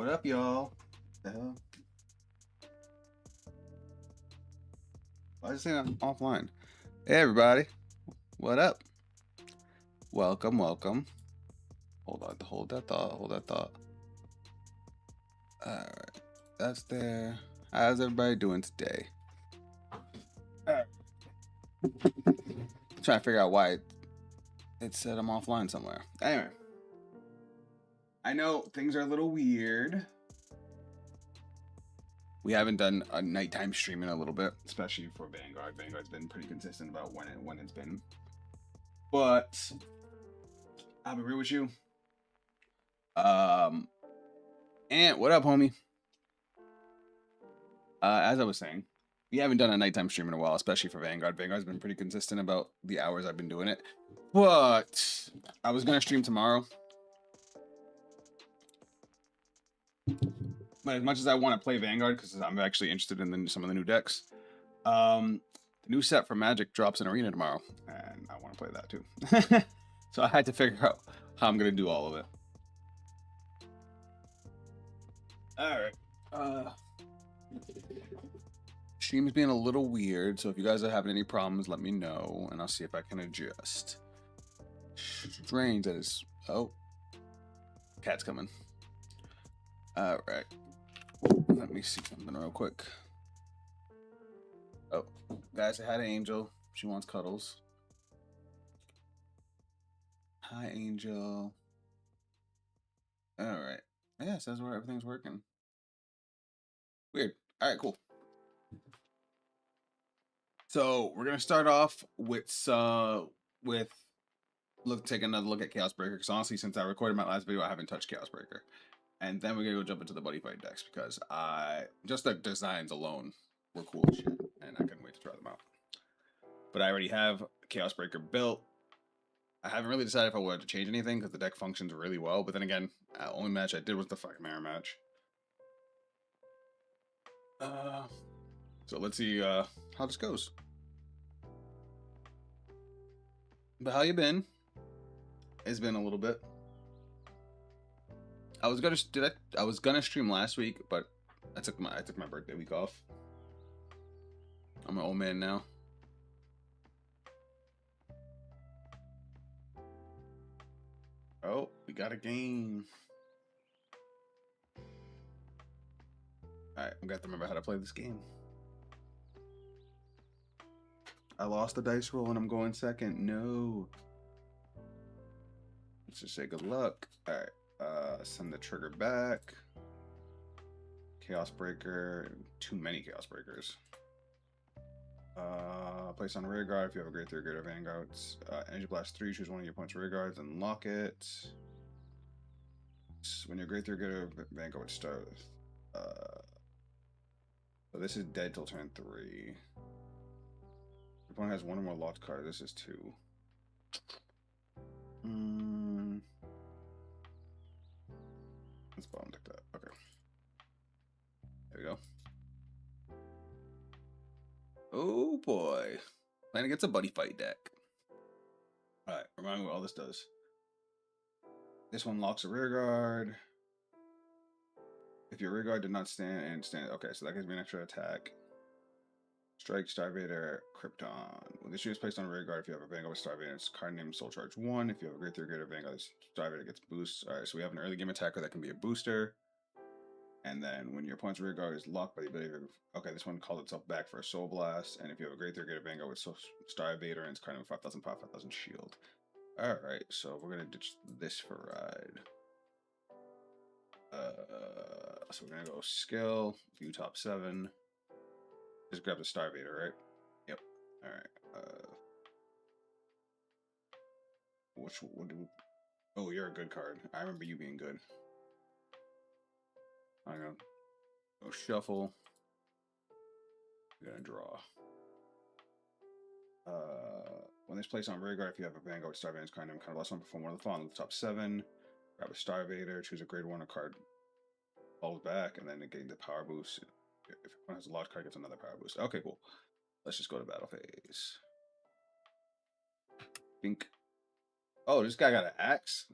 What up, y'all? The hell? Why is it saying I'm offline? Hey, everybody. What up? Welcome, welcome. Hold on, hold that thought, hold that thought. Alright, that's there. How's everybody doing today? Alright. Trying to figure out why it said I'm offline somewhere. Anyway. I know things are a little weird. We haven't done a nighttime stream in a little bit, especially for Vanguard. Vanguard's been pretty consistent about when it's been. But I'll be real with you. And what up, homie? As I was saying, we haven't done a nighttime stream in a while, especially for Vanguard. Vanguard's been pretty consistent about the hours I've been doing it. But I was gonna stream tomorrow. But as much as I want to play Vanguard, because I'm actually interested in some of the new decks, the new set for Magic drops in Arena tomorrow, and I want to play that too. So I had to figure out how I'm gonna do all of it. All right. Stream's being a little weird, so if you guys are having any problems, let me know, and I'll see if I can adjust. Strange that is. Oh, cat's coming. All right. Let me see something real quick. Oh, guys, I had an Angel. She wants cuddles. Hi, Angel. All right. Yeah, it says where everything's working. Weird. All right, cool. So we're gonna start off with take another look at Chaos Breaker, because honestly, since I recorded my last video, I haven't touched Chaos Breaker. And then we're gonna go jump into the Buddyfight decks, because just the designs alone were cool as shit, and I couldn't wait to try them out. But I already have Chaos Breaker built. I haven't really decided if I wanted to change anything, because the deck functions really well. But then again, the only match I did was the fucking mirror match. So let's see how this goes. But how you been? It's been a little bit. I was gonna stream last week, but I took my birthday week off. I'm an old man now. Oh, we got a game. Alright, I'm gonna have to remember how to play this game. I lost the dice roll and I'm going second. No. Let's just say good luck. Alright. Send the trigger back. Chaos Breaker. Too many Chaos Breakers. Place on rear guard if you have a grade 3 greater Vanguards. Energy Blast 3, choose one of your opponent's rear guards and lock it. When your grade 3 greater Vanguard starts. So this is dead till turn 3. Your opponent has one or more locked cards. This is 2. Let's bottom deck that. Okay. There we go. Oh boy. Playing against a Buddyfight deck. Alright, remind me what all this does. This one locks a rear guard. If your rear guard did not stand. Okay, so that gives me an extra attack. Strike, Starvader, Krypton. When this unit is placed on a rear guard, if you have a Vanguard with Starvader, it's card name Soul Charge 1. If you have a grade 3 greater Vanguard, Starvader gets boost. Alright, so we have an early game attacker that can be a booster. And then when your opponent's rear guard is locked by the ability of... Okay, this one calls itself back for a Soul Blast. And if you have a grade 3 greater Vanguard with Star Evader and it's card name 5000 5000 shield. Alright, so we're gonna ditch this for ride. So we're gonna go skill, view top 7. Just grab the Starvader, right? Yep. Alright. What do we... Oh, you're a good card. I remember you being good. I'm gonna go shuffle. I'm gonna draw. When this placed on rear guard, if you have a Vanguard Starvader, it's kind of less one, perform one of the following. The top 7. Grab a Starvader, choose a grade 1 card, falls back, and then it gains the power boost. If one has a large card, gets another power boost. Okay, cool. Let's just go to battle phase. Bink. Oh, this guy got an axe?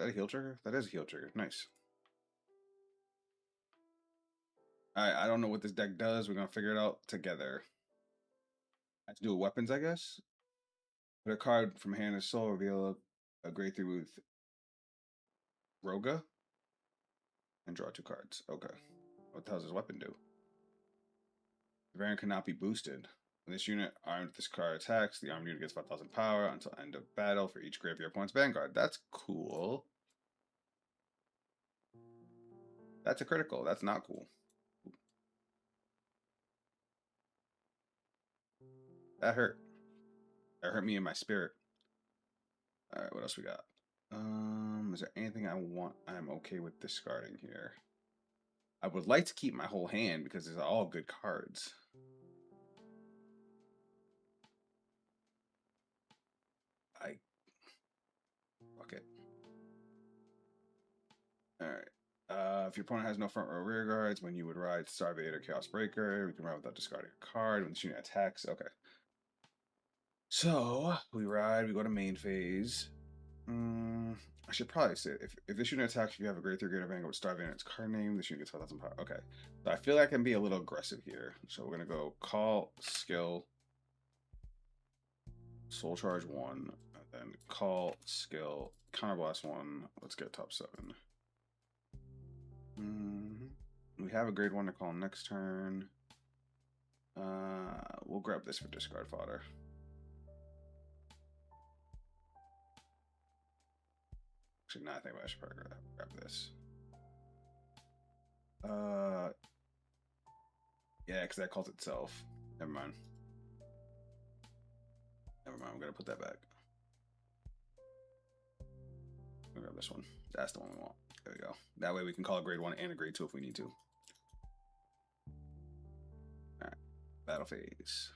that a heal trigger? That is a heal trigger. Nice. Alright, I don't know what this deck does. We're gonna figure it out together. I have to do with weapons, I guess. Put a card from hand to soul, reveal a grade 3 with Roga, and draw 2 cards. Okay. What the hell does this weapon do? The variant cannot be boosted. When this unit armed with this card attacks, the armed unit gets 5,000 power until end of battle for each grade of your opponent's Vanguard. That's cool. That's a critical. That's not cool. That hurt. That hurt me in my spirit. Alright, what else we got? Is there anything I want? I'm okay with discarding here. I would like to keep my whole hand because these are all good cards. Fuck it. Alright. If your opponent has no front row rear guards, when you would ride Starvate or Chaos Breaker, we can ride without discarding a card when the unit attacks. Okay. So, we ride, we go to main phase. I should probably say, if this unit attacks, if you have a grade 3 Greater Vanguard with Starvate and its card name, this unit gets 5,000 power. Okay. So I feel like I can be a little aggressive here. So we're going to go call, skill, soul charge 1, and then call, skill, counterblast 1. Let's get top 7. We have a grade 1 to call next turn. We'll grab this for discard fodder. Actually, no, I think I should probably grab this. Yeah, because that calls itself. Never mind. Never mind, I'm gonna put that back. I'll grab this one. That's the one we want. There we go. That way we can call a grade 1 and a grade 2 if we need to. Alright. Battle phase.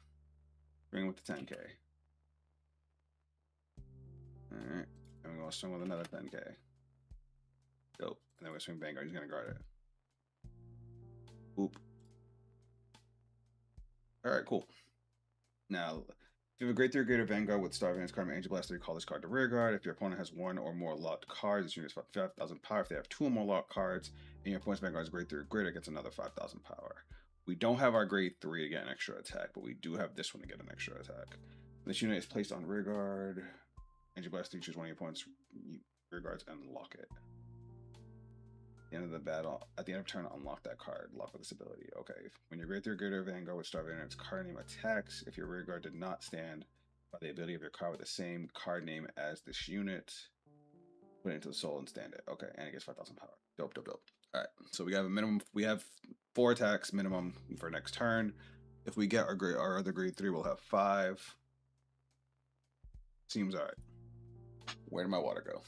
Bring with the 10k. Alright. And we're gonna swing with another 10k. Dope. And then we're gonna swing Vanguard. He's gonna guard it. Oop. Alright, cool. Now, if you have a grade 3 or greater Vanguard with Starving's card and Angel Blast 3, call this card to rear guard. If your opponent has 1 or more locked cards, this unit is 5,000 power. If they have 2 or more locked cards, and your opponent's Vanguard is grade 3 or greater, it gets another 5,000 power. We don't have our grade 3 to get an extra attack, but we do have this one to get an extra attack. This unit is placed on rear guard. Angel Blast 3, choose one of your opponent's rear guards and lock it. At the end of the battle, at the end of turn, unlock that card. Lock with this ability. Okay. When your grade 3 or greater Vanguard with Starving and its card name attacks, if your rear guard did not stand by the ability of your card with the same card name as this unit, put it into the soul and stand it. Okay, and it gets 5,000 power. Dope, dope, dope. All right, so we have a minimum. We have 4 attacks minimum for next turn. If we get our other grade 3, we'll have 5. Seems all right. Where did my water go?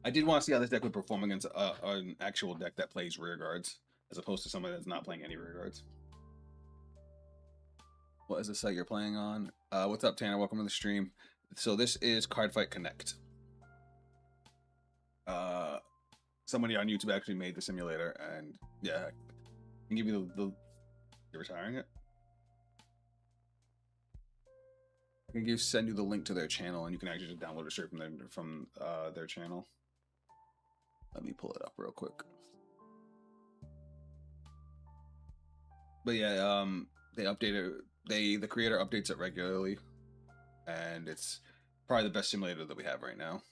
I did want to see how this deck would perform against an actual deck that plays rear guards, as opposed to somebody that's not playing any rear guards. What is the site you're playing on? What's up, Tanner? Welcome to the stream. So this is Cardfight Connect. Somebody on YouTube actually made the simulator, and yeah, I can give you the you're retiring it. I can send you the link to their channel, and you can actually just download it straight from their channel. Let me pull it up real quick. But yeah, they update it. The creator updates it regularly, and it's probably the best simulator that we have right now.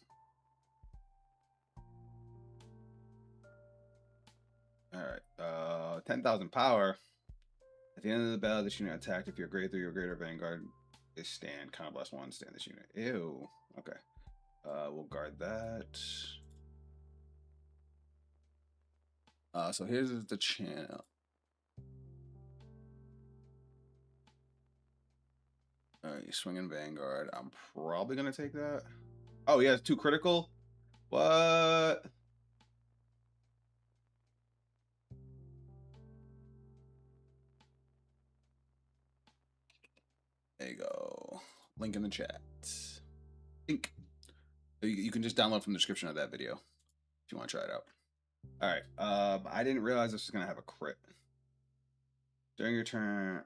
All right, 10,000 power. At the end of the battle, this unit attacked. If you're grade 3 or greater Vanguard, is stand. Counterblast 1, stand this unit. Ew. Okay. We'll guard that. So here's the channel. Alright, you're swinging Vanguard. I'm probably gonna take that. Oh, he has 2 critical? What? There you go. Link in the chat. Link. You can just download from the description of that video if you want to try it out. Alright, I didn't realize this was gonna have a crit. During your turn,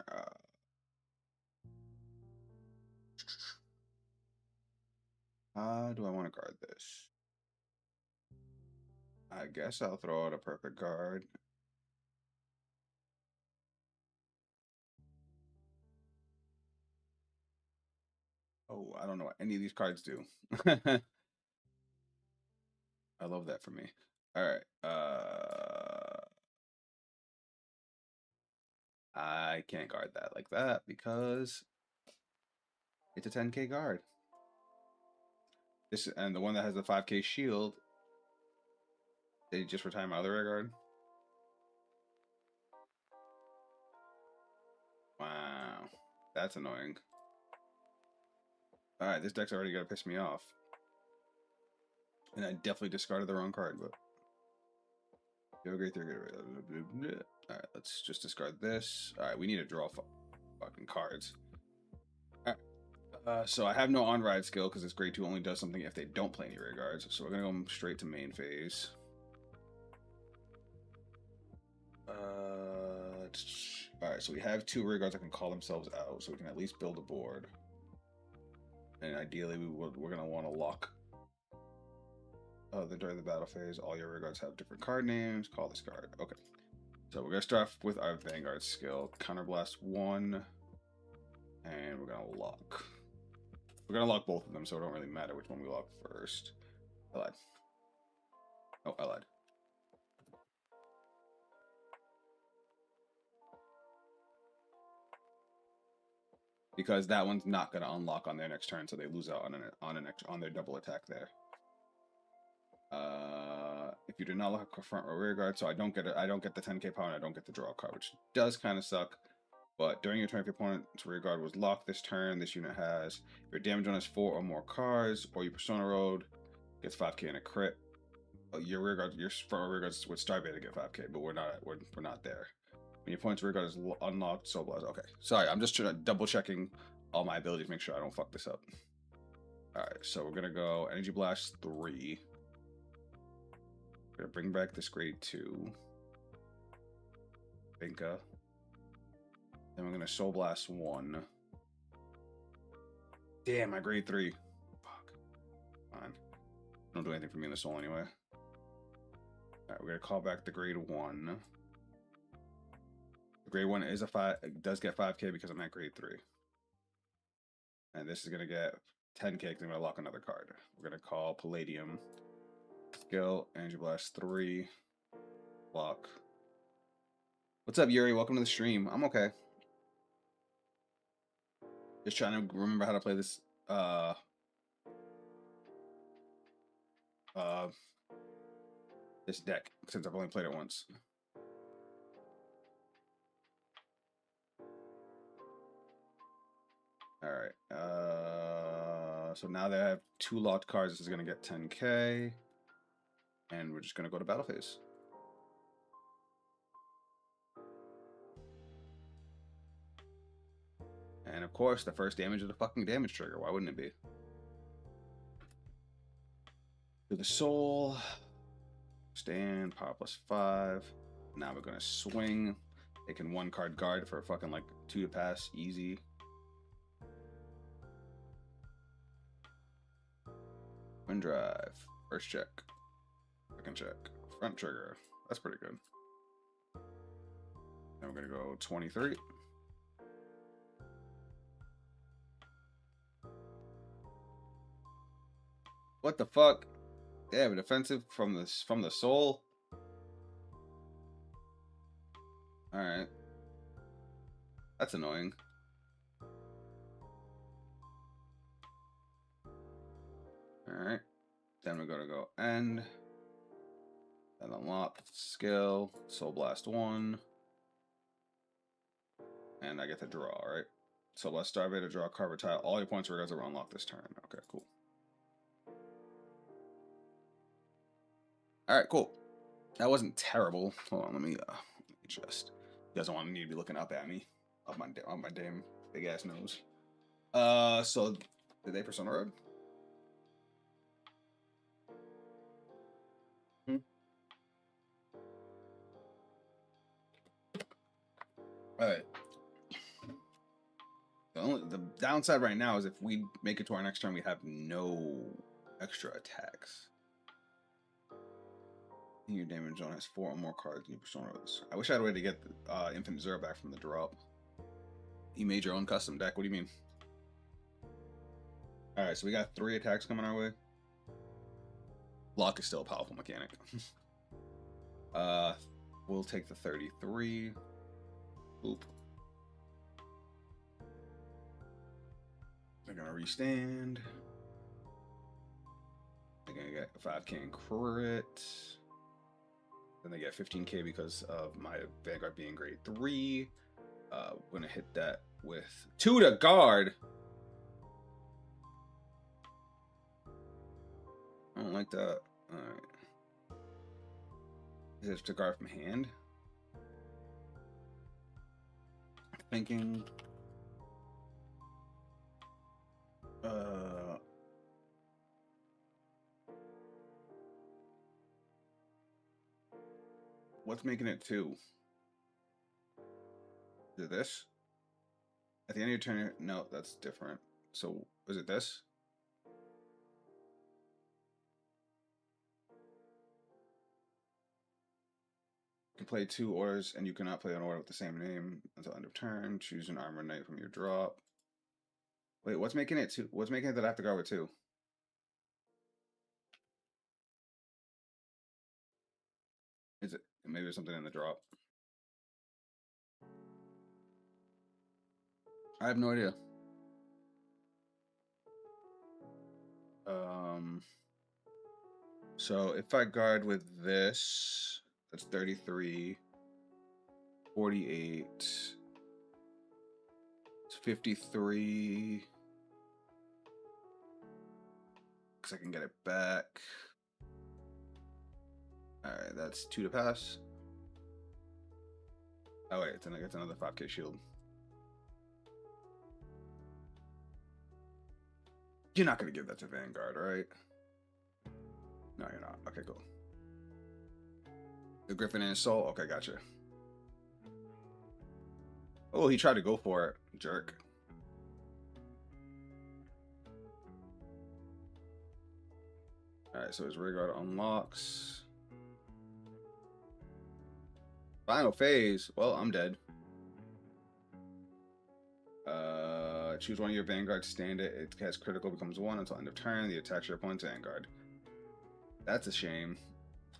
How do I want to guard this? I guess I'll throw out a perfect guard. Oh, I don't know what any of these cards do. I love that for me. All right. I can't guard that like that because it's a 10K guard. This and the one that has the 5K shield. They just retire my other rear guard. Wow, that's annoying. All right, this deck's already gonna piss me off, and I definitely discarded the wrong card. But you have a great theory. All right, let's just discard this. All right, we need to draw fucking cards. All right. So I have no on-ride skill because this grade 2 only does something if they don't play any rear guards. So we're gonna go straight to main phase. All right, so we have 2 rear guards that can call themselves out, so we can at least build a board. And ideally, we're gonna want to lock. During the battle phase, all your rear guards have different card names. Call this card. Okay, so we're gonna start off with our Vanguard skill. Counterblast 1, and we're gonna lock. We're gonna lock both of them, so it don't really matter which one we lock first. I lied. Oh, I lied. Because that one's not gonna unlock on their next turn, so they lose out on their double attack there. If you do not lock a front or rear guard, so I don't get the 10K power and I don't get the draw card, which does kind of suck. But during your turn, if your opponent's rear guard was locked this turn, this unit has your damage on is 4 or more cards, or your Persona Road gets 5K and a crit. Your rear guard, your front or rear guards would Starbait to get 5K, but we're not there. When your opponent's rear guard is unlocked, Soul Blast. Okay, sorry, I'm just double checking all my abilities, make sure I don't fuck this up. All right, so we're gonna go Energy Blast 3. We're gonna bring back this grade 2. Binka. Then we're gonna Soul Blast 1. Damn, my grade 3. Fuck. Fine. Don't do anything for me in the soul anyway. Alright, we're gonna call back the grade 1. The grade 1 is a 5. It does get 5K because I'm at grade 3. And this is gonna get 10K because I'm gonna lock another card. We're gonna call Palladium. Skill, Energy Blast 3. Lock. What's up, Yuri? Welcome to the stream. I'm okay. Just trying to remember how to play this this deck since I've only played it once. All right. So now they have 2 locked cards. This is gonna get 10K, and we're just gonna go to battle phase. And of course, the first damage is the fucking damage trigger. Why wouldn't it be? To the soul. Stand, power +5. Now we're gonna swing. They can 1 card guard for fucking like 2 to pass, easy. Wind drive. First check. Second check. Front trigger. That's pretty good. Then we're gonna go 23. What the fuck? They have a defensive from the soul. All right, that's annoying. All right, then we're gonna go end, and unlock skill, Soul Blast 1, and I get to draw. Right, Soul Blast Starbait to draw a card retire. All your points regards are unlocked this turn. Okay, cool. All right, cool. That wasn't terrible. Hold on, let me just. You guys don't want me to be looking up at me, on my damn big ass nose. So did they Persona Road? All right. the downside right now is if we make it to our next turn, we have no extra attacks. Your damage zone has 4 or more cards in your personas. I wish I had a way to get the Infinite Zero back from the drop. You made your own custom deck. What do you mean? Alright, so we got 3 attacks coming our way. Lock is still a powerful mechanic. We'll take the 33. Oop. They're gonna restand. They're gonna get a 5k in crit. Then they get 15k because of my Vanguard being grade 3. We're gonna hit that with 2 to guard. I don't like that. Alright. Is it to guard from hand? Thinking. What's making it 2? Is it this? At the end of your turn, no, that's different. So, is it this? You can play 2 orders, and you cannot play an order with the same name until end of turn. Choose an armor knight from your drop. Wait, what's making it 2? What's making it that I have to guard with 2? Is it maybe there's something in the drop? I have no idea. So if I guard with this, that's 33, 48, it's 53. Because I can get it back. Alright, that's 2 to pass. Oh wait, then I get another 5k shield. You're not going to give that to Vanguard, right? No, you're not. Okay, cool. The Griffin and his soul? Okay, gotcha. Oh, he tried to go for it. Jerk. Alright, so his rear guard unlocks. Final phase. Well, I'm dead. Choose one of your Vanguard, stand it. It has critical, becomes 1 until end of turn. The attacks your opponent's Vanguard. That's a shame.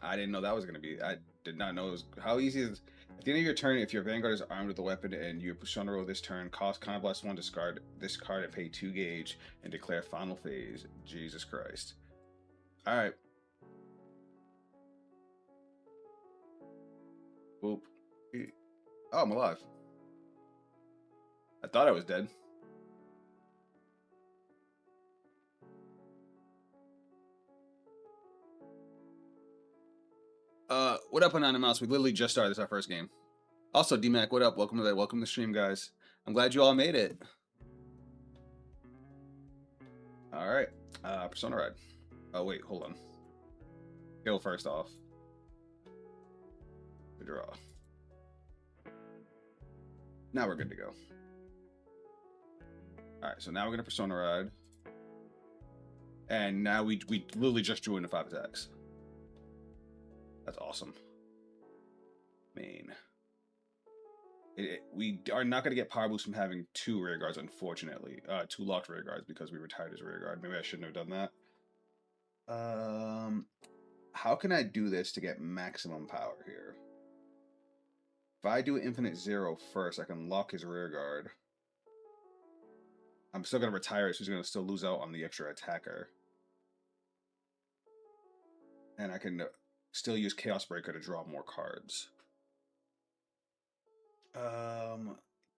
I didn't know that was going to be. I did not know it was. How easy is. At the end of your turn, if your Vanguard is armed with a weapon and you persona roll this turn, cost Counterblast 1, discard this card and pay 2 gauge and declare final phase. Jesus Christ. Alright. Boop. Oh, I'm alive. I thought I was dead. What up, Anonymous? We literally just started. This is our first game. Also, DMAC, what up? Welcome to the stream, guys. I'm glad you all made it. All right. Persona Ride. Oh, wait, hold on. Kill first off. We draw. Now we're good to go. All right, so now we're going to Persona Ride. And now we literally just drew into 5 attacks. That's awesome. Main. We are not going to get power boost from having 2 rear guards, unfortunately. 2 locked rear guards because we retired his rear guard. Maybe I shouldn't have done that. How can I do this to get maximum power here? If I do Infinite Zero first, I can lock his rear guard. I'm still going to retire it, so he's going to still lose out on the extra attacker. And I can still use Chaos Breaker to draw more cards.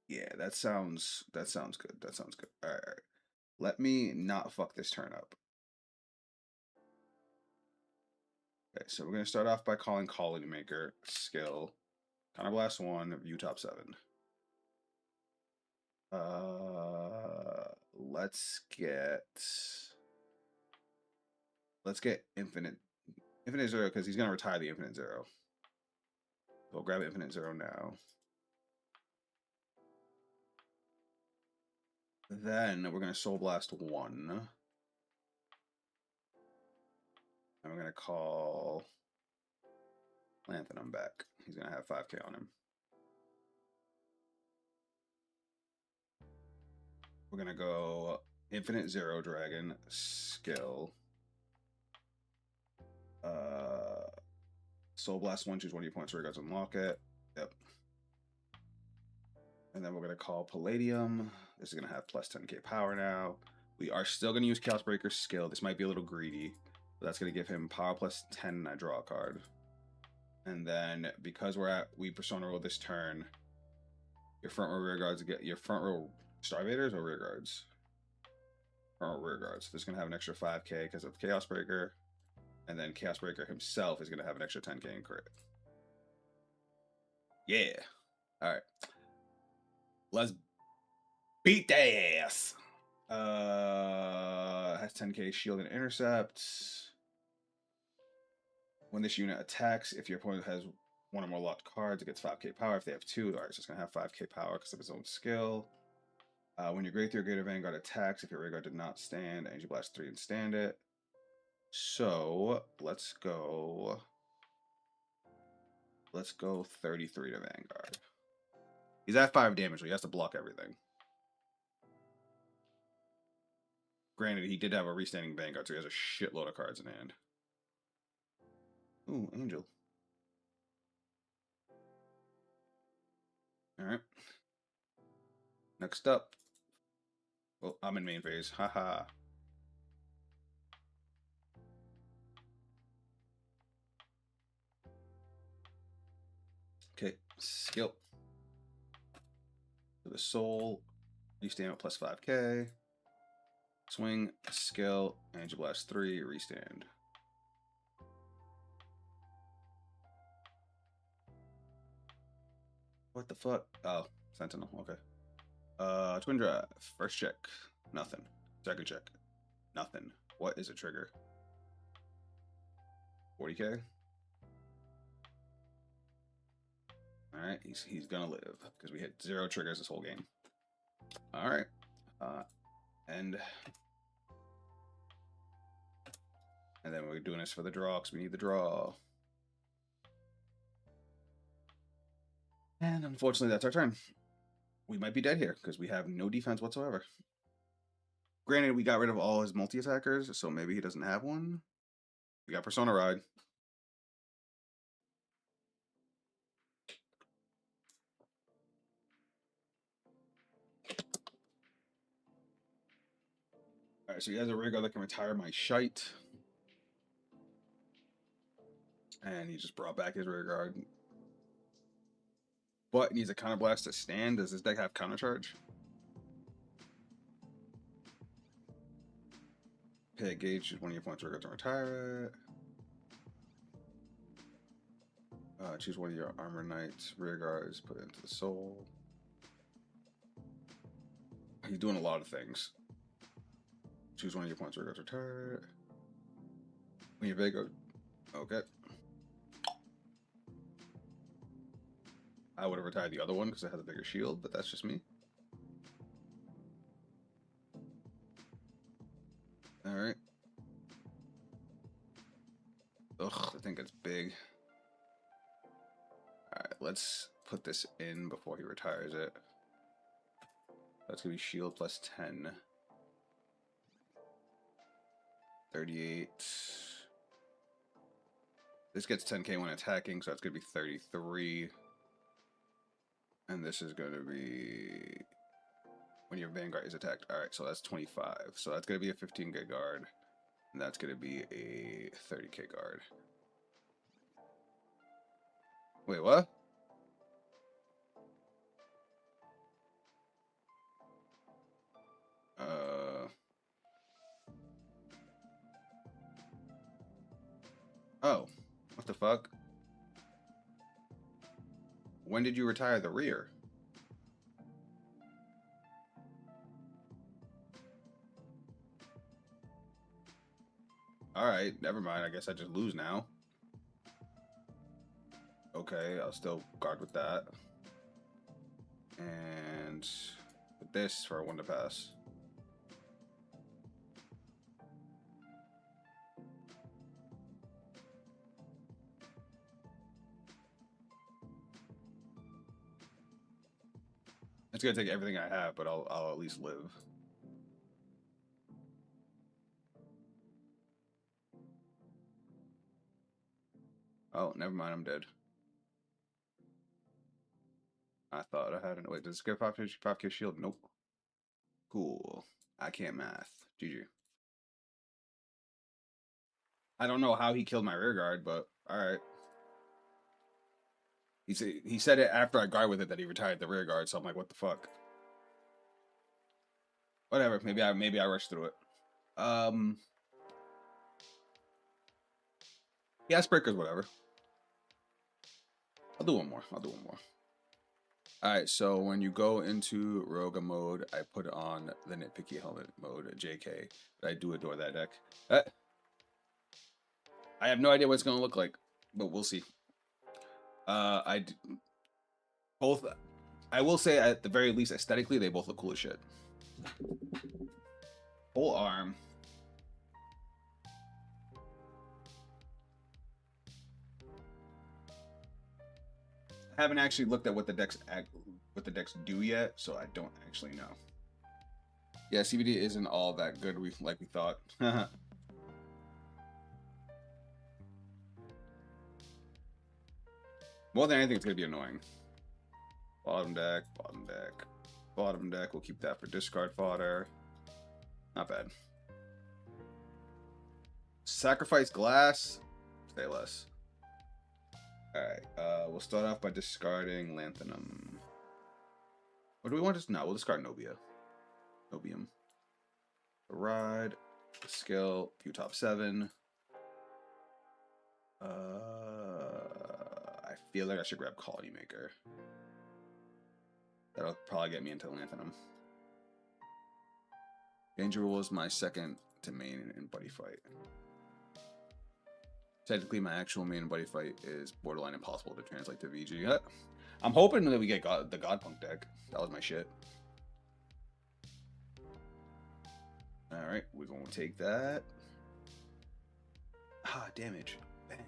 Yeah, that sounds good. That sounds good. All right. Let me not fuck this turn up. Okay, so we're gonna start off by calling Colony Maker skill. Counterblast 1, view top 7. Let's get Infinite Zero because he's gonna retire the Infinite Zero. We'll grab Infinite Zero now. Then we're going to Soul Blast 1. And we're going to call Lanthanum back. He's going to have 5k on him. We're going to go Infinite Zero Dragon, skill. Soul Blast 1, choose one of your points where you guys unlock it. Yep. And then we're going to call Palladium. This is going to have plus 10k power now. We are still going to use Chaos Breaker's skill. This might be a little greedy, but that's going to give him power plus 10 and I draw a card. And then because we Persona roll this turn, your front row rear guards get your front row Starvaders or rear guards? Front row rear guards. So this is going to have an extra 5k because of Chaos Breaker. And then Chaos Breaker himself is going to have an extra 10k in crit. Yeah. All right. Let's beat the ass. Has 10k shield and intercept. When this unit attacks, if your opponent has one or more locked cards, it gets 5k power. If they have 2, all right, so it's going to have 5k power because of its own skill. When your Great Theory Greater Vanguard attacks, if your rear guard did not stand, Energy Blast 3 and stand it. So let's go 33 to Vanguard. He's at 5 damage, so he has to block everything. Granted, he did have a restanding Vanguard, so he has a shitload of cards in hand. Ooh, Angel. Alright. Next up. Well, I'm in main phase. Haha. Okay, skill. For the soul, restand at plus 5k. Swing, skill, Angel Blast 3, restand. What the fuck? Oh, Sentinel, okay. Twin Drive, first check, nothing. Second check, nothing. What is a trigger? 40k? Alright, he's gonna live, because we hit 0 triggers this whole game. Alright. And then we're doing this for the draw, because we need the draw. And unfortunately, that's our turn. We might be dead here, because we have no defense whatsoever. Granted, we got rid of all his multi-attackers, so maybe he doesn't have one. We got Persona Ride. Alright, so he has a rear guard that can retire my shite. And he just brought back his rear guard. But needs a counter blast to stand. Does this deck have counter charge? Pay a gauge, choose one of your points rear guard to retire it. Choose one of your armor knights, rear guards, put it into the soul. He's doing a lot of things. Choose one of your points rear guard to retire it. When your Vega, okay. I would have retired the other one because it has a bigger shield, but that's just me. Alright. Ugh, I think it's big. Alright, let's put this in before he retires it. That's going to be shield plus 10. 38. This gets 10k when attacking, so that's going to be 33. And this is going to be when your Vanguard is attacked. Alright, so that's 25. So that's going to be a 15k guard. And that's going to be a 30k guard. Wait, what? Oh, what the fuck? When did you retire the rear? Alright, never mind. I guess I just lose now. Okay, I'll still guard with that. And with this for a 1 to pass. It's gonna take everything I have, but I'll at least live. Oh, never mind, I'm dead. I thought I had an wait, does it get 5K shield? Nope. Cool. I can't math. GG. I don't know how he killed my rear guard, but alright. He said it after I guard with it that he retired the rear guard, so I'm like, what the fuck? Whatever. Maybe I rushed through it. Yeah, Icebreakers, whatever. I'll do one more. Alright, so when you go into Roga mode, I put on the nitpicky helmet mode, JK. But I do adore that deck. I have no idea what it's gonna look like, but we'll see. Both. I will say at the very least, aesthetically, they both look cool as shit. Whole arm. I haven't actually looked at what the decks do yet, so I don't actually know. Yeah, CBD isn't all that good like we thought. More than anything, it's gonna be annoying. Bottom deck, bottom deck, bottom deck. We'll keep that for discard fodder. Not bad. Sacrifice glass. Say less. Alright, we'll start off by discarding Lanthanum. Or do we want to? No, we'll discard Nobium. Ride, skill, few top 7. I feel like I should grab Colony Maker. That'll probably get me into Lanthanum. Danger Rule is my second to main in Buddyfight. Technically, my actual main Buddyfight is borderline impossible to translate to VG. I'm hoping that we get the Godpunk deck. That was my shit. Alright, we're going to take that. Damage. Bang.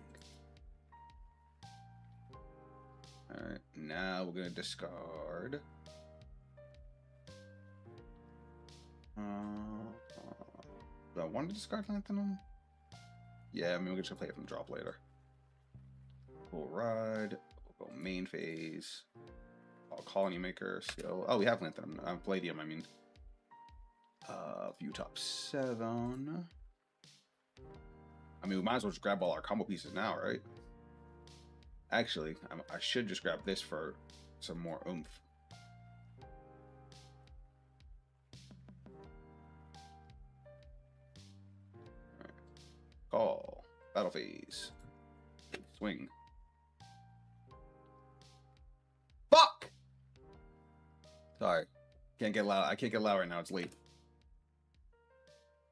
Alright, now we're going to discard. Do I want to discard Lanthanum? Yeah, I mean, we're just going to play it from drop later. We'll ride. We'll go main phase. Colony Maker, skill. Oh, we have Lanthanum. Palladium, I mean. View top 7. I mean, we might as well just grab all our combo pieces now, right? Actually, I should just grab this for some more oomph. Right. Call. Battle phase. Swing. Fuck! Sorry. Can't get loud. I can't get loud right now. It's late.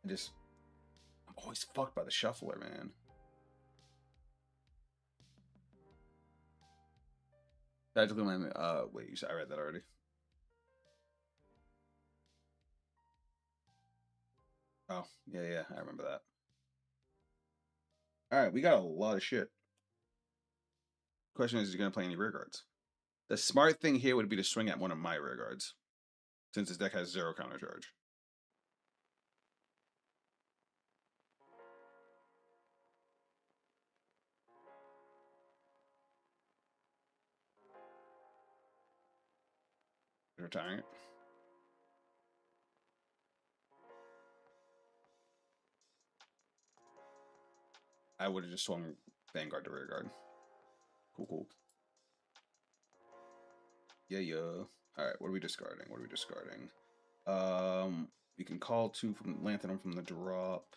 I'm always fucked by the shuffler, man. Tragically, wait, I read that already. Oh, yeah, I remember that. Alright, we got a lot of shit. Question is he going to play any rear guards? The smart thing here would be to swing at one of my rear guards, since his deck has 0 counter charge. Retiring it. I would have just swung Vanguard to rear guard. Cool. Yeah. Alright, what are we discarding? We can call 2 from Lanthanum from the drop.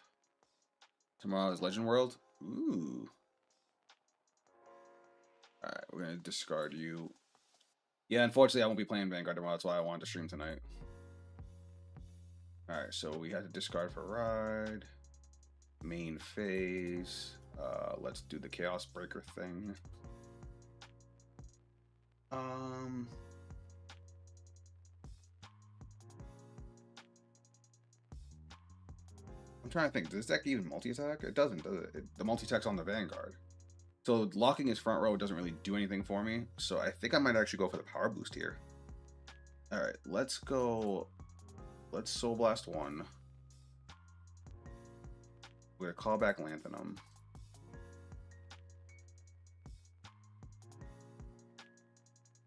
Tomorrow is Legend World. Ooh. Alright, we're gonna discard you. Yeah, unfortunately I won't be playing Vanguard tomorrow, that's why I wanted to stream tonight. Alright, so we had to discard for ride. Main phase. Let's do the Chaos Breaker thing. I'm trying to think, does this deck even multi-attack? It doesn't, does it? The multi-attack's on the Vanguard. So locking his front row doesn't really do anything for me. So I think I might actually go for the power boost here. All right, let's go. Let's Soul Blast 1. We're gonna call back Lanthanum.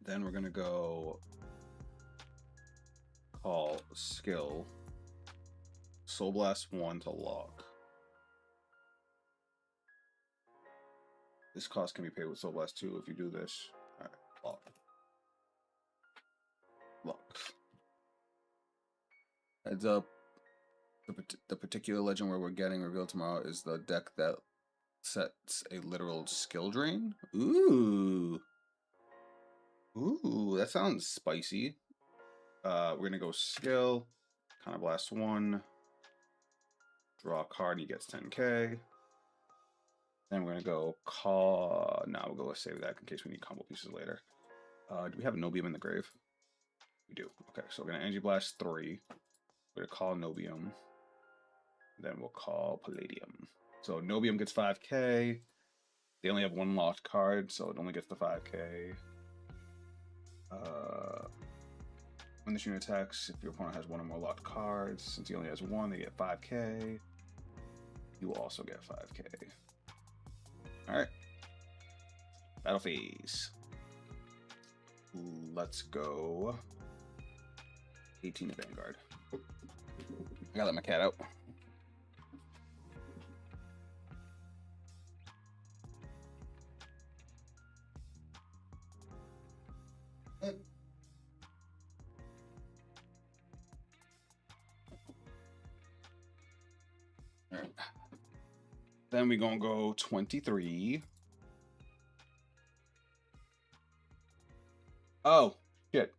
Then we're gonna go call skill. Soul Blast 1 to lock. This cost can be paid with Soul Blast 2 if you do this. All right, lock. Lock. Heads up. The particular legend where we're getting revealed tomorrow is the deck that sets a literal skill drain. Ooh. Ooh, that sounds spicy. We're gonna go skill, kind of blast 1, draw a card, he gets 10k. Then we're gonna go call. Now we'll go save that in case we need combo pieces later. Do we have Nobium in the grave? We do. Okay, so we're gonna Energy Blast 3. We're gonna call Nobium. Then we'll call Palladium. So Nobium gets 5k. They only have 1 locked card, so it only gets the 5k. When this unit attacks, if your opponent has 1 or more locked cards, since he only has 1, they get 5k. You will also get 5k. Alright. Battle phase. Let's go. 18 to Vanguard. I gotta let my cat out. Alright. Then we gonna go 23. Oh, shit.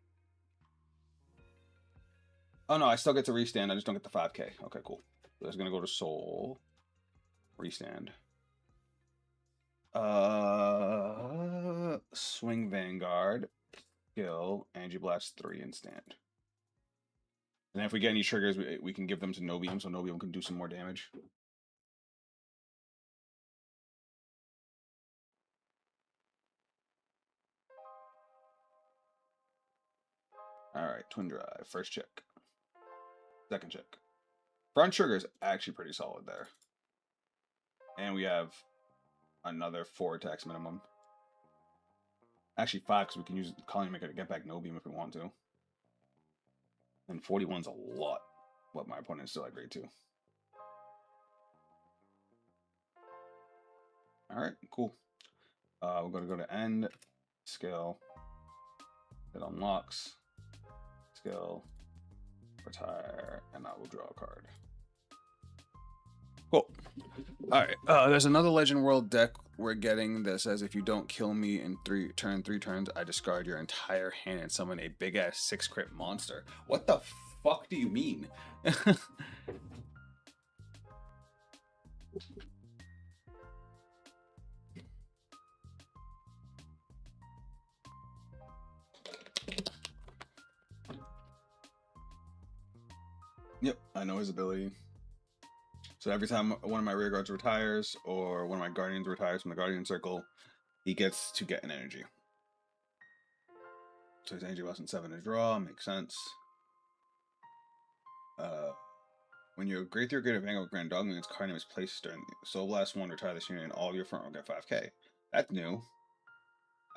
Oh no, I still get to restand. I just don't get the 5k. Okay, cool. So that's gonna go to Soul. Restand. Swing Vanguard. Skill. Energy Blast 3 and stand. And if we get any triggers, we can give them to Nobium, so Nobium can do some more damage. Alright, Twin Drive. First check. Second check. Front trigger is actually pretty solid there. And we have another 4 attacks minimum. Actually 5, because we can use Colony Maker to get back Nobium if we want to. And 41's a lot, but my opponent is still at grade 2. Alright, cool. We're going to go to end, skill, it unlocks, skill, retire, and I will draw a card. Cool. Alright, there's another Legend World deck we're getting that says if you don't kill me in 3 turns, I discard your entire hand and summon a big-ass 6 crit monster. What the fuck do you mean? Yep, I know his ability. So every time one of my rear guards retires or one of my guardians retires from the guardian circle, he gets to get an energy. So his energy less than 7 to draw, makes sense. When you grade through Greater Vanguard Grand Dogma, its card name is placed during Soul Blast 1, retire this unit, and all of your front row get 5k. That's new.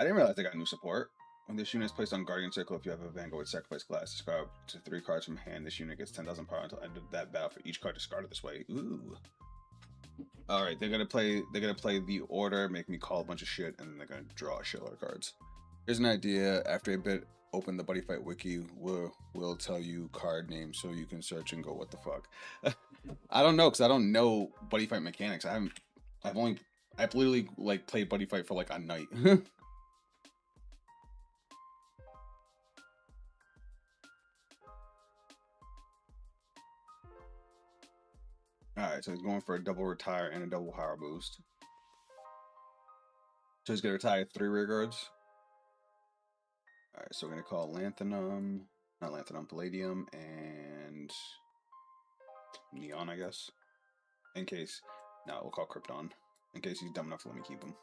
I didn't realize they got new support. When this unit is placed on Guardian Circle, if you have a Vanguard with Sacrifice class, discard up to 3 cards from hand. This unit gets 10,000 power until end of that battle for each card discarded this way. Ooh. Alright, they're gonna play the order, make me call a bunch of shit, and then they're gonna draw a shitload of cards. Here's an idea. After a bit, open the Buddyfight wiki. We'll tell you card names so you can search and go, what the fuck? I don't know, because I don't know Buddyfight mechanics. I've literally like played Buddyfight for like a night. Alright, so he's going for a double retire and a double power boost. So he's gonna retire 3 rear guards. Alright, so we're gonna call Lanthanum, not Lanthanum, Palladium, and Neon, I guess. In case, no, we'll call Krypton. In case he's dumb enough to let me keep him.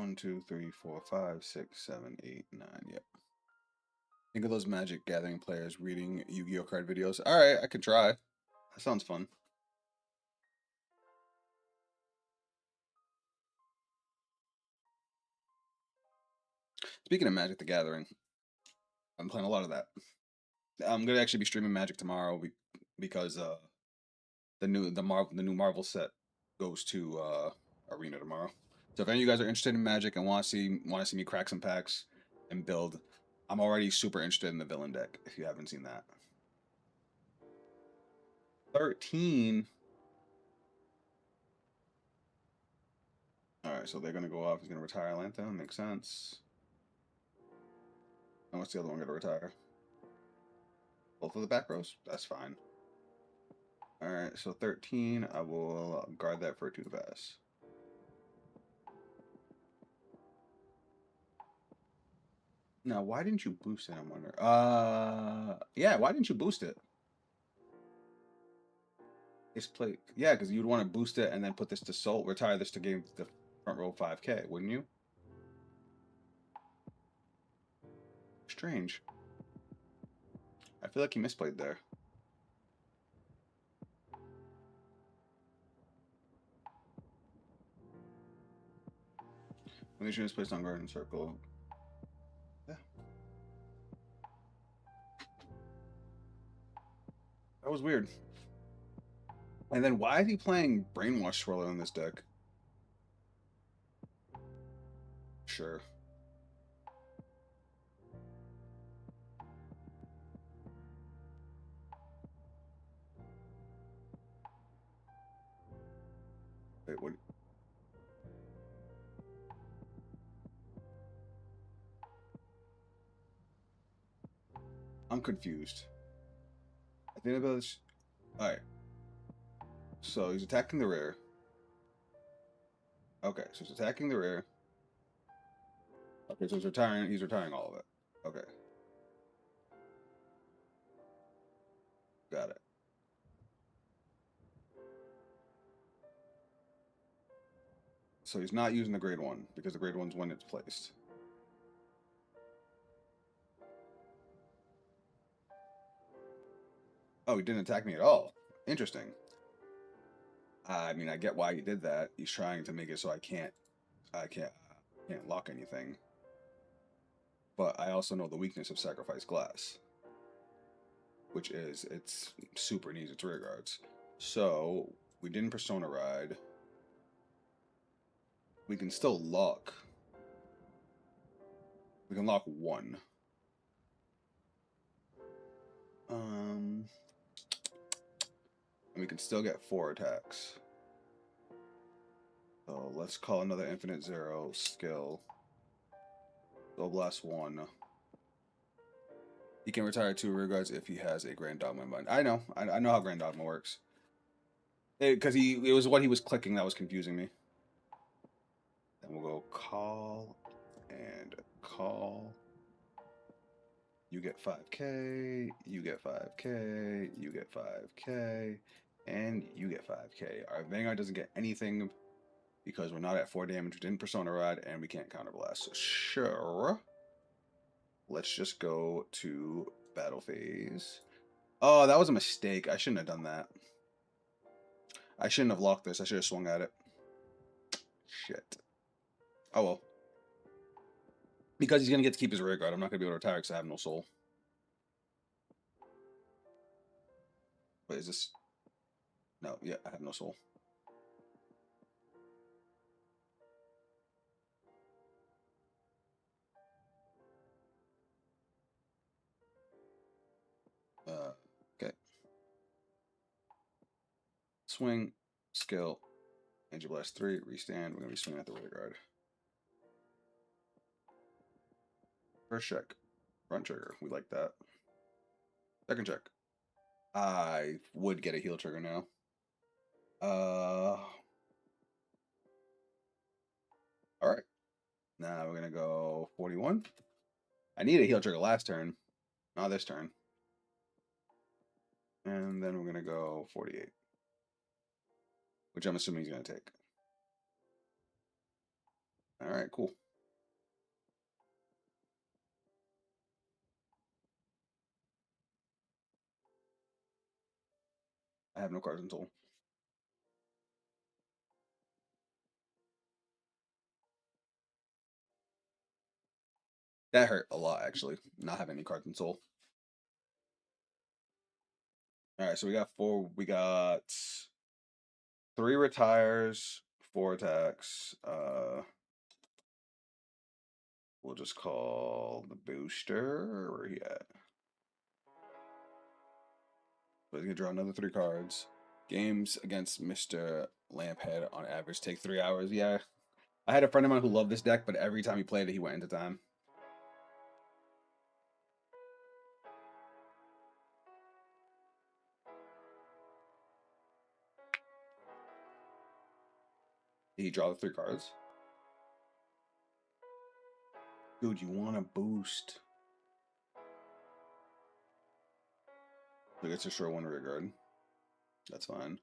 1, 2, 3, 4, 5, 6, 7, 8, 9. Yep. Think of those Magic Gathering players reading Yu-Gi-Oh card videos. All right, I could try. That sounds fun. Speaking of Magic the Gathering, I'm playing a lot of that. I'm gonna actually be streaming Magic tomorrow because the new Marvel set goes to Arena tomorrow. So if any of you guys are interested in Magic and want to see me crack some packs and build, I'm already super interested in the villain deck. If you haven't seen that, 13. All right, so they're gonna go off. He's gonna retire Lantha. Makes sense. And what's the other one gonna retire? Both of the back rows. That's fine. All right, so 13. I will guard that for a 2 to pass. Now, why didn't you boost it? I wonder. Yeah, why didn't you boost it? It's play. Yeah, because you'd want to boost it and then put this to Soul, retire this to game the front row 5K, wouldn't you? Strange. I feel like he misplayed there. When the is placed on Garden Circle. Yeah. That was weird. And then why is he playing Brainwash Swirler in this deck? Sure. Wait, what? I'm confused. I think about this. Alright. So he's attacking the rear. Okay, so he's attacking the rear. Okay, so he's retiring all of it. Okay. Got it. So he's not using the grade 1 because the grade 1's when it's placed. Oh, he didn't attack me at all. Interesting. I mean, I get why he did that. He's trying to make it so I can't lock anything. But I also know the weakness of Sacrifice Glass, which is it's super needs its rear guards. So we didn't Persona Ride. We can still lock. We can lock 1. And we can still get 4 attacks. So let's call another Infinite Zero skill. Soul Blast 1. He can retire 2 rear guards if he has a Grand Dogma in mind. I know how Grand Dogma works. Because it was what he was clicking that was confusing me. Then we'll go call and call. You get 5K, you get 5K, you get 5K, and you get 5K. Our Vanguard doesn't get anything because we're not at 4 damage, we didn't Persona Ride, and we can't counterblast. So sure. Let's just go to battle phase. Oh, that was a mistake. I shouldn't have done that. I shouldn't have locked this. I should have swung at it. Shit. Oh well. Because he's going to get to keep his rear guard. I'm not going to be able to retire because I have no soul. Wait, is this... No, yeah, I have no soul. Okay. Swing, skill, Angel Blast 3, restand. We're going to be swinging at the rear guard. First check. Front trigger. We like that. Second check. I would get a heal trigger now. Alright. Now we're going to go 41. I need a heal trigger last turn. Not this turn. And then we're going to go 48. Which I'm assuming he's going to take. All right, cool. I have no cards in soul. That hurt a lot, actually, not having any cards in soul. All right, so we got 4. We got 3 retires, 4 attacks. We'll just call the booster. Where he at? So he's gonna draw another 3 cards. Games against Mr. Lamphead on average take 3 hours. Yeah, I had a friend of mine who loved this deck, but every time he played it, he went into time. Did he draw the 3 cards? Dude, you want to boost. So he gets to show 1 rear guard. That's fine.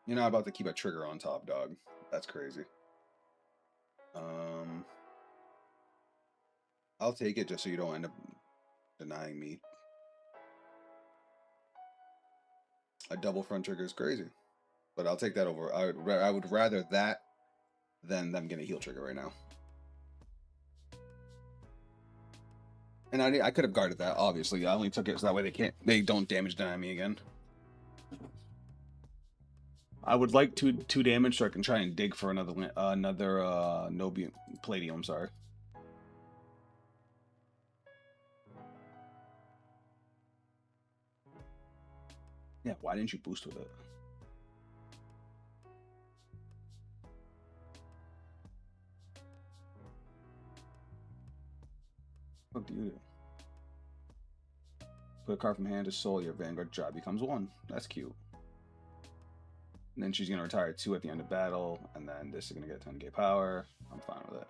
You're not about to keep a trigger on top, dog. That's crazy. I'll take it just so you don't end up denying me. A double front trigger is crazy, but I'll take that over. I would rather that than them getting a heal trigger right now. And I could have guarded that. Obviously, I only took it so that way they don't damage deny me again. I would like 2 damage so I can try and dig for another Nobium Palladium. Sorry. Yeah, why didn't you boost with it? What do you do? Put a card from hand to soul. Your Vanguard job becomes 1. That's cute. And then she's gonna retire 2 at the end of battle, and then this is gonna get 10k power. I'm fine with it.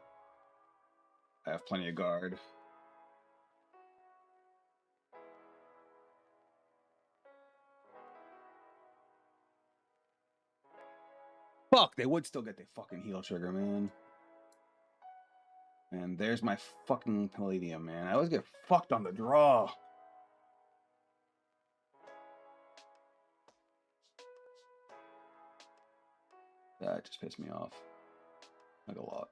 I have plenty of guard. Fuck, they would still get the fucking heal trigger, man. And there's my fucking Palladium, man. I always get fucked on the draw. That just pissed me off. Like a lot.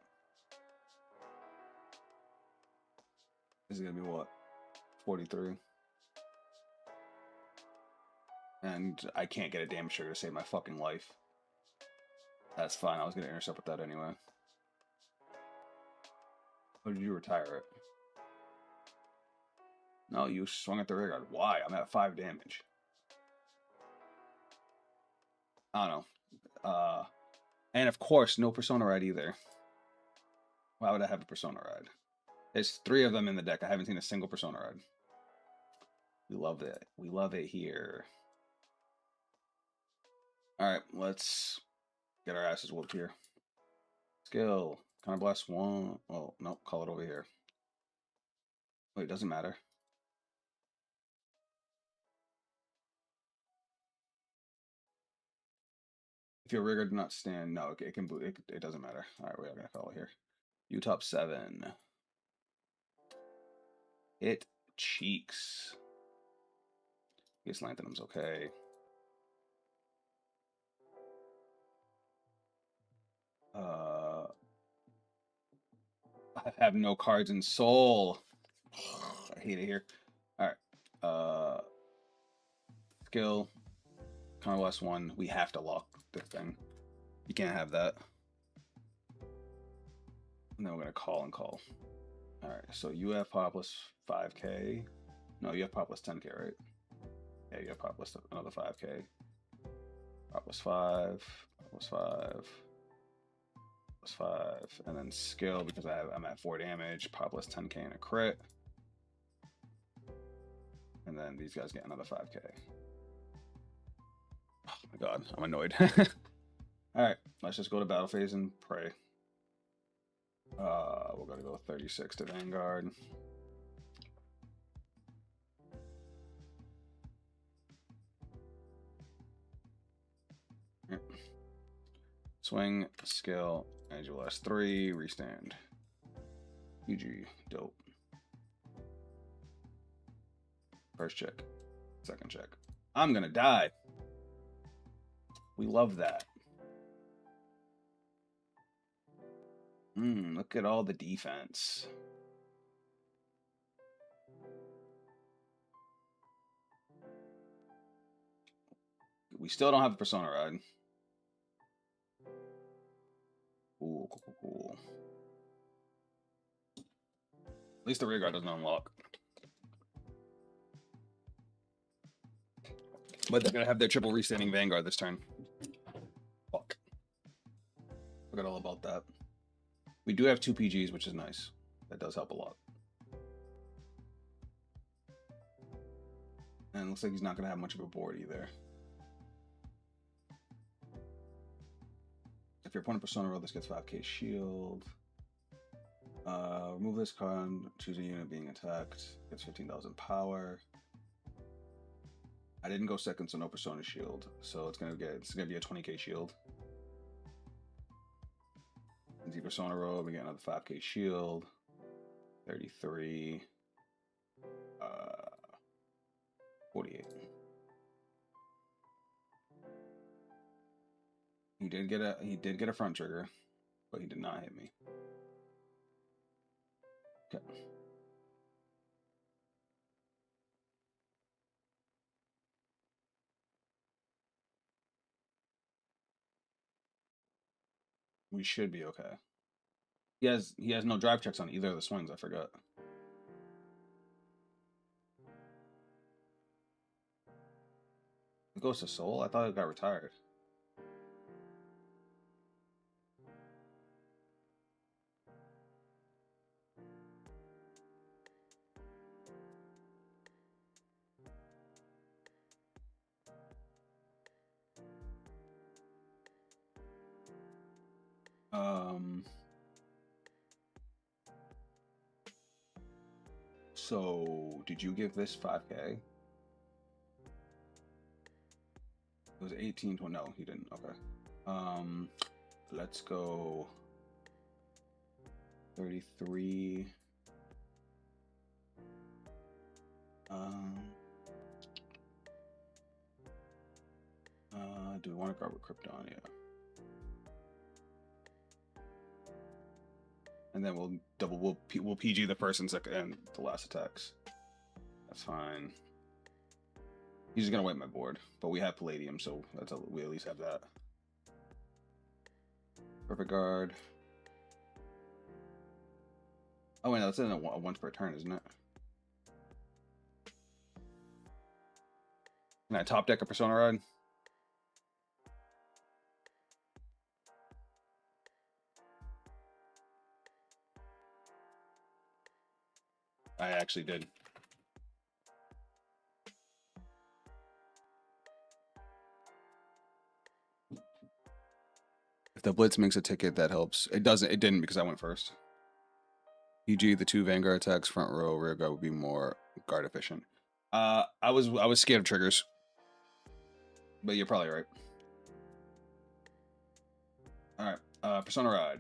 This is gonna be what? 43. And I can't get a damage trigger to save my fucking life. That's fine. I was gonna intercept with that anyway. Or did you retire it? No, you swung at the rear guard. Why? I'm at 5 damage. I don't know. And of course, no Persona Ride either. Why would I have a Persona Ride? There's 3 of them in the deck. I haven't seen a single Persona Ride. We love it. We love it here. Alright, let's get our asses whooped here. Skill. Counterblast 1. Oh, no, call it over here. Wait, doesn't matter. If your rigor did not stand, no, it can boot. It doesn't matter. Alright, we're gonna call it here. U-top 7. Hit cheeks. Guess Lanthanum's okay. I have no cards in soul. I hate it here. Alright. Skill. Counterblast 1. We have to lock this thing. You can't have that. And then we're gonna call and call. All right, so you have pop plus 5k. No, you have pop plus 10k, right? Yeah, you have pop plus another 5k. Pop plus 5, pop plus 5, plus 5, and then skill because I'm at 4 damage. Pop plus 10k and a crit. And then these guys get another 5k. Oh my god, I'm annoyed. Alright, let's just go to battle phase and pray. We're gonna go 36 to Vanguard. Swing, skill, energy last 3, restand. UG, dope. First check, second check. I'm gonna die. We love that. Look at all the defense. We still don't have the Persona Ride. Cool, cool, cool. At least the rear guard doesn't unlock. But they're gonna have their triple restanding Vanguard this turn. Fuck. Forgot all about that. We do have 2 PGs, which is nice. That does help a lot. And it looks like he's not gonna have much of a board either. If your opponent Persona roll, this gets 5k shield. Remove this card, choose a unit being attacked, gets 15,000 power. I didn't go second, so no Persona shield. So it's gonna be a 20k shield. The Persona roll, we get another 5k shield. 33. 48. He did get a front trigger, but he did not hit me. Okay. We should be okay. He has no drive checks on either of the swings, I forgot. It goes to Soul? I thought it got retired. So did you give this 5k? It was 18 to no, he didn't. Okay. Let's go 33. Do we want to guard with Krypton? Yeah. And then we'll PG the first and second and the last attacks. That's fine. He's just gonna wipe my board, but we have Palladium, so we at least have that. Perfect guard. Oh wait, no, that's in a once per turn, isn't it? Can I top deck a Persona Ride? I actually did. If the Blitz makes a ticket, that helps. It doesn't. It didn't because I went first. PG, the 2 Vanguard attacks, front row, rear guard would be more guard efficient. I was scared of triggers, but you're probably right. All right, Persona Ride.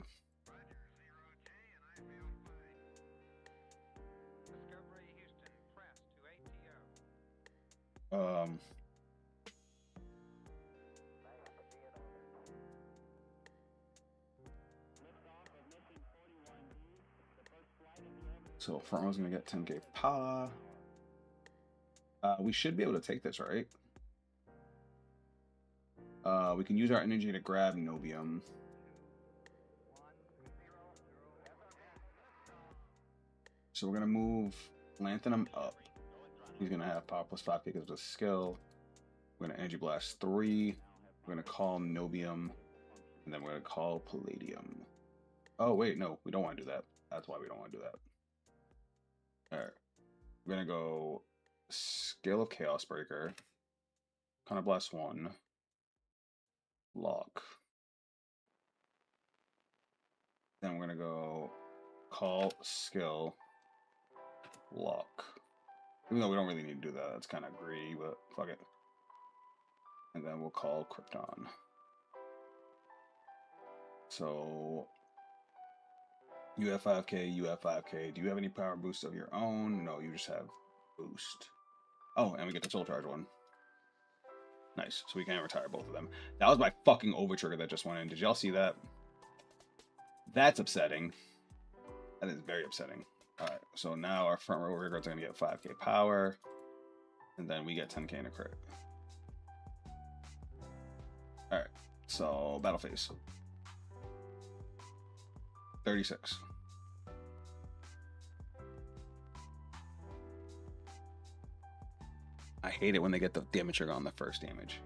So front row's gonna get 10k pa. We should be able to take this, right? We can use our energy to grab Nobium. So we're gonna move Lanthanum up. He's gonna have power +5 because of the skill. We're gonna energy blast 3. We're gonna call Nobium, and then we're gonna call Palladium. Oh wait, no, we don't want to do that. That's why we don't want to do that. All right, we're gonna go skill of Chaos Breaker, kind of blast 1, lock. Then we're gonna go call skill, lock. Even though we don't really need to do that, that's kind of greedy, but fuck it. And then we'll call Krypton. So you have 5k, you have 5k. Do you have any power boosts of your own? No, you just have boost. Oh, and we get the soul charge one. Nice. So we can retire both of them. That was my fucking over trigger that just went in. Did y'all see that? That's upsetting. That is very upsetting. Alright, so now our front row regards are going to get 5k power. And then we get 10k in a crit. Alright, so battle phase. 36. I hate it when they get the damage trigger on the first damage.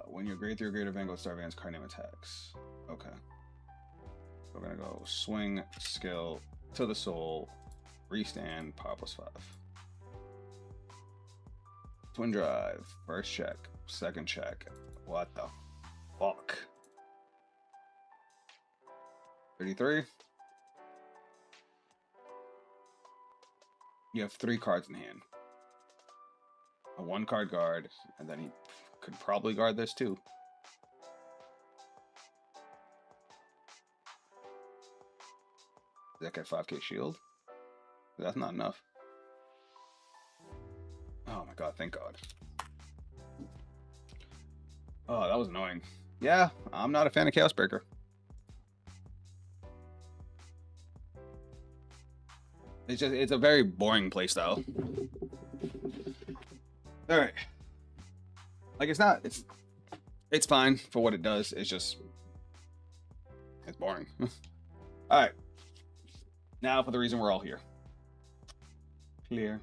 When your grade 3 or greater Vanguard Star Van's card name attacks. Okay. We're gonna go swing, skill, to the soul, restand, power +5. Twin drive, first check, second check. What the fuck? 33. You have 3 cards in hand. A 1-card guard, and then he could probably guard this too. Does that get 5k shield? That's not enough. Oh my god, thank god. Oh, that was annoying. Yeah, I'm not a fan of Chaos Breaker. It's a very boring playstyle. Alright. Like it's fine for what it does. It's boring. Alright. Now for the reason we're all here. Clear.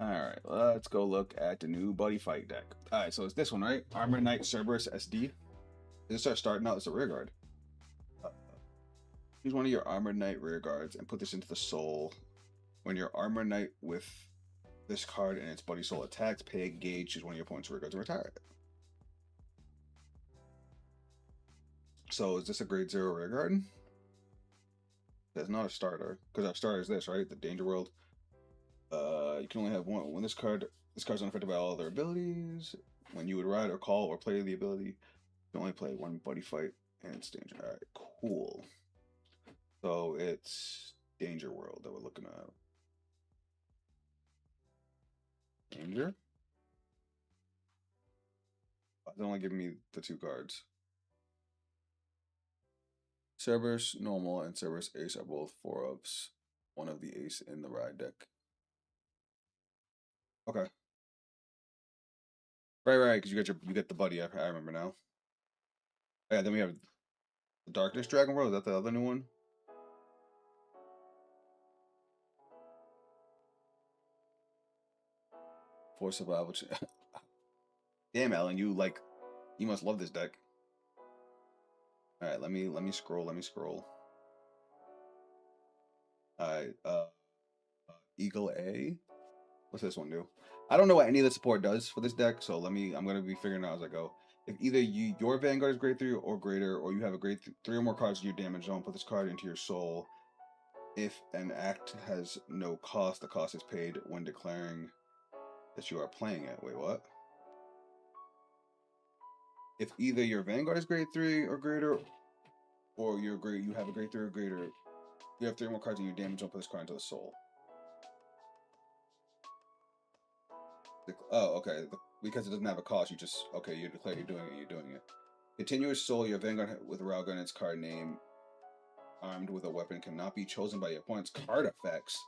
Alright, let's go look at the new Buddyfight deck. Alright, so it's this one, right? Armor Knight Cerberus SD. Is this our start? No, it's a rear guard. Choose one of your Armor Knight rear guards and put this into the soul. When your Armor Knight with this card and its buddy soul attacks, pay a gauge, choose one of your opponent's rear guards and retire it. So is this a grade 0 rear guard? That's not a starter, because our starter is this, right? The Danger World. You can only have one. When this card's unaffected by all other abilities. When you would ride or call or play the ability, you can only play one Buddyfight and it's danger. Alright, cool. So it's Danger World that we're looking at. Danger? It's only giving me the 2 cards. Cerberus Normal and Cerberus Ace are both 4-ups. One of the ace in the ride deck. Okay. Right, because you get the buddy. I remember now. Yeah, then we have the Darkness Dragon World. Is that the other new one? For survival. Damn, Alan, you must love this deck. All right, let me scroll. All right, Eagle A. What's this one do? I don't know what any of the support does for this deck, so I'm gonna be figuring it out as I go. If either your Vanguard is grade 3 or greater, or you have a grade 3 or more cards in your damage zone, put this card into your soul. If an act has no cost, the cost is paid when declaring that you are playing it. Wait, what? If either your Vanguard is grade 3 or greater, or you have a grade 3 or greater, you have 3 more cards in your damage zone, put this card into the soul. Oh, okay. Because it doesn't have a cost, you declare you're doing it. Continuous soul, your Vanguard with Railgun and its card name armed with a weapon cannot be chosen by your opponent's card effects.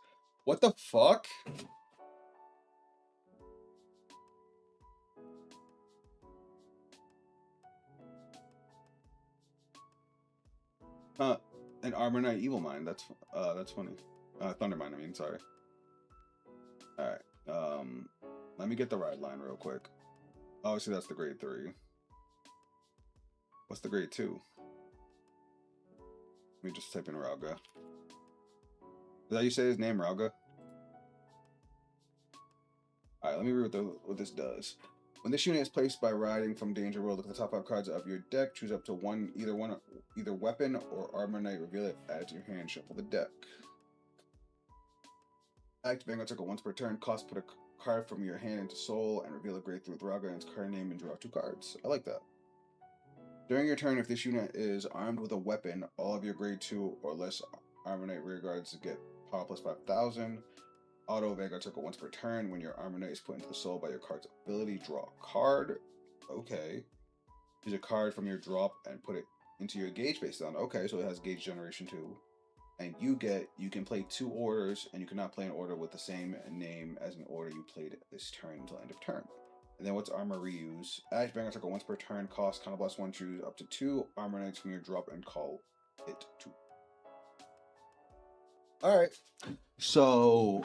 What the fuck? Huh. An Armor Knight Evil Mind. That's funny. Thunder Mind, I mean, sorry. Alright. Let me get the ride line real quick. Obviously that's the grade 3. What's the grade 2? Let me just type in Rauga. Is that how you say his name, Rauga? Alright, let me read what this does. When this unit is placed by riding from Danger World, look at the top 5 cards of your deck. Choose up to either weapon or Armor Knight. Reveal it. Add it to your hand. Shuffle the deck. Act Vanguard Circle once per turn. Cost: put a card from your hand into Soul and reveal a grade 3 with Rauga and its card name and draw 2 cards. I like that. During your turn, if this unit is armed with a weapon, all of your grade 2 or less Armor Knight rear guards get power plus 5,000. Auto Vanguard Circle once per turn. When your Armor Knight is put into the Soul by your card's ability, draw a card. Okay. Use a card from your drop and put it into your gauge based on. Okay, so it has gauge generation too. And you can play 2 orders, and you cannot play an order with the same name as an order you played this turn until end of turn. And then what's Armor Reuse? Act Vanguard Circle once per turn. Cost: counterblast 1. Choose up to 2 Armor Knights from your drop and call it 2. Alright. So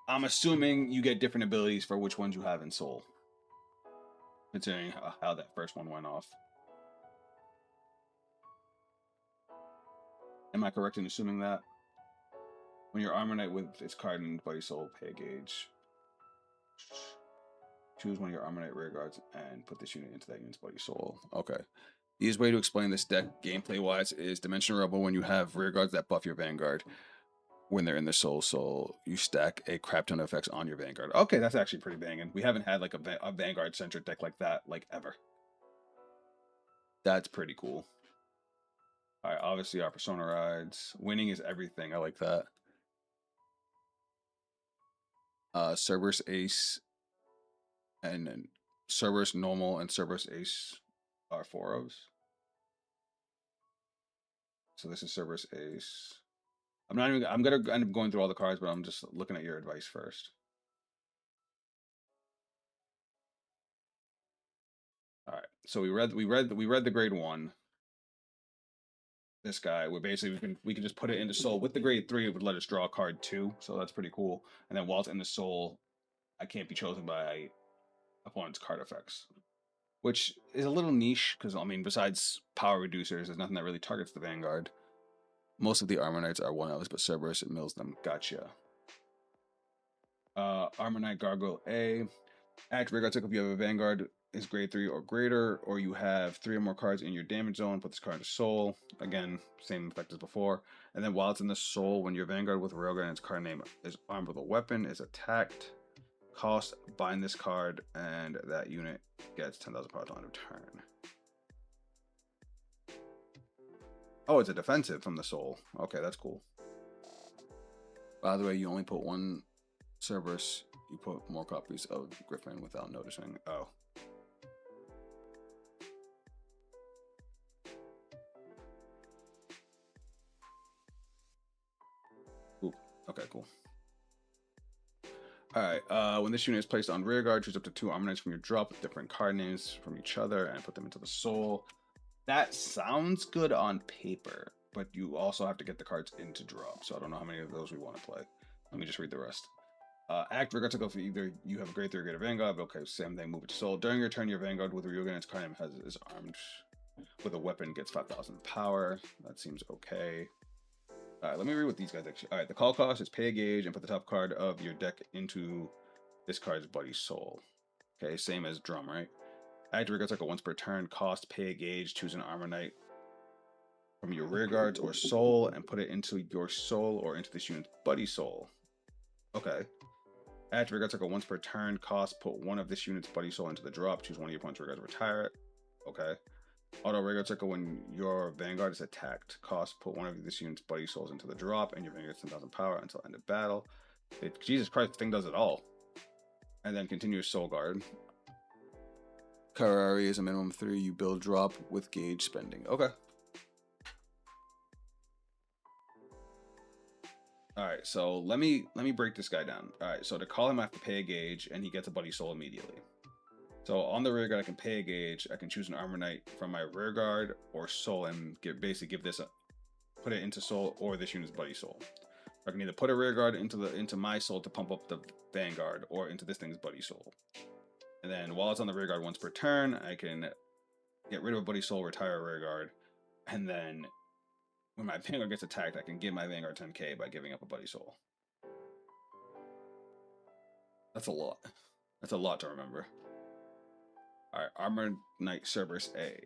I'm assuming you get different abilities for which ones you have in Soul, considering how that first one went off. Am I correct in assuming that? When your Armor Knight with its card in Buddy Soul, pay a gauge. Choose one of your Armor Knight rear guards and put this unit into that unit's Buddy Soul. Okay. The easiest way to explain this deck gameplay-wise is Dimension Rebel. When you have rear guards that buff your Vanguard when they're in the Soul, you stack a crap ton of effects on your Vanguard. Okay, that's actually pretty banging. We haven't had like a Vanguard-centric deck like that, like, ever. That's pretty cool. Alright, obviously our Persona rides. Winning is everything. I like that. Cerberus Ace and Cerberus Normal and Cerberus Ace are 4-ofs. So this is Cerberus Ace. I'm gonna end up going through all the cards, but I'm just looking at your advice first. Alright, so we read the grade 1. This guy, where basically we can just put it into Soul. With the grade 3, it would let us draw a card too, so that's pretty cool. And then while it's in the Soul, I can't be chosen by opponent's card effects, which is a little niche because, I mean, besides power reducers, there's nothing that really targets the Vanguard. Most of the Armor Knights are 1-ofs, but Cerberus mills them. Gotcha. Armor Knight Gargoyle A. Act Vanguard Circle if you have a Vanguard is grade 3 or greater, or you have 3 or more cards in your damage zone, put this card into Soul. Again, same effect as before. And then while it's in the Soul, when your Vanguard with Railgun and its card name is armed with a weapon, is attacked, cost, bind this card, and that unit gets 10,000 power till end of turn. Oh, it's a defensive from the Soul. Okay, that's cool. By the way, you only put 1 Cerberus. You put more copies of Griffin without noticing. Oh. Ooh. Okay, cool. Alright, when this unit is placed on rearguard, choose up to 2 Armor Knights from your drop with different card names from each other and put them into the Soul. That sounds good on paper, but you also have to get the cards into drop, so I don't know how many of those we want to play. Let me just read the rest. Act Vanguard Circle if either you have a grade 3 or greater Vanguard, but okay, same thing, move it to Soul. During your turn, your Vanguard with Ryuga and its card name is armed with a weapon, gets 5,000 power. That seems okay. Alright, let me read what these guys actually. Alright, the call cost is pay a gauge and put the top card of your deck into this card's Buddy Soul. Okay, same as Drum, right? Act Vanguard Circle once per turn, cost, pay a gauge, choose an Armor Knight from your rear guards or Soul and put it into your Soul or into this unit's Buddy Soul. Okay. Act Vanguard Circle once per turn, cost, put 1 of this unit's Buddy Soul into the drop, choose 1 of your opponent's rear guards, retire it. Okay. Auto Vanguard Circle when your Vanguard is attacked, cost, put 1 of this unit's Buddy Souls into the drop, and your Vanguard gets 10,000 power until end of battle. Jesus Christ, the thing does it all. And then continuous Soul Guard. Karari is a minimum 3. You build drop with gauge spending. Okay. Alright, so let me break this guy down. Alright, so to call him I have to pay a gauge, and he gets a Buddy Soul immediately. So on the rear guard, I can pay a gauge. I can choose an Armor Knight from my rear guard or Soul and basically give this put it into soul or this unit's buddy soul. I can either put a rear guard into my soul to pump up the Vanguard, or into this thing's buddy soul. And then while it's on the rear guard once per turn, I can get rid of a buddy soul, retire a rear guard, and then when my Vanguard gets attacked, I can give my Vanguard 10k by giving up a buddy soul. That's a lot. That's a lot to remember. Alright, Armored Knight Cerberus A.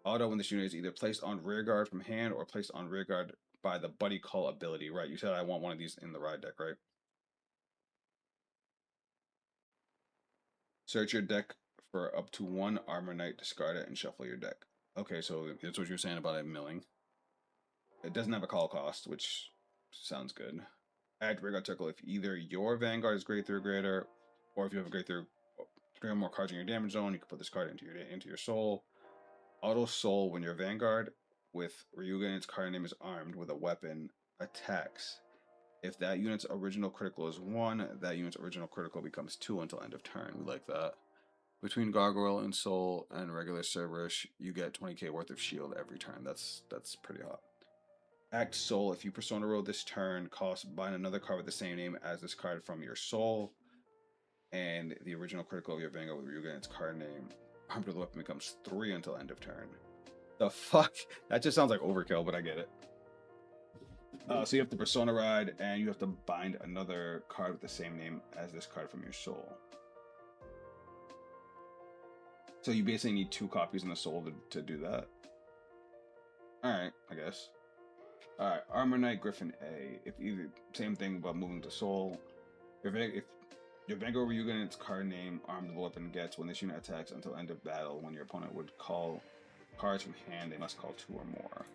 Auto when this unit is either placed on rear guard from hand or placed on rear guard by the buddy call ability. Right, you said I want one of these in the ride deck, right? Search your deck for up to one Armor Knight, discard it, and shuffle your deck. Okay, so that's what you were saying about it milling. It doesn't have a call cost, which sounds good. Add rear guard circle if either your Vanguard is grade 3 or greater, or if you have a grade 3 or more cards in your damage zone, you can put this card into your soul. Auto soul when your Vanguard with Ryuga and its card name is armed with a weapon attacks. If that unit's original critical is 1, that unit's original critical becomes 2 until end of turn. We like that. Between Gargoyle and Soul and regular Cerberus, you get 20k worth of shield every turn. That's pretty hot. Act Soul. If you Persona roll this turn, bind another card with the same name as this card from your Soul. And the original critical of your Vanguard with Ryuga and its card name armed with a weapon becomes 3 until end of turn. The fuck? That just sounds like overkill, but I get it. So you have to Persona ride, and you have to bind another card with the same name as this card from your Soul. So you basically need 2 copies in the Soul to do that. Alright, I guess. Alright, Armor Knight Griffin A. If either, same thing but moving to Soul. If your Vanguard Ryuga and its card name armed with a weapon gets when this unit attacks until end of battle, when your opponent would call cards from hand, they must call 2 or more.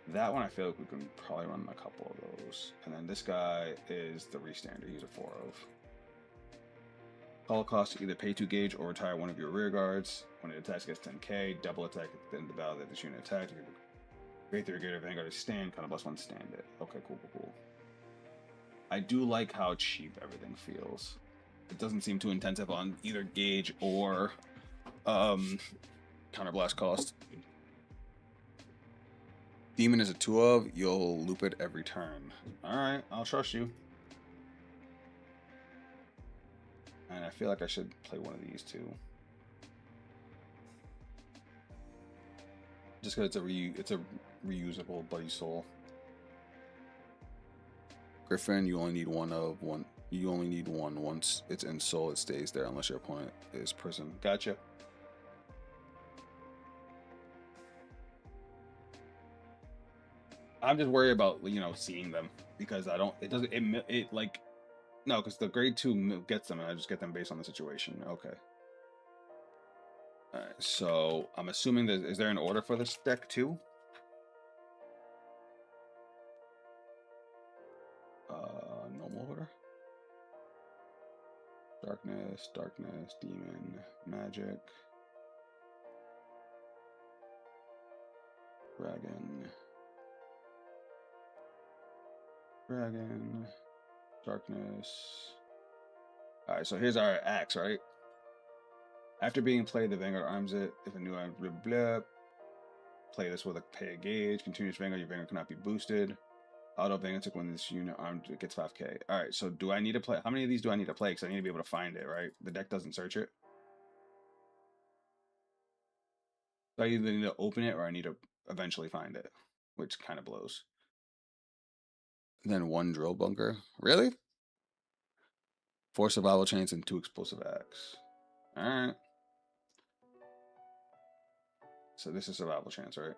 That one I feel like we can probably run a couple of those. And then this guy is the restander. He's a 4 of. Call cost to either pay 2 gauge or retire one of your rear guards. When it attacks, gets 10k. Double attack at the end of the battle that this unit attacked. Grade 3 Greater Vanguard is stand, kind of +1 stand it. Okay, cool. I do like how cheap everything feels. It doesn't seem too intensive on either gauge or counterblast cost. Demon is a 2 of, you'll loop it every turn. Alright, I'll trust you. And I feel like I should play one of these too. Just because it's a reusable buddy soul. Griffin, you only need one. You only need one. Once it's in soul, it stays there unless your opponent is prison. Gotcha. I'm just worried about, you know, seeing them because I don't. It doesn't. It like no, because the grade 2 gets them, and I just get them based on the situation. Okay. All right. So I'm assuming that is there an order for this deck too? Normal order. Darkness, demon, magic, dragon, darkness. Alright, so here's our axe, right? After being played, the Vanguard arms it. If a new item, blah, blah, play this with a pay a gauge. Continuous Vanguard, your Vanguard cannot be boosted. Auto Vanguard took when this unit armed, it gets 5k. Alright, so do I need to play? How many of these do I need to play? Because I need to be able to find it, right? The deck doesn't search it. So I either need to open it or I need to eventually find it, which kind of blows. Then 1 drill bunker. Really? 4 survival chains and 2 explosive acts. Alright. So this is survival chance, right?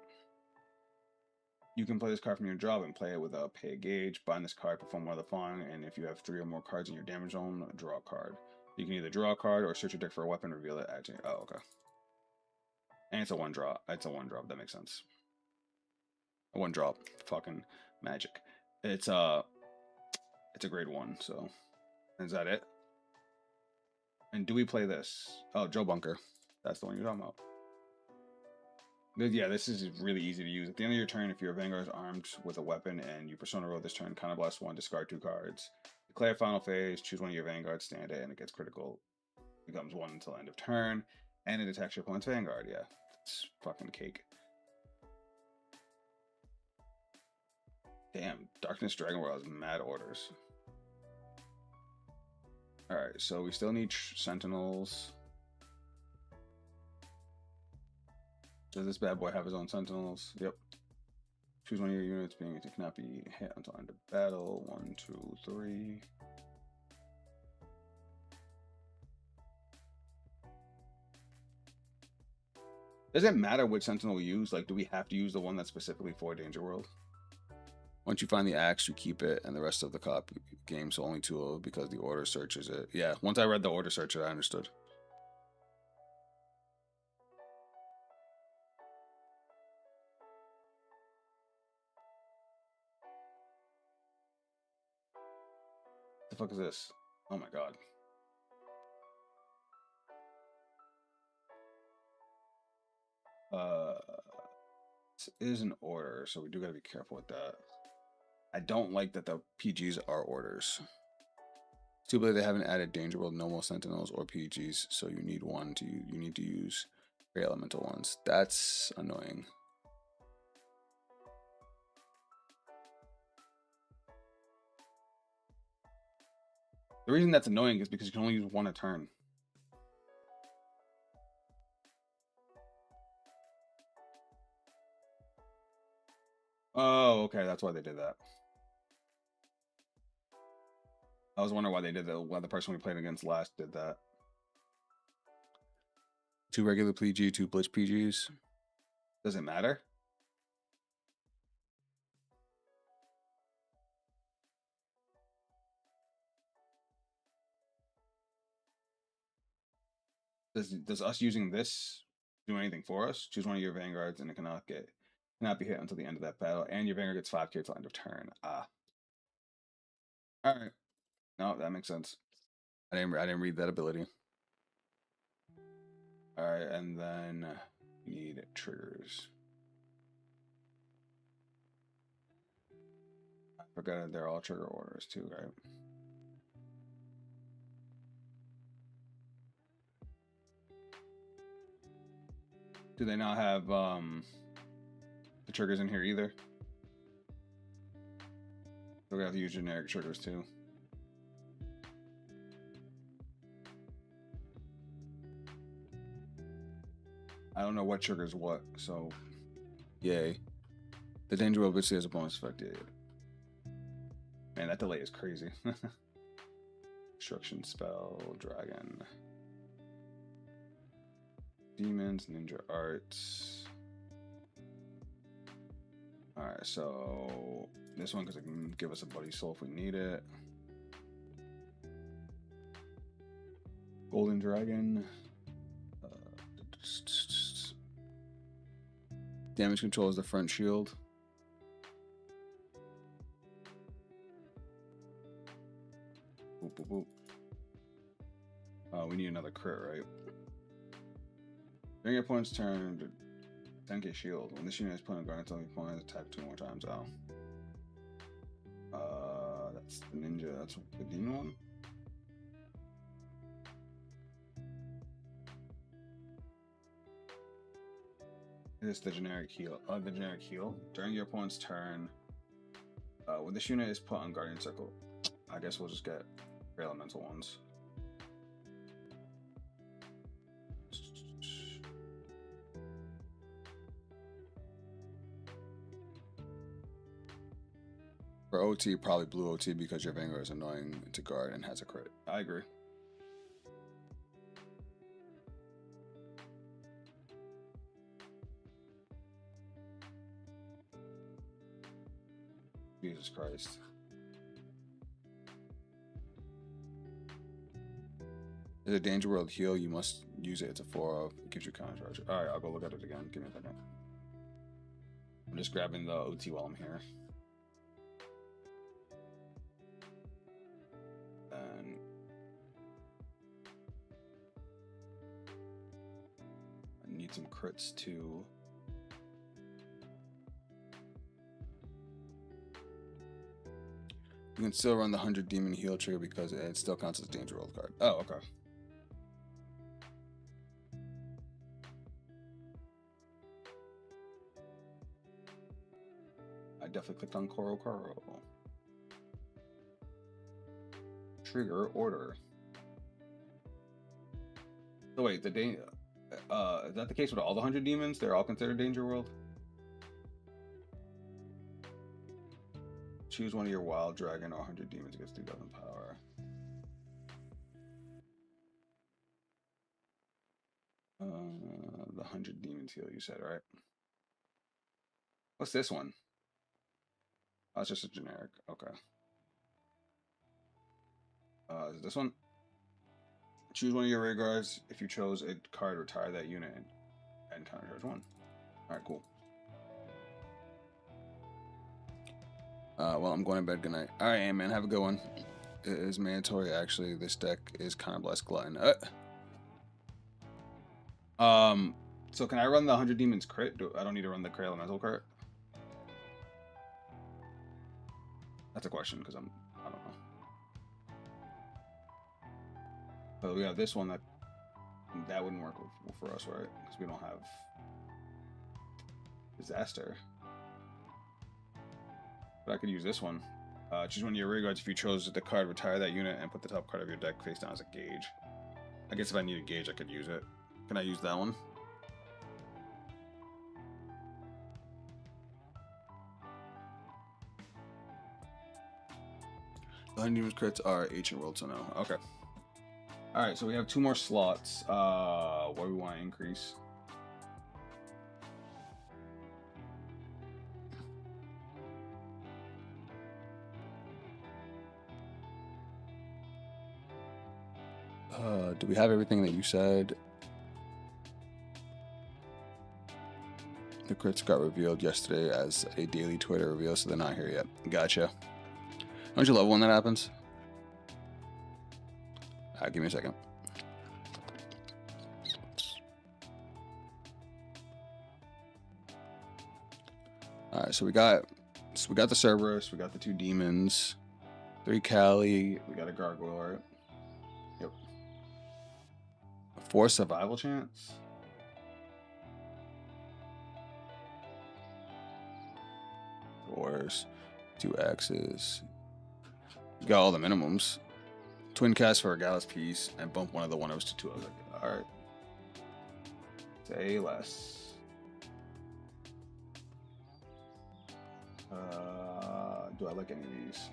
You can play this card from your job and play it with a pay a gauge. Bind this card, perform one of the following, and if you have 3 or more cards in your damage zone, draw a card. You can either draw a card or search your deck for a weapon, reveal it, add. Oh, okay. And it's a 1 draw. It's a 1 drop. That makes sense. A 1 drop. Fucking magic. It's a grade 1. So is that it? And do we play this? Oh, Joe Bunker. That's the one you're talking about. Yeah, this is really easy to use. At the end of your turn, if your Vanguard is armed with a weapon and you Persona roll this turn, counterblast 1, discard 2 cards. Declare final phase, choose one of your Vanguard, stand it, and it gets critical. Becomes 1 until end of turn, and it attacks your opponent's Vanguard. Yeah, it's fucking cake. Damn, Darkness Dragon World has mad orders. Alright, so we still need Sentinels. Does this bad boy have his own Sentinels? Yep. Choose one of your units being it cannot be hit until end of battle. 1, 2, 3. Does it matter which Sentinel we use? Like, do we have to use the one that's specifically for Danger World? Once you find the axe, you keep it, and the rest of the copy game, so only 2 because the order searches it. Yeah, once I read the order search, I understood. The fuck is this? Oh my god. This is an order, so we do gotta be careful with that. I don't like that the PGs are orders. It's too bad they haven't added Danger World normal Sentinels or PGs, so you need one to you need to use Gray Elemental ones. That's annoying. The reason that's annoying is because you can only use one a turn. Oh, okay, that's why they did that. I was wondering why they did that, why the person we played against last did that. 2 regular PG, 2 Blitz PGs. Does it matter? Does us using this do anything for us? Choose one of your vanguards and it cannot be hit until the end of that battle, and your vanguard gets 5k till end of turn. Ah. Alright. No, that makes sense. I didn't read that ability. Alright, and then need triggers. I forgot they're all trigger orders too, right? Do they not have the triggers in here either? We're gonna have to use generic triggers too. I don't know what triggers what, so yay. The Danger World obviously has a bonus effect. Yeah. Man, that delay is crazy. Destruction spell, dragon. Demons, ninja arts. Alright, so this one because it can give us a bloody soul if we need it. Golden dragon. Damage control is the front shield. Boop, boop, boop. We need another crit, right? During your opponent's turn, 10k shield. When this unit is put on guard until the opponent attack 2 more times. Oh. That's the ninja. That's the demon one. It is the generic heal. The generic heal. During your opponent's turn, when this unit is put on guardian circle, I guess we'll just get elemental ones. For OT, probably blue OT because your Vanguard is annoying to guard and has a crit. I agree. Jesus Christ. Is a Danger World heal? You must use it. It's a 4-of. It gives you counter charge. Alright, I'll go look at it again. Give me a second. I'm just grabbing the OT while I'm here. And I need some crits too. You can still run the 100 demon heal trigger because it still counts as a Danger World card. Oh, okay. I definitely clicked on Coral. Trigger order. So wait, is that the case with all the 100 demons? They're all considered Danger World? Choose one of your wild dragon or 100 demons against 3,000 power. The 100 demons heal, you said, right? What's this one? Oh, it's just a generic. Okay. Is this one? Choose one of your rear guards. If you chose a card, retire that unit and countercharge one. Alright, cool. Well, I'm going to bed. Good night. Alright, man. Have a good one. It is mandatory, actually. This deck is kind of less glutton. So can I run the 100 demons crit? I don't need to run the Cray Elemental crit? That's a question, because I don't know. But we have this one that wouldn't work for us, right? Because we don't have Disaster. But I could use this one. Choose one of your rear guards. If you chose the card, retire that unit and put the top card of your deck face down as a gauge. I guess if I need a gauge, I could use it. Can I use that one? The 100 demons crits are Ancient World, so no. Okay. Alright, so we have 2 more slots. What do we want to increase? Do we have everything that you said? The crits got revealed yesterday as a daily Twitter reveal, so they're not here yet. Gotcha. Don't you love when that happens? Give me a second. Alright, so we got the Cerberus, we got the 2 demons, 3 Cali, we got a gargoyle, right? Yep. 4 survival chance? Doors, 2 axes. You got all the minimums. Twin cast for a Gallus piece and bump one of the 1-0s to 2. I was like, alright. Say less. Do I like any of these?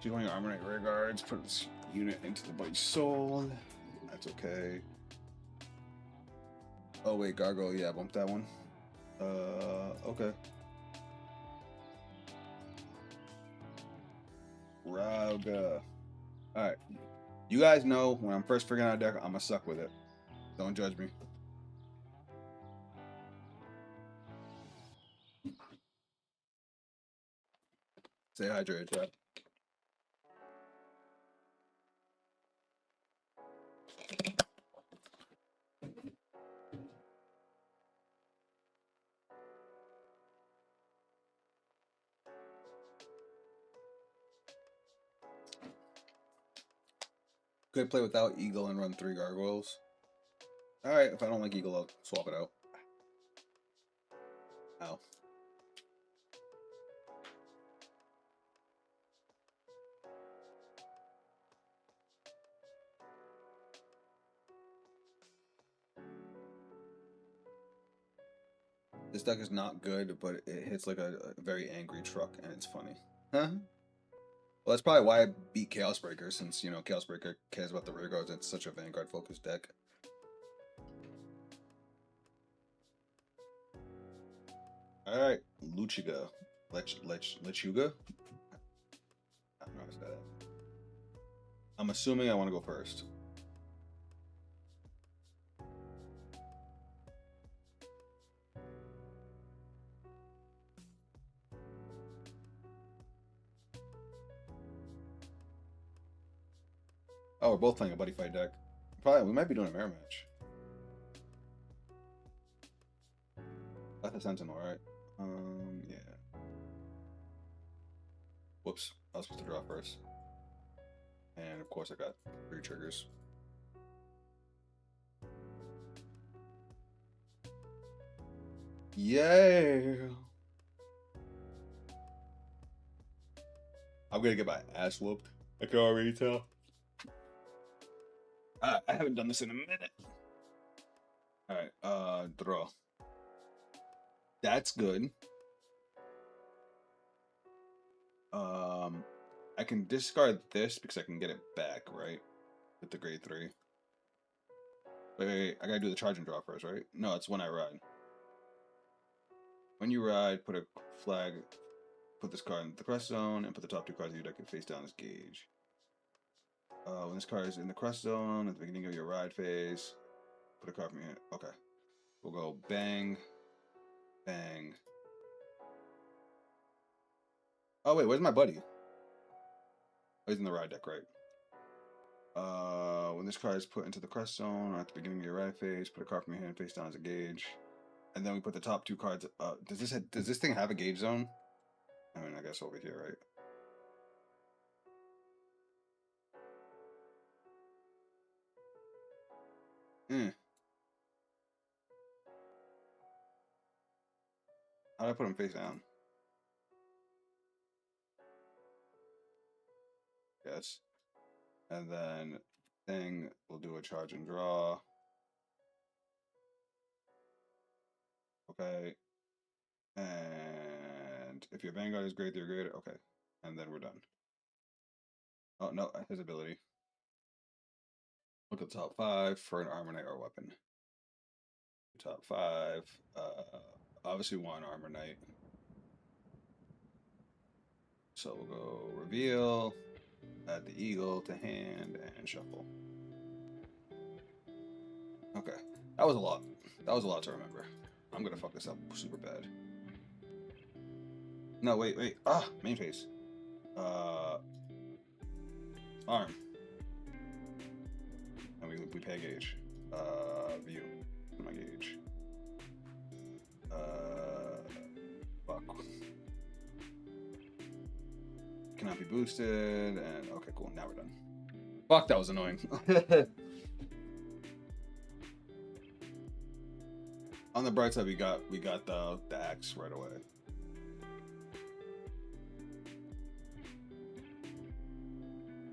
Choose one of your Armor Knight rear guards. Put this unit into the body's soul. That's okay. Oh wait, gargoyle. Yeah, bump that one. Okay. Rauga. Alright. You guys know when I'm first figuring out a deck, I'm gonna suck with it. Don't judge me. Stay hydrated, chat. Could play without Eagle and run 3 gargoyles. Alright, if I don't like Eagle, I'll swap it out. Ow. This deck is not good, but it hits like a very angry truck, and it's funny. Huh? Well, that's probably why I beat Chaos Breaker, since, you know, Chaos Breaker cares about the rear guards. It's such a Vanguard-focused deck. Alright, Luchiga. Lechuga? I don't know how to say that. I'm assuming I want to go first. Oh, we're both playing a Buddyfight deck. We might be doing a mirror match. That's a Sentinel, right? Yeah. Whoops, I was supposed to draw first. And of course I got 3 triggers. Yeah. I'm gonna get my ass whooped. I can already tell. I haven't done this in a minute. All right, draw. That's good. I can discard this because I can get it back, right? With the grade 3. Wait, I gotta do the charge and draw first, right? No, it's when I ride. When you ride, put a flag, put this card in the crest zone, and put the top 2 cards of your deck face down as gauge. When this card is in the crest zone, at the beginning of your ride phase, put a card from here. Okay. We'll go bang, bang. Oh, wait, where's my buddy? Oh, he's in the ride deck, right? When this card is put into the crest zone, or at the beginning of your ride phase, put a card from your hand face down as a gauge. And then we put the top 2 cards. Does this thing have a gauge zone? I mean, I guess over here, right? How do I put him face down? Yes. And then thing, we'll do a charge and draw. Okay. And if your Vanguard is great, you're good. Okay. And then we're done. Oh, no, his ability. Look at the top 5 for an Armor Knight or weapon. Top 5. Obviously one Armor Knight. So we'll go reveal, add the eagle to hand, and shuffle. Okay. That was a lot. That was a lot to remember. I'm gonna fuck this up super bad. No, wait. Main phase. Arm. And we pay a gauge. View. My gauge. Fuck. Cannot be boosted, and okay, cool. Now we're done. Fuck, that was annoying. On the bright side, we got the axe right away.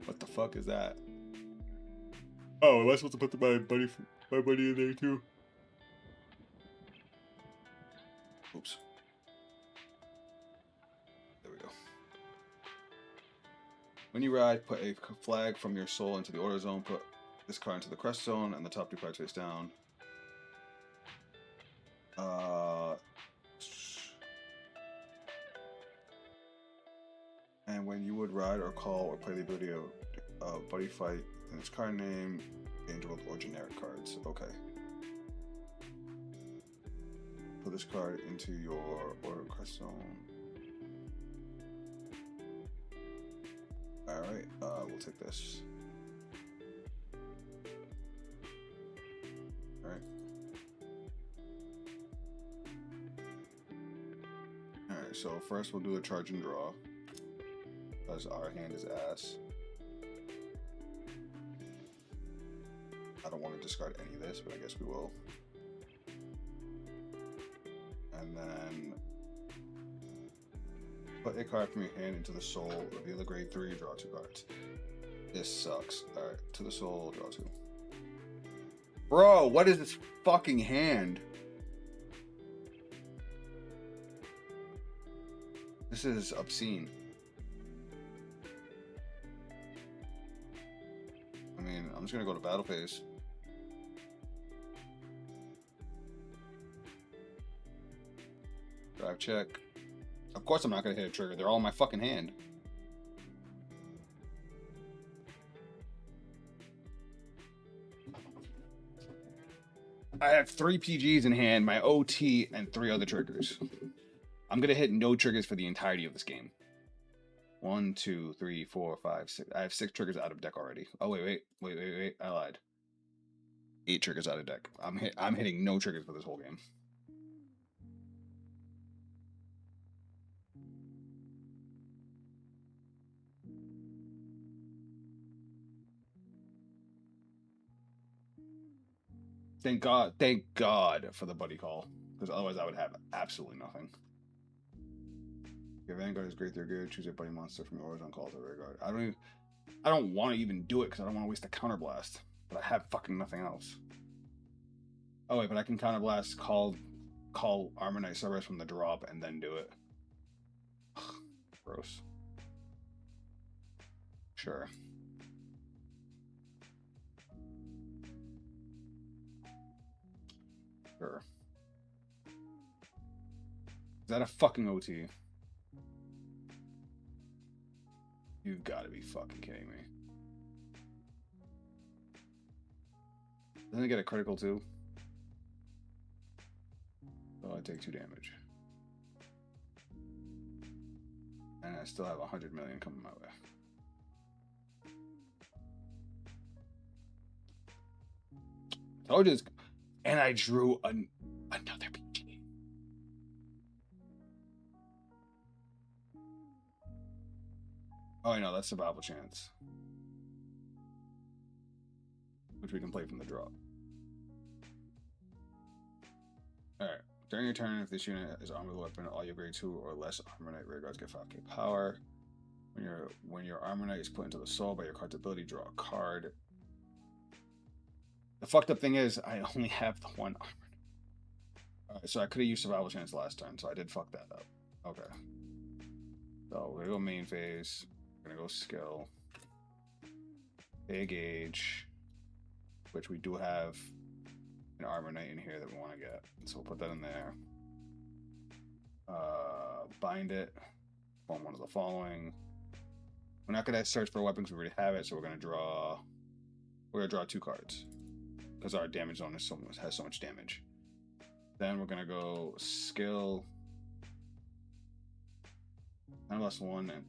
What the fuck is that? Oh, am I supposed to put my buddy in there too? Oops. There we go. When you ride, put a flag from your soul into the order zone. Put this card into the crest zone, and the top 2 cards face down. And when you would ride or call or play the ability of Buddyfight in its card name, Angel or generic cards. Okay. Put this card into your order crest zone. Alright, we'll take this. Alright. Alright, so first we'll do a charge and draw. Because our hand is ass. I don't want to discard any of this, but I guess we will. And then put a card from your hand into the soul, reveal a grade 3, draw 2 cards. This sucks. Alright, to the soul, draw 2. Bro, what is this fucking hand? This is obscene. I mean, I'm just gonna go to battle phase. Drive check. Of course I'm not gonna hit a trigger. They're all in my fucking hand. I have 3 PGs in hand, my OT, and 3 other triggers. I'm gonna hit no triggers for the entirety of this game. 1, 2, 3, 4, 5, 6. I have 6 triggers out of deck already. Oh wait. I lied. 8 triggers out of deck. I'm hitting no triggers for this whole game. Thank God for the buddy call, because otherwise I would have absolutely nothing. Your Vanguard is great. They're good. Choose a buddy monster from your horizontal call to Vanguard. I don't want to even do it because I don't want to waste a counterblast. But I have fucking nothing else. Oh wait, but I can counterblast call Armor Knight Cerberus from the drop and then do it. Gross. Sure. Sure. Is that a fucking OT? You've got to be fucking kidding me. Doesn't it get a critical too? Oh, I take 2 damage. And I still have 100 million coming my way. Told you, and I drew another PG. Oh, I know, that's survival chance, which we can play from the draw. Alright. During your turn, if this unit is armed with a weapon, all your grade 2 or less Armor Knight rear guards get 5k power. When your Armor Knight is put into the soul by your card's ability, draw a card. The fucked up thing is, I only have the 1 Armor Knight. Alright, so I could have used survival chance last turn, so I did fuck that up. Okay. So we're gonna go main phase. We're gonna go skill. Big age, which we do have an Armor Knight in here that we want to get, so we'll put that in there. Bind it, form one of the following. We're not gonna search for weapons, we already have it, so we're gonna draw 2 cards because our damage zone has so much damage. Then we're gonna go skill 10+1 and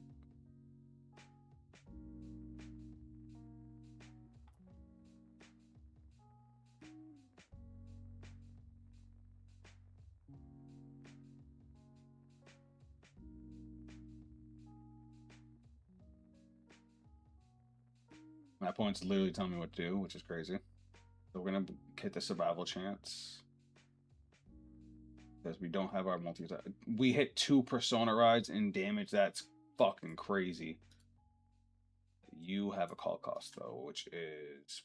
my opponent's literally telling me what to do, which is crazy. So we're gonna hit the survival chance because we don't have our multi attack. We hit 2 persona rides in damage. That's fucking crazy. You have a call cost though, which is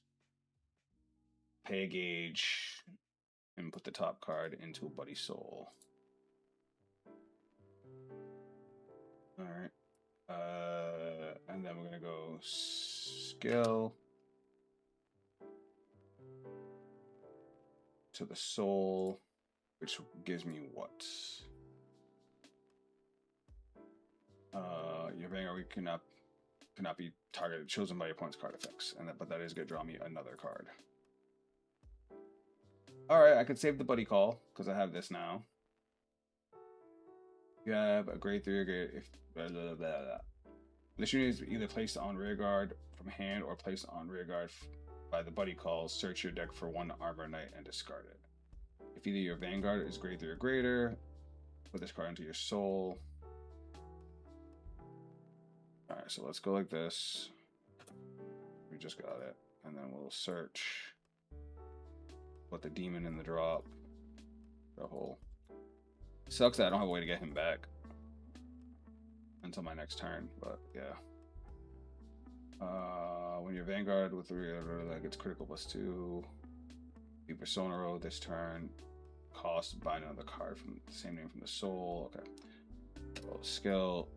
pay a gauge and put the top card into a buddy soul. All right. And then we're gonna go skill to the soul, which gives me what? Your Vanguard cannot be targeted, chosen by your opponent's card effects, but that is gonna draw me another card. All right, I could save the buddy call because I have this now. You have a grade 3 or grade if blah, blah, blah, blah. This unit is either placed on rear guard from hand or placed on rear guard by the buddy call. Search your deck for 1 Armor Knight and discard it. If either your Vanguard is grade 3 or greater, put this card into your soul. Alright, so let's go like this. We just got it. And then we'll search. Put the demon in the drop. The hole. Sucks that I don't have a way to get him back until my next turn, but yeah. When your Vanguard with 3 like it's critical +2. You persona roll this turn. Cost bind another card from the same name from the soul. Okay. So skill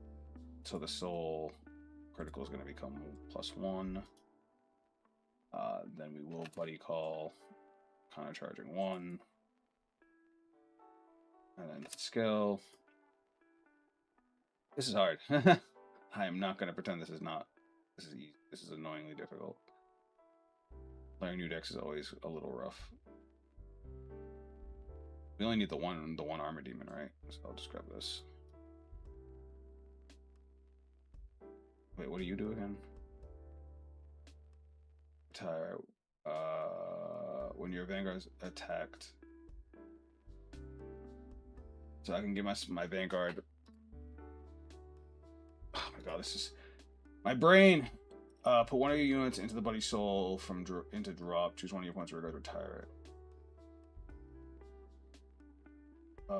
to the soul. Critical is going to become +1. Then we will buddy call. Counter charging 1. And then skill. This is hard. I am not going to pretend this is not. This is easy. This is annoyingly difficult. Playing new decks is always a little rough. We only need the one armor demon, right? So I'll just grab this. Wait, what do you do again? Retire. When your Vanguard is attacked. So I can give my Vanguard. Oh my god, this is my brain. Put 1 of your units into the buddy soul into drop. Choose 1 of your opponent's rear guard, retire it.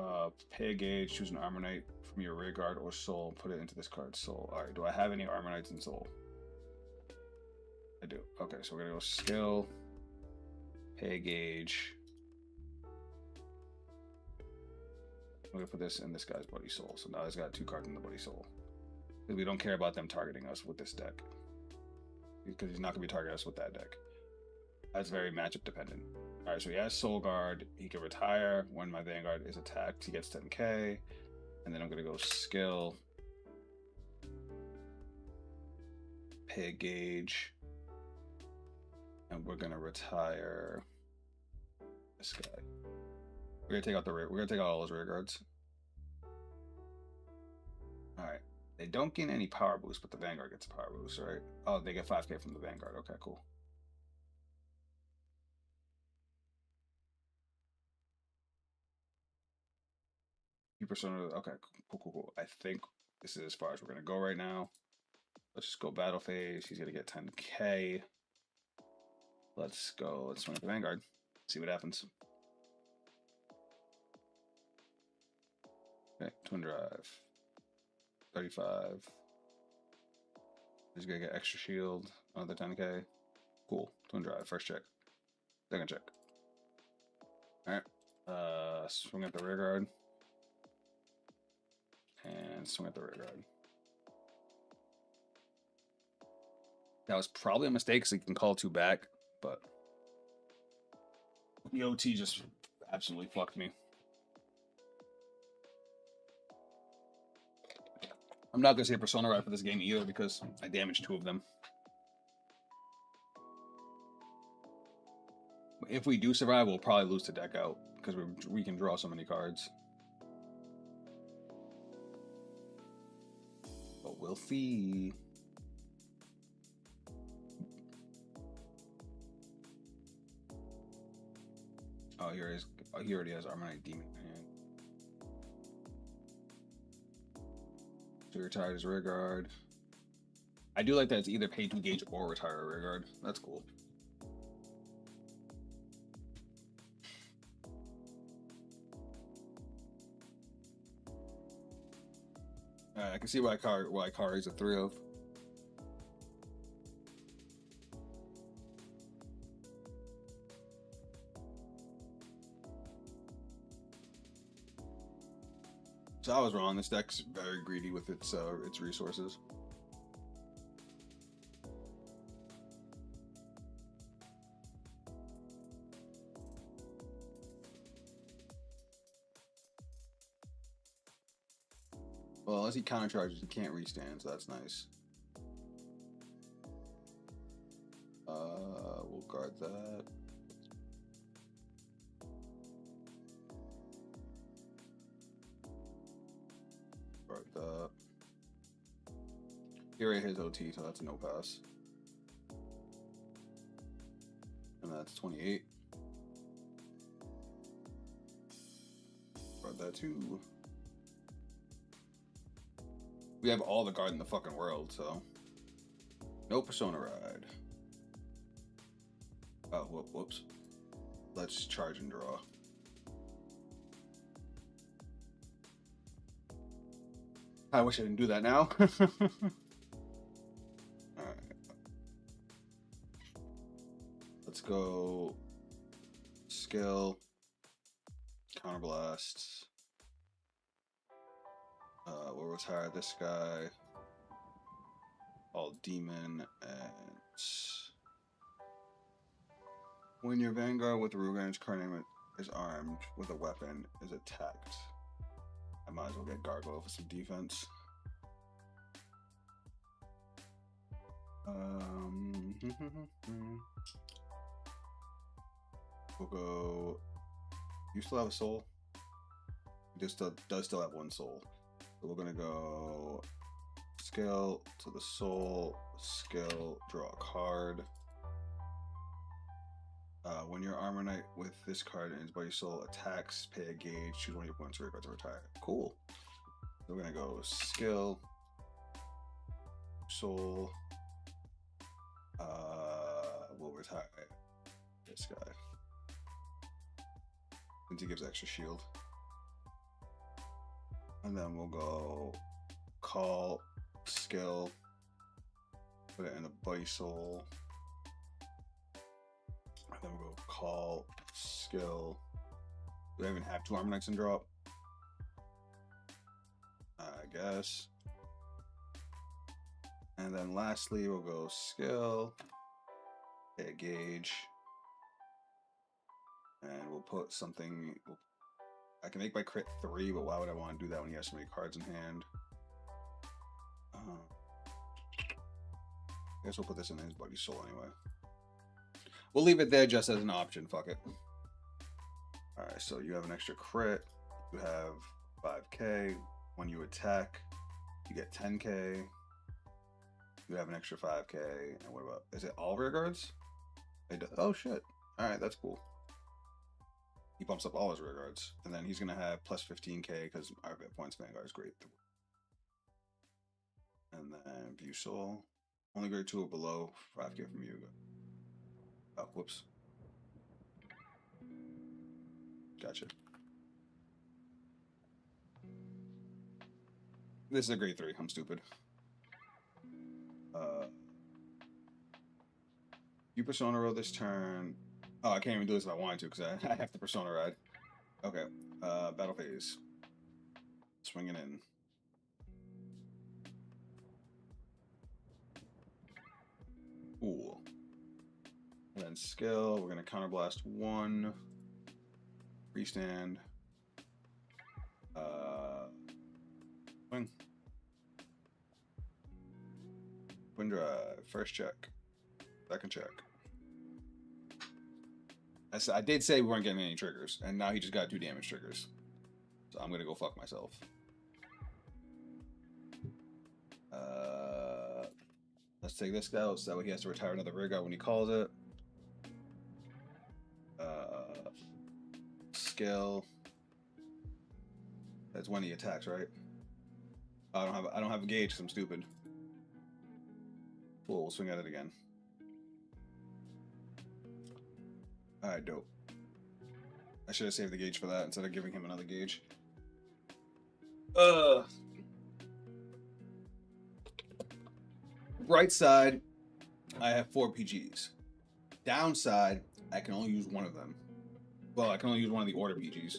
Pay a gauge, choose an Armor Knight from your rear guard or soul, put it into this card's soul. Alright, do I have any Armor Knights in soul? I do. Okay, so we're gonna go skill, pay a gauge. I'm gonna put this in this guy's Buddy Soul. So now he's got 2 cards in the Buddy Soul. Because we don't care about them targeting us with this deck. Because he's not gonna be targeting us with that deck. That's very matchup dependent. Alright, so he has Soul Guard. He can retire when my Vanguard is attacked. He gets 10k. And then I'm gonna go skill. Pay a gauge. And we're gonna retire this guy. We're gonna take out the rear. We're gonna take out all his rear guards. Alright. They don't gain any power boost, but the Vanguard gets a power boost, right? Oh, they get 5k from the Vanguard. Okay, cool. Persona. Okay, cool. I think this is as far as we're gonna go right now. Let's just go battle phase. He's gonna get 10k. Let's go. Let's swing at the Vanguard. See what happens. Okay, Twin Drive. 35. He's gonna get extra shield. Another 10k. Cool. Twin Drive. First check. Second check. Alright. Swing at the rear guard. And swing at the rear guard. That was probably a mistake because he can call 2 back, but the OT just absolutely fucked me. I'm not going to say Persona Ride for this game either because I damaged 2 of them. If we do survive, we'll probably lose the deck out because we can draw so many cards. But we'll see. Oh, here is. Oh, he already has Armor Knight Demon in hand. So he retired his rear guard. I do like that it's either pay 2 gauge or retire a rear guard. That's cool. I can see why Kari's a 3 of. So I was wrong. This deck's very greedy with its resources. Well, as he counter charges, he can't restand, so that's nice. We'll guard that. Guard that. He already his OT, so that's a no pass. And that's 28. Guard that too. We have all the guard in the fucking world, so no Persona Ride. Oh, whoops. Let's charge and draw. I wish I didn't do that now. Alright. Let's go skill, counterblast. We'll retire this guy. All demon, and when your Vanguard with the Rugan's card name is armed with a weapon is attacked, I might as well get Gargoyle for some defense. We'll go. You still have a soul? He just does still have 1 soul. So we're gonna go skill to the soul, skill, draw a card. When your Armor Knight with this card in his Buddy Soul attacks, pay a gauge, choose one of your opponent's rear guards to retire. Cool. So we're gonna go skill, soul. We'll retire this guy since he gives extra shield. And then we'll go call skill, put it in the Buddy Soul. And then we'll go call skill. Do I even have 2 Armor Knights in drop? I guess. And then lastly, we'll go skill, hit a gauge, and we'll put something. I can make my crit 3, but why would I want to do that when he has so many cards in hand? I guess we'll put this in his Buddy Soul anyway. We'll leave it there just as an option. Fuck it. Alright, so you have an extra crit. You have 5k. When you attack, you get 10k. You have an extra 5k. And what about, is it all rear guards? Oh shit. Alright, that's cool. He bumps up all his rear guards. And then he's going to have plus 15k because our points Vanguard is great. And then View Soul. Only grade 2 or below, 5k from you. Oh, whoops. Gotcha. This is a grade 3. I'm stupid. You Persona roll this turn. Oh, I can't even do this if I wanted to because I have to Persona ride. Okay. Battle phase. Swinging in. Cool. And then skill, we're going to counterblast 1. Freestand. Swing. Wind drive. First check. Second check. I did say we weren't getting any triggers, and now he just got 2 damage triggers. So I'm gonna go fuck myself. Let's take this out so that way he has to retire another rear guard when he calls it. Skill. That's when he attacks, right? I don't have a gauge because I'm stupid. Cool, we'll swing at it again. Alright, dope. I should have saved the gauge for that instead of giving him another gauge. Right side, I have 4 PGs. Downside, I can only use one of them. Well, I can only use one of the order PGs.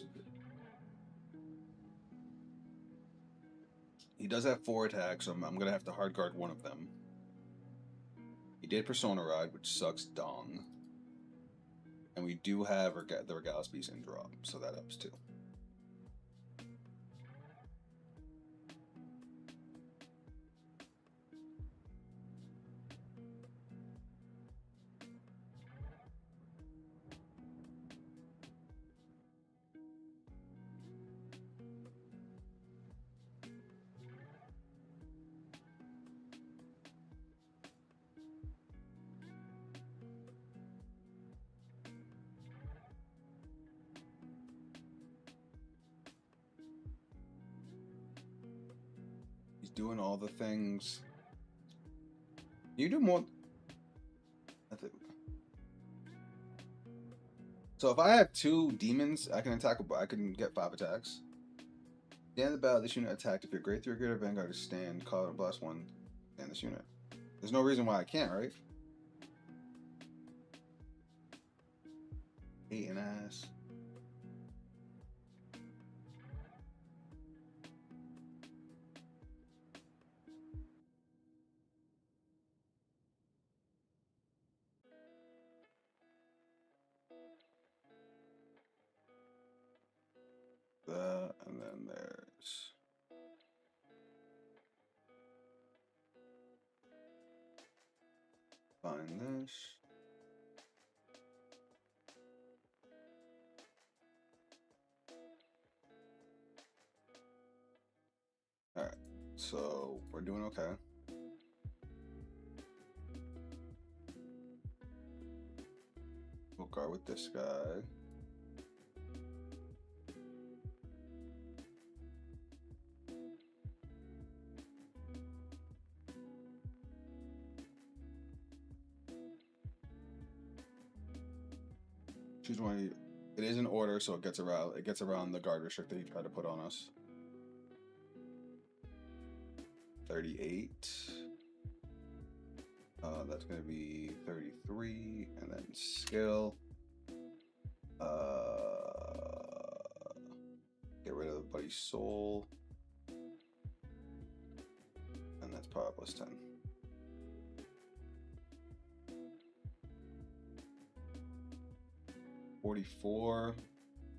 He does have 4 attacks, so I'm going to have to hard guard one of them. He did Persona Ride, which sucks dong. And we do have the Regalis Beast in drop, so that ups too. Doing all the things. You do more. So if I have 2 demons, I can attack. I can get 5 attacks. At the end of the battle, this unit attacked. If your grade 3 or greater Vanguard is stand, call it a blast 1, and this unit. There's no reason why I can't, right? Hating ass. That, and then there's find this. All right, so we're doing okay. We'll guard with this guy. Choose one. It is in order, so it gets around the guard restrict that he tried to put on us. 38. That's going to be 33, and then skill. Get rid of the Buddy Soul, and that's power plus 10. $44.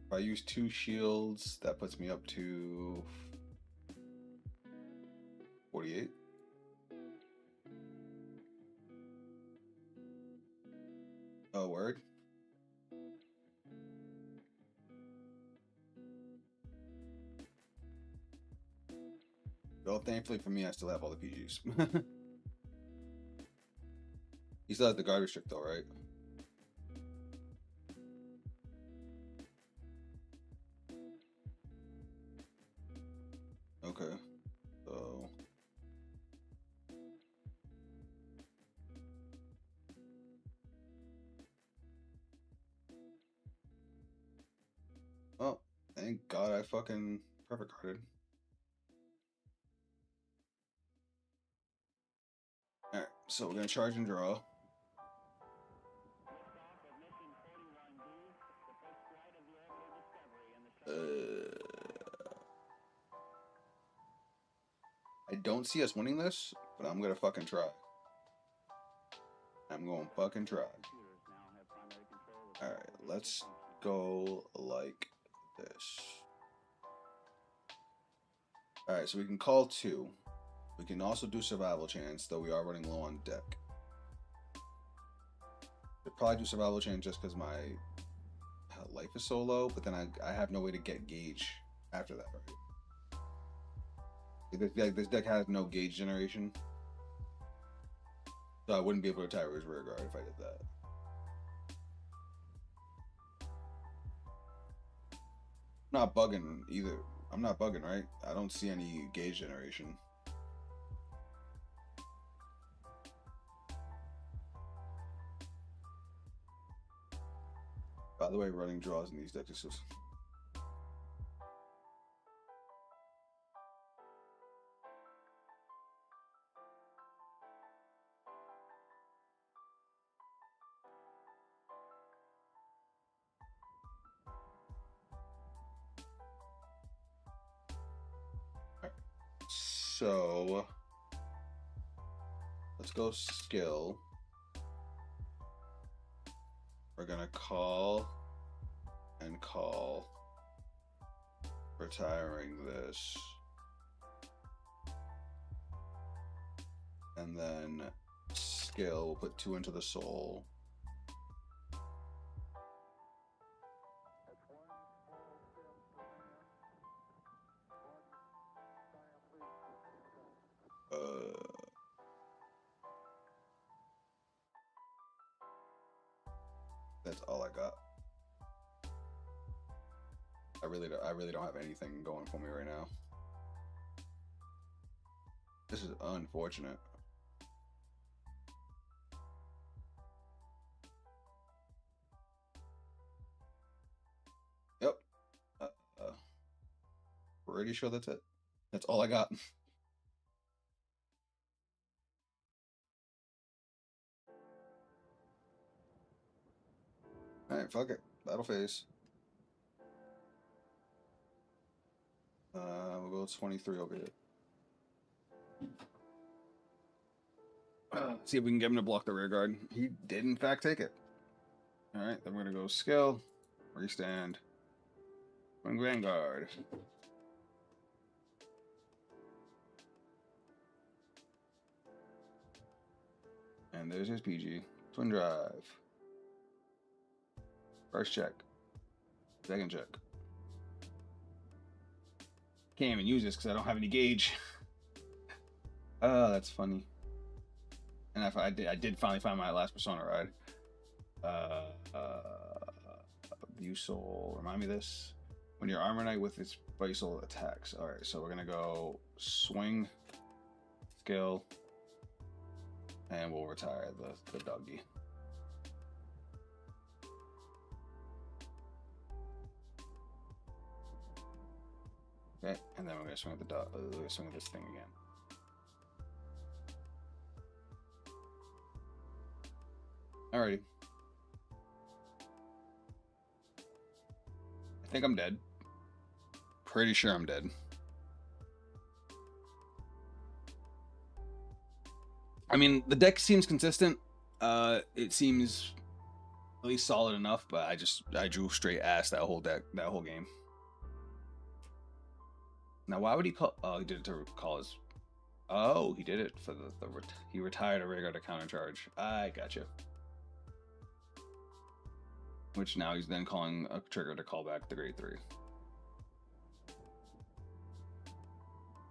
If I use 2 shields, that puts me up to 48. Oh, word. Well, thankfully for me, I still have all the PGs. He still has the guard restrict though, right? Okay. So oh, thank God I fucking perfect carded. Alright, so we're gonna charge and draw. I don't see us winning this, but I'm gonna fucking try. I'm going to fucking try. Alright, let's go like this. Alright, so we can call 2. We can also do survival chance, though we are running low on deck. I'd probably do survival chance just because my life is so low, but then I have no way to get gauge after that, right? This deck has no gauge generation. So I wouldn't be able to attack his rear guard if I did that. I'm not bugging either. I'm not bugging, right? I don't see any gauge generation. By the way, running draws in these decks is just... So let's go skill. We're gonna call and call, retiring this, and then skill, we'll put 2 into the soul. That's all I got. I really don't have anything going for me right now. This is unfortunate. Yep. Pretty sure that's it. That's all I got. Alright, fuck it. Battle phase. We'll go 23 over here. See if we can get him to block the rear guard. He did, in fact, take it. Alright, then we're going to go skill, restand, Cardfight Vanguard. And there's his PG. Twin drive. First check. Second check. Can't even use this because I don't have any gauge. Oh, that's funny. And I did finally find my last Persona ride. View Soul. Remind me of this. When your Armor Knight with its Buddy Soul attacks. Alright, so we're going to go swing, skill, and we'll retire the doggy. Okay, and then we're going to swing at the dog. Swing at this thing again. Alrighty. I think I'm dead. Pretty sure I'm dead. I mean, the deck seems consistent. It seems at least solid enough, but I drew straight ass that whole game. Now, why would he call? Oh, he did it to call his. Oh, he did it for he retired a Rhaegar to counter charge. I gotcha. Which now he's then calling a trigger to call back the grade 3.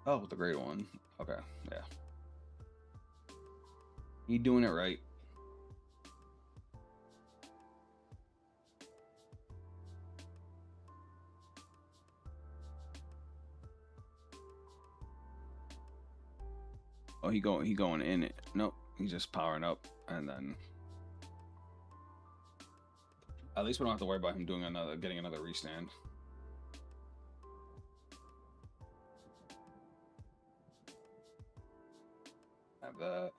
Oh, the grade 1. Okay, yeah. He doing it right. Oh, he going in it. Nope, he's just powering up, and then at least we don't have to worry about him getting another restand. Have that.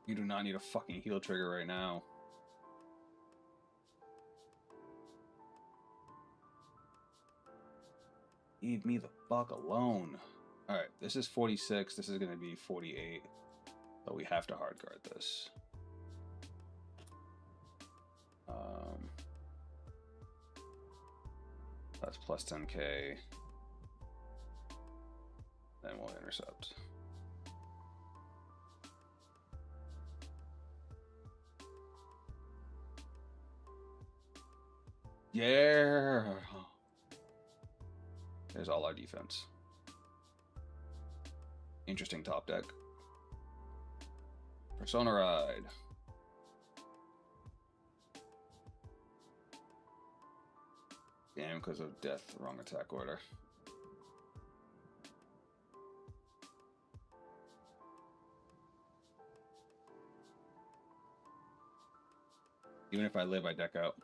You do not need a fucking heal trigger right now. Leave me the fuck alone. Alright, this is 46. This is going to be 48. So we have to hard guard this. That's plus 10k. Then we'll intercept. Yeah. There's all our defense. Interesting top deck. Persona Ride. Damn, because of death, wrong attack order. Even if I live, I deck out.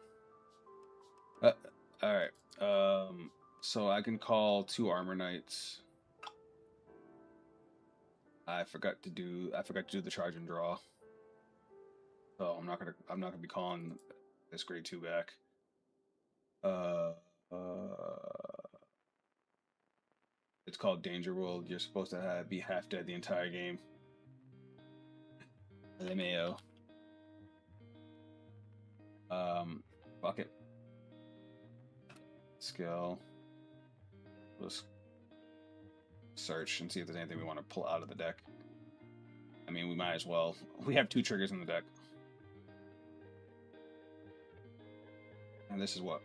Alright. So I can call 2 Armor Knights. I forgot to do the charge and draw. So I'm not gonna be calling this grade 2 back. It's called Danger World. You're supposed to be half dead the entire game. LMAO. Fuck it. Skill. Let's search and see if there's anything we want to pull out of the deck. I mean, we might as well. We have 2 triggers in the deck. And this is what?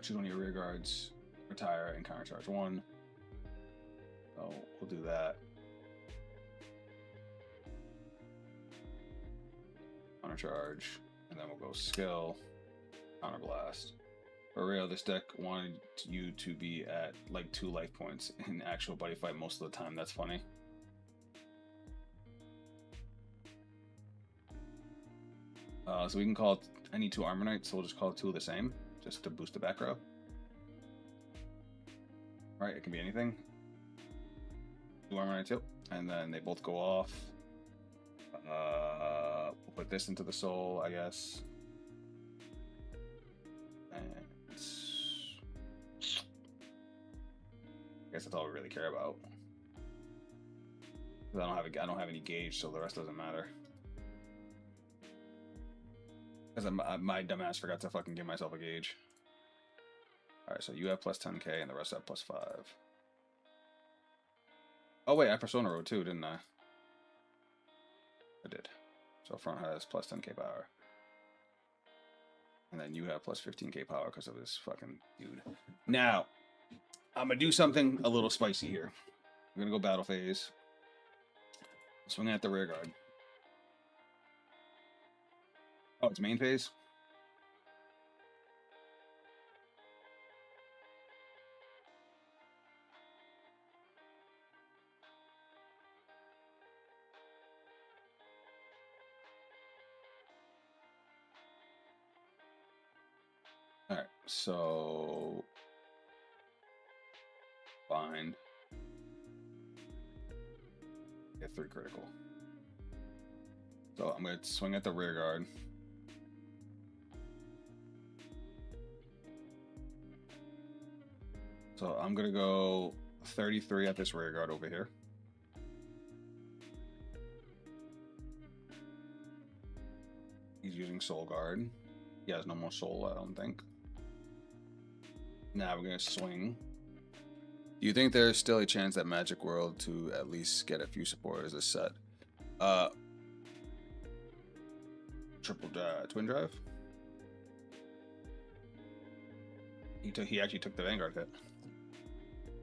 Choose one of your rear guards, retire, and counter charge 1. So we'll do that. Counter charge, and then we'll go skill, counter blast. For real, this deck wanted you to be at like 2 life points in actual Buddyfight most of the time. That's funny. So we can call any 2 Armor Knights, so we'll just call 2 of the same, just to boost the back row. Alright, it can be anything. 2 Armor Knights, yep. And then they both go off. We'll put this into the soul, I guess. And I guess that's all we really care about. I don't have any gauge, so the rest doesn't matter. Because my dumbass forgot to fucking give myself a gauge. Alright, so you have plus 10k and the rest have plus 5. Oh wait, I Persona Road too, didn't I? I did. So front has plus 10k power. And then you have plus 15k power because of this fucking dude. Now, I'm going to do something a little spicy here. I'm going to go battle phase. Swing at the rear guard. Oh, it's main phase? Alright, so bind. get 3 critical. So I'm going to swing at the rear guard. So I'm going to go 33 at this rear guard over here. He's using Soul Guard. He has no more soul, I don't think. Now we're going to swing. Do you think there's still a chance that Magic World to at least get a few supporters this set? Triple Twin Drive? He actually took the Vanguard hit.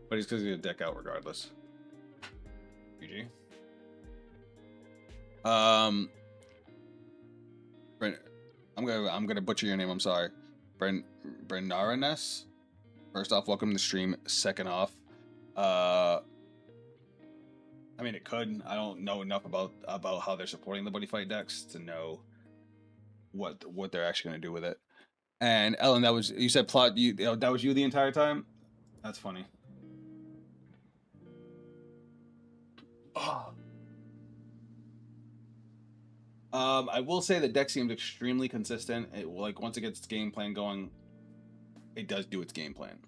But he's because he's a deck out regardless. GG. I'm gonna butcher your name, I'm sorry. Brenarines? First off, welcome to the stream. Second off, I mean, it could. I don't know enough about how they're supporting the Buddyfight decks to know what they're actually going to do with it. And Ellen, that was, you said plot. That was you the entire time. That's funny. Oh. I will say the deck seems extremely consistent. Like once it gets its game plan going, it does do its game plan.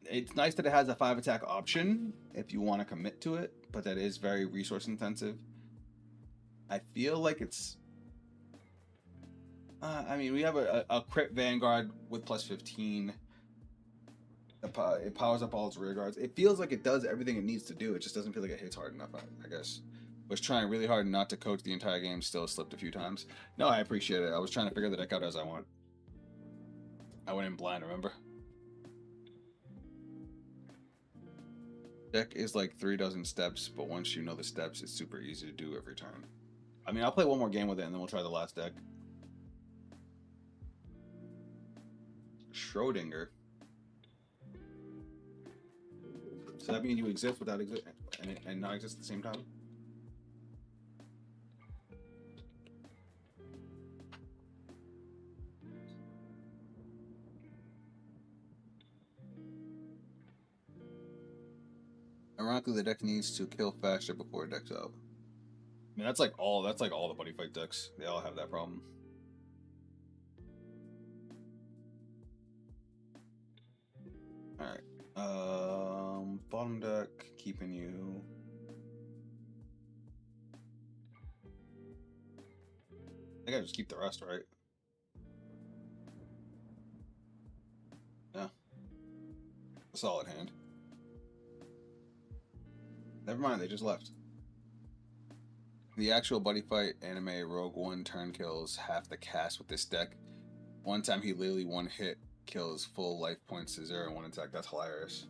It's nice that it has a 5 attack option if you want to commit to it, but that is very resource intensive. I feel like it's I mean, we have a crit Vanguard with plus 15. It powers up all its rear guards. It feels like it does everything it needs to do. It just doesn't feel like it hits hard enough, I guess. Was trying really hard not to coach the entire game, still slipped a few times. No, I appreciate it. I was trying to figure the deck out as I went. I went in blind, remember? Deck is like 3 dozen steps, but once you know the steps, it's super easy to do every turn. I mean, I'll play one more game with it, and then we'll try the last deck. Schrodinger. So that means you exist without exist and not exist at the same time? Ironically, the deck needs to kill faster before it decks out. I mean, that's like all the Buddyfight decks. They all have that problem. Alright. Bottom deck, keeping you. I think I just keep the rest, right? Yeah. A solid hand. Never mind, they just left. The actual Buddyfight anime Rogue One turn kills half the cast with this deck. One time he literally one hit kills full life points to 0 in 1 attack. That's hilarious.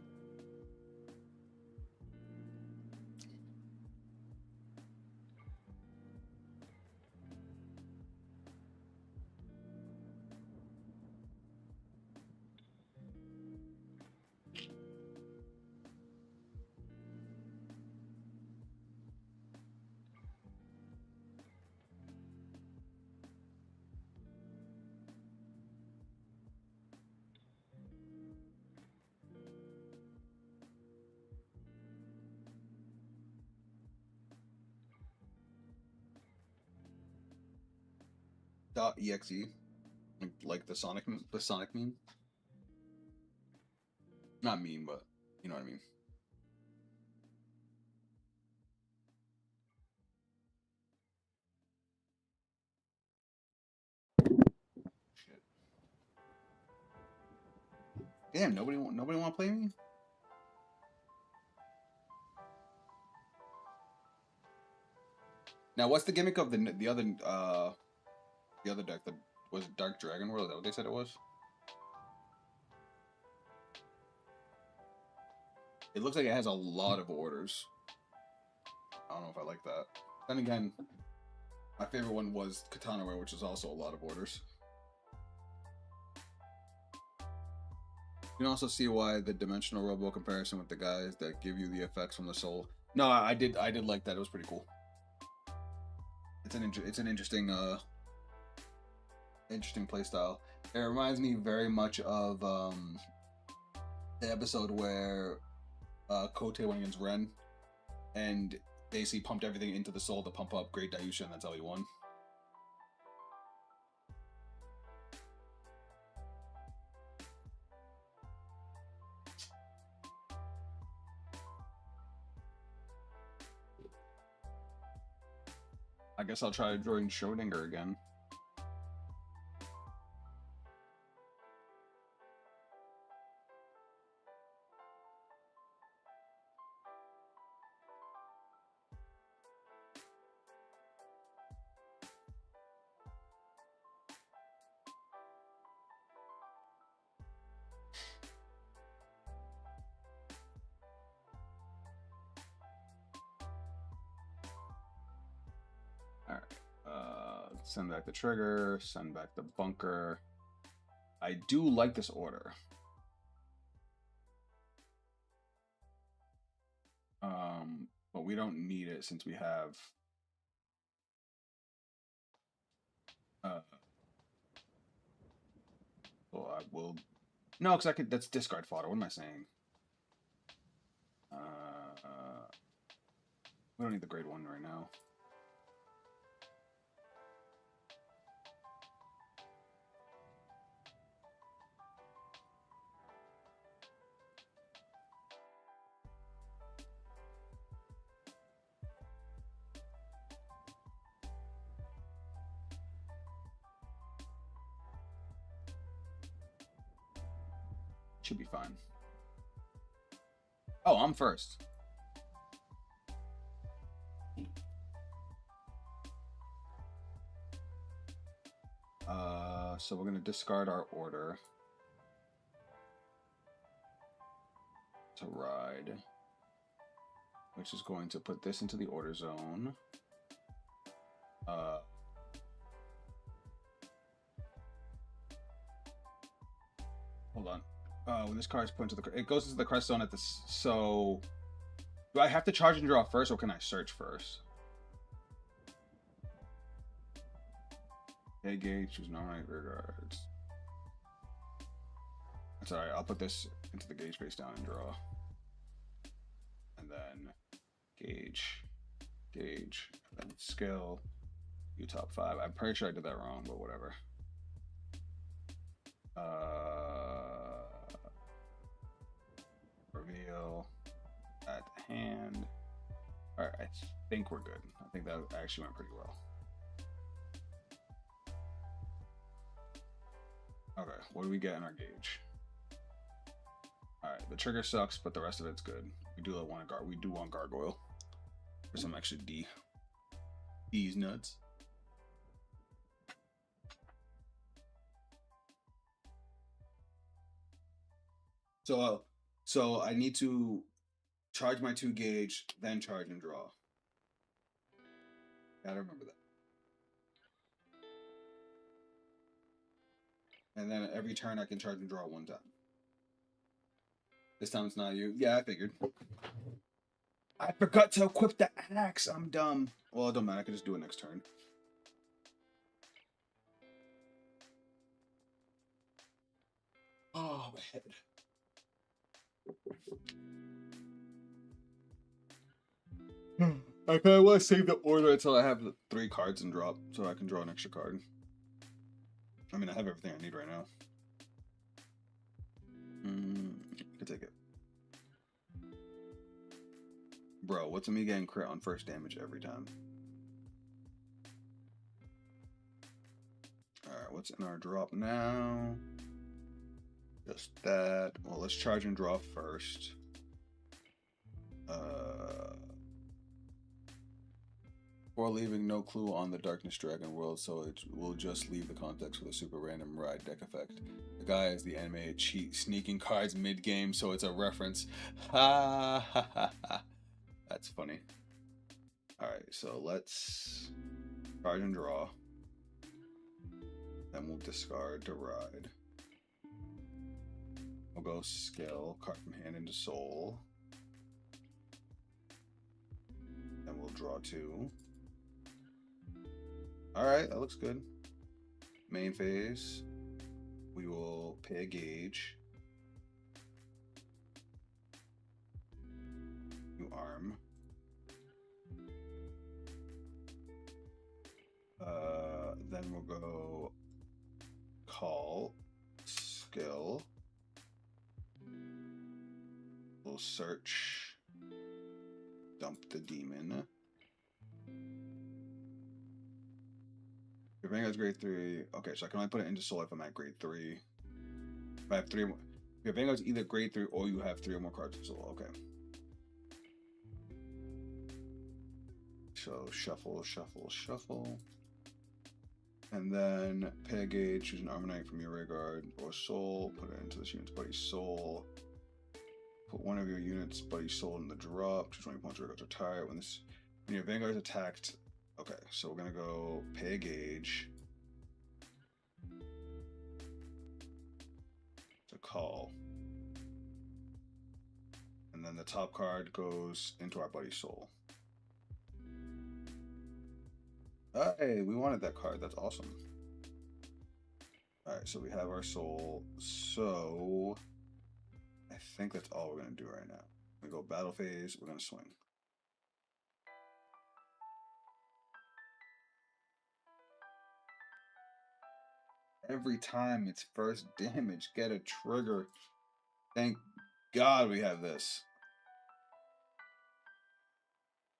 .exe, like the Sonic meme. Not meme, but you know what I mean. Shit. Damn, nobody want to play me. Now, what's the gimmick of the other deck that was Dark Dragon World? Is that what they said it was? It looks like it has a lot of orders. I don't know if I like that. Then again, my favorite one was Katanaware, which is also a lot of orders. You can also see why the dimensional robo comparison with the guys that give you the effects from the soul. No, I did like that. It was pretty cool. It's an interesting playstyle. It reminds me very much of the episode where Kote went against Ren, and basically pumped everything into the soul to pump up Great Dayusha, and that's how he won. I guess I'll try drawing Schrodinger again. Send back the trigger, send back the bunker. I do like this order. But we don't need it since we have well, I will no, because I could, that's discard fodder. What am I saying? We don't need the grade 1 right now. Should be fine. Oh, I'm first. So we're going to discard our order to ride, which is going to put this into the order zone. Hold on. When this card is put into the, it goes into the crest zone at this. So, do I have to charge and draw first, or can I search first? Hey, gauge, choose non-right regards. That's alright. I'll put this into the gauge face down and draw, and then gauge, and then skill. You top 5. I'm pretty sure I did that wrong, but whatever. Reveal at hand. Alright, I think we're good. I think that actually went pretty well. Okay, what do we get in our gauge? Alright, the trigger sucks, but the rest of it's good. We do want gargoyle for some extra D. D's nuts. So I need to charge my 2 gauge, then charge and draw. Gotta remember that. And then every turn I can charge and draw 1 time. This time it's not you. Yeah, I figured. I forgot to equip the axe. I'm dumb. Well, it don't matter. I can just do it next turn. Oh, my head. I kind of want to save the order until I have the 3 cards and drop, so I can draw an extra card. I mean, I have everything I need right now. I can take it. Bro, what's me getting crit on first damage every time? Alright, what's in our drop now? Just that. Well, let's charge and draw first. Or leaving no clue on the Darkness Dragon world, so it will just leave the context with a super random ride deck effect. The guy is the animated cheat sneaking cards mid-game, so it's a reference. Ha ha ha ha. That's funny. Alright, so let's charge and draw. Then we'll discard to ride. We'll go skill, card from hand into soul. Then we'll draw 2. Alright, that looks good. Main phase. We will pay a gauge. New arm. Then we'll go call, skill. We'll search, dump the demon. Your Vanguard's grade 3. Okay, so I can only put it into soul if I'm at grade 3. If I have 3 or more. Your Vanguard's either grade 3 or you have 3 or more cards in soul. Okay. So shuffle, shuffle, shuffle. And then pay a gauge, choose an Armor Knight from your rear guard or soul, put it into this unit's buddy soul. Put one of your units buddy soul in the drop, choose one of your opponent's rear guards retire. When your Vanguard is attacked, okay, so we're gonna go pay a gauge to call. And then the top card goes into our buddy soul. Hey, we wanted that card. That's awesome. All right, so we have our soul. So I think that's all we're gonna do right now. We go battle phase. We're gonna swing. Every time it's first damage, get a trigger. Thank God we have this.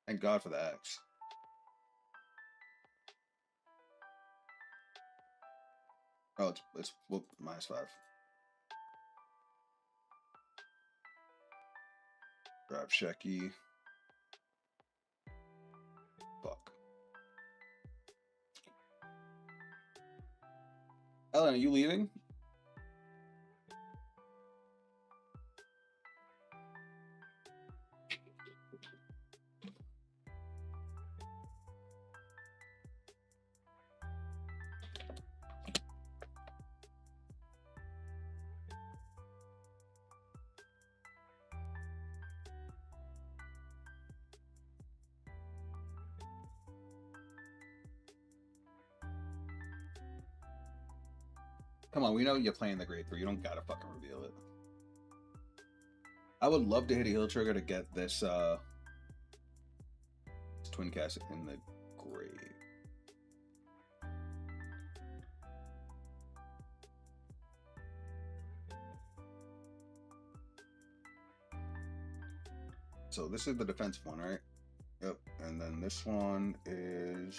Thank God for the X. Oh, it's whoop, -5. Grab Shecky. Fuck. Ellen, are you leaving? Come on, we know you're playing the grade 3. You don't gotta fucking reveal it. I would love to hit a heal trigger to get this twin cast in the grave. So this is the defensive one, right? Yep. And then this one is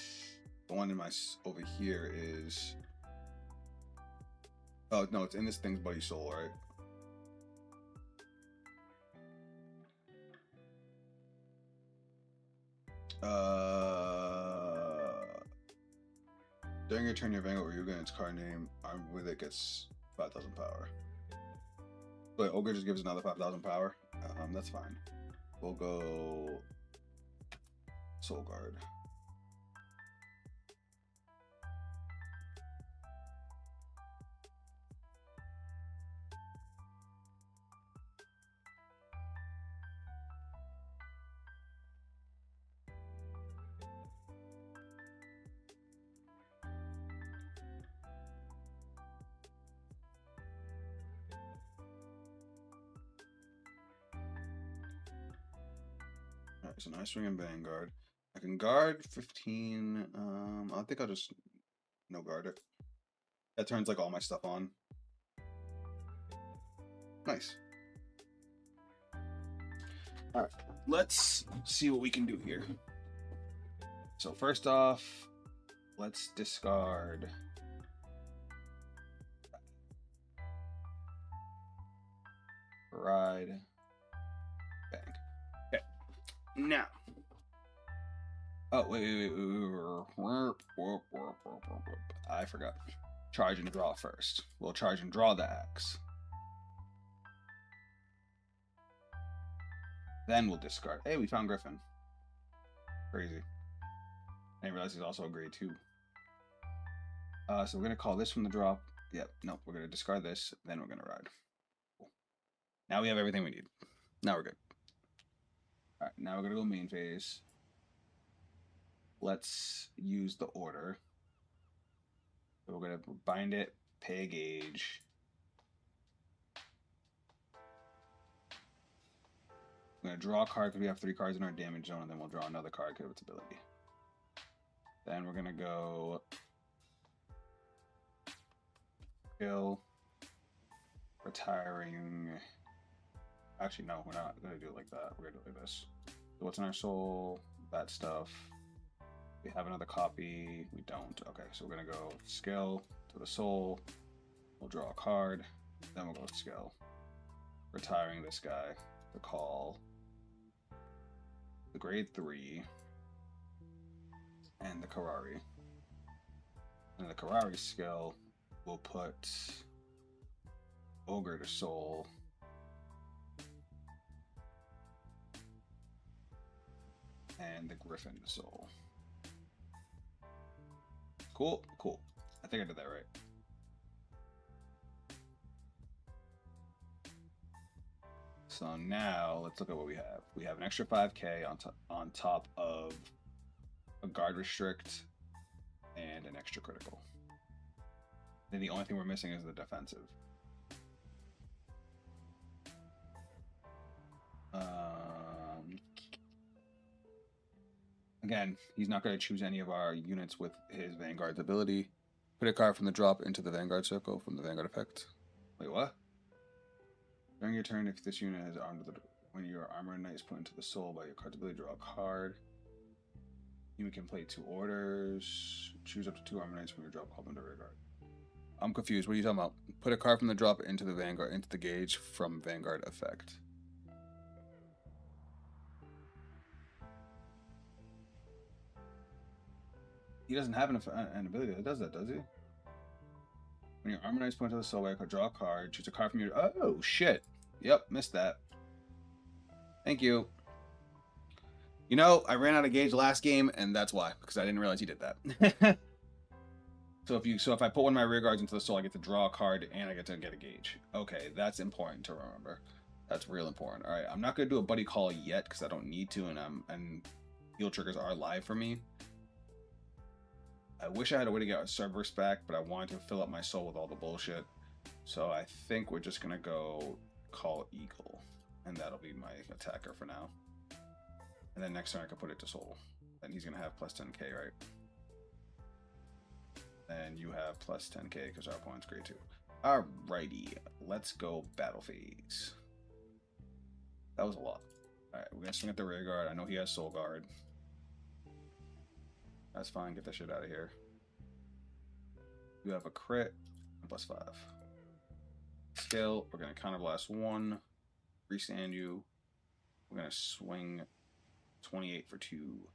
the one in my over here is. Oh no, it's in this thing's buddy soul, right? During your turn, your Vanguard or Yuga and its card name armed with it gets 5,000 power. But Ogre just gives another 5,000 power. That's fine. We'll go Soul Guard. Alright, so nice swing in Vanguard. I can guard 15. I think I'll just no guard it. That turns like all my stuff on. Nice. Alright, let's see what we can do here. So first off, let's discard. Ride. Bang. Okay. Now. Oh, wait. I forgot. Charge and draw first. We'll charge and draw the X. Then we'll discard. Hey, we found Griffin. Crazy. I didn't realize he's also a grade 2. So we're going to call this from the drop. Yep, no, we're going to discard this. Then we're going to ride. Cool. Now we have everything we need. Now we're good. All right, now we're going to go main phase. Let's use the order. So we're going to bind it, pay a gauge. We're going to draw a card because we have 3 cards in our damage zone, and then we'll draw another card because of its ability. Then we're gonna go skill, retiring. Actually, no, we're not gonna do it like that. We're gonna do it like this. So what's in our soul? That stuff. We have another copy. We don't. Okay, so we're gonna go skill to the soul. We'll draw a card. Then we'll go skill. Retiring this guy to call the grade 3 and the Karari. And the Karari skill, we'll put Ogre to soul. And the Griffin to soul. Cool, cool. I think I did that right. So now let's look at what we have. We have an extra 5k on top of a guard restrict and an extra critical. Then the only thing we're missing is the defensive. Again, he's not going to choose any of our units with his Vanguard's ability. Put a card from the drop into the Vanguard circle from the Vanguard effect. Wait, what? During your turn, if this unit has armed with when your armor knight is put into the soul by your card's ability, draw a card. You can play 2 orders. Choose up to 2 armor knights from your drop called into Vanguard. I'm confused. What are you talking about? Put a card from the drop into the Vanguard, into the gauge from Vanguard effect. He doesn't have an ability that does that, does he? When your armor knight's put into the soul, I could draw a card. Choose a card from your. Oh shit! Yep, missed that. Thank you. You know, I ran out of gauge last game, and that's why, because I didn't realize he did that. So if I put one of my rear guards into the soul, I get to draw a card and I get to get a gauge. Okay, that's important to remember. That's real important. All right, I'm not gonna do a buddy call yet because I don't need to, and heal triggers are live for me. I wish I had a way to get Cerberus back, but I wanted to fill up my soul with all the bullshit. So I think we're just gonna go call Eagle, and that'll be my attacker for now. And then next turn I can put it to soul. Then he's gonna have plus 10k, right? And you have plus 10k because our opponent's grade 2. Alrighty, let's go battle phase. That was a lot. Alright, we're gonna swing at the rear guard. I know he has soul guard. That's fine, get that shit out of here. You have a crit and plus 5. Skill, we're gonna counterblast 1, restand you. We're gonna swing 28 for 2.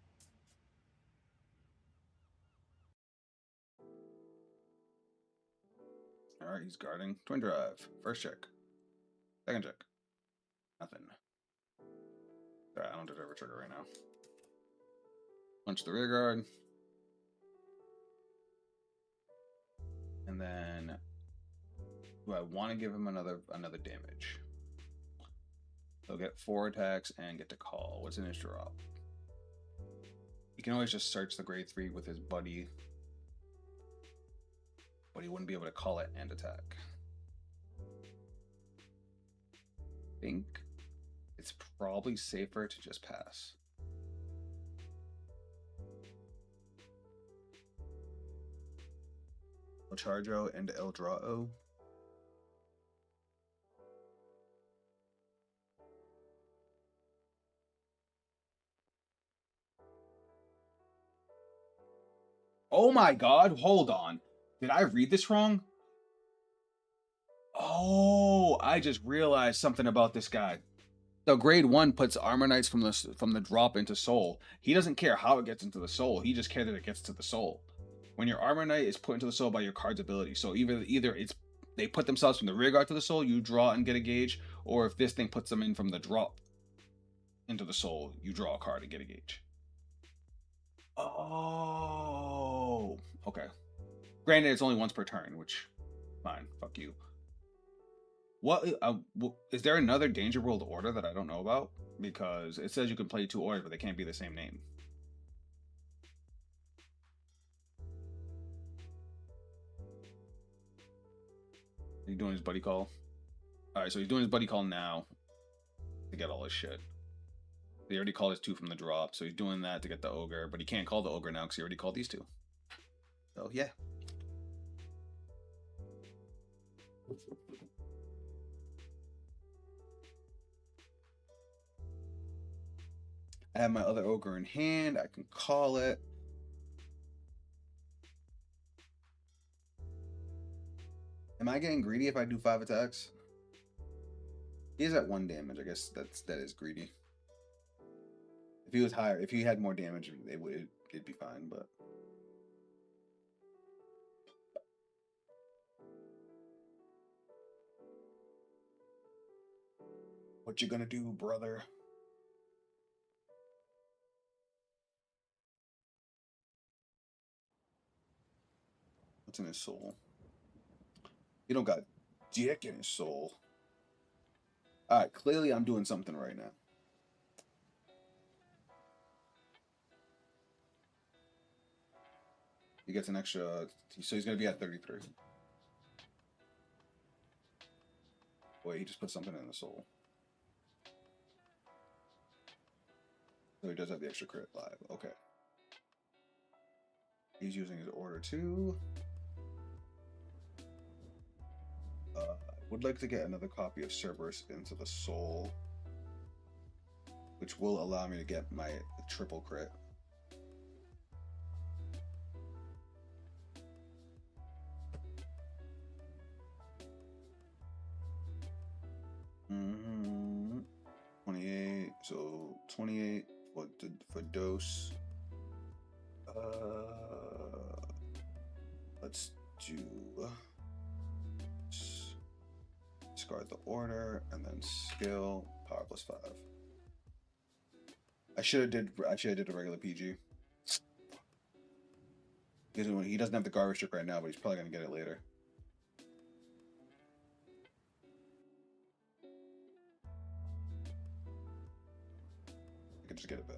Alright, he's guarding. Twin drive. First check. Second check. Nothing. Alright, I don't deserve a trigger right now. Punch the rear guard. And then do I want to give him another damage? He'll get 4 attacks and get to call. What's in his drop? He can always just search the grade 3 with his buddy, but he wouldn't be able to call it and attack. I think it's probably safer to just pass. El Charjo and El Drao. Oh my god, hold on. Did I read this wrong? Oh, I just realized something about this guy. So grade 1 puts armor knights from the drop into soul. He doesn't care how it gets into the soul. He just cares that it gets to the soul. When your armor knight is put into the soul by your card's ability, so either it's they put themselves from the rear guard to the soul, you draw and get a gauge, or if this thing puts them in from the drop into the soul, you draw a card and get a gauge. Oh, okay. Granted, it's only once per turn, which, fine, fuck you. What is there another Danger World order that I don't know about? Because it says you can play 2 orders, but they can't be the same name. He's doing his buddy call. All right, so he's doing his buddy call now to get all his shit. He already called his 2 from the drop, so he's doing that to get the ogre, but he can't call the ogre now because he already called these 2. So yeah. I have my other ogre in hand. I can call it. Am I getting greedy if I do 5 attacks? He is at 1 damage. I guess that is greedy. If he was higher, if he had more damage, it'd be fine. But what you gonna do, brother? What's in his soul? He don't got dick in his soul. All right, clearly I'm doing something right now. He gets an extra, so he's gonna be at 33. Wait, he just put something in the soul. So he does have the extra crit live. Okay. He's using his order 2. Would like to get another copy of Cerberus into the soul, which will allow me to get my triple crit. Mm-hmm. 28. So 28 for dose. Let's do. Discard the order and then skill power +5. I should have did a regular PG. He doesn't have the guard restrict right now, but he's probably gonna get it later. I could just get it back.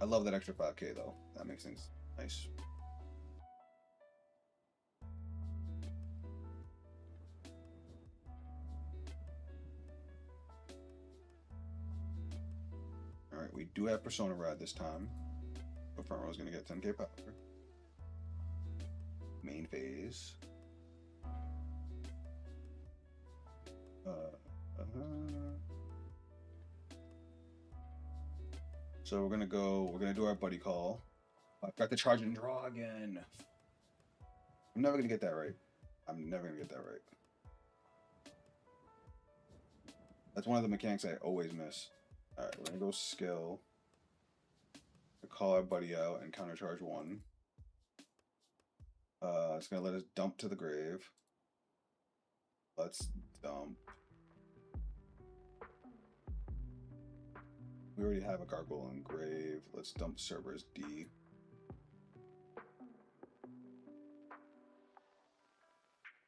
I love that extra 5k though. That makes things nice. Alright, we do have Persona Rad this time. So Farmer is going to get 10k power. Main phase. So we're gonna do our buddy call. I've got the charge and draw again. I'm never gonna get that right. I'm never gonna get that right. That's one of the mechanics I always miss. Alright, we're gonna go skill. Call our buddy out and countercharge 1. It's gonna let us dump to the grave. Let's dump. We already have a gargoyle in grave. Let's dump Cerberus D.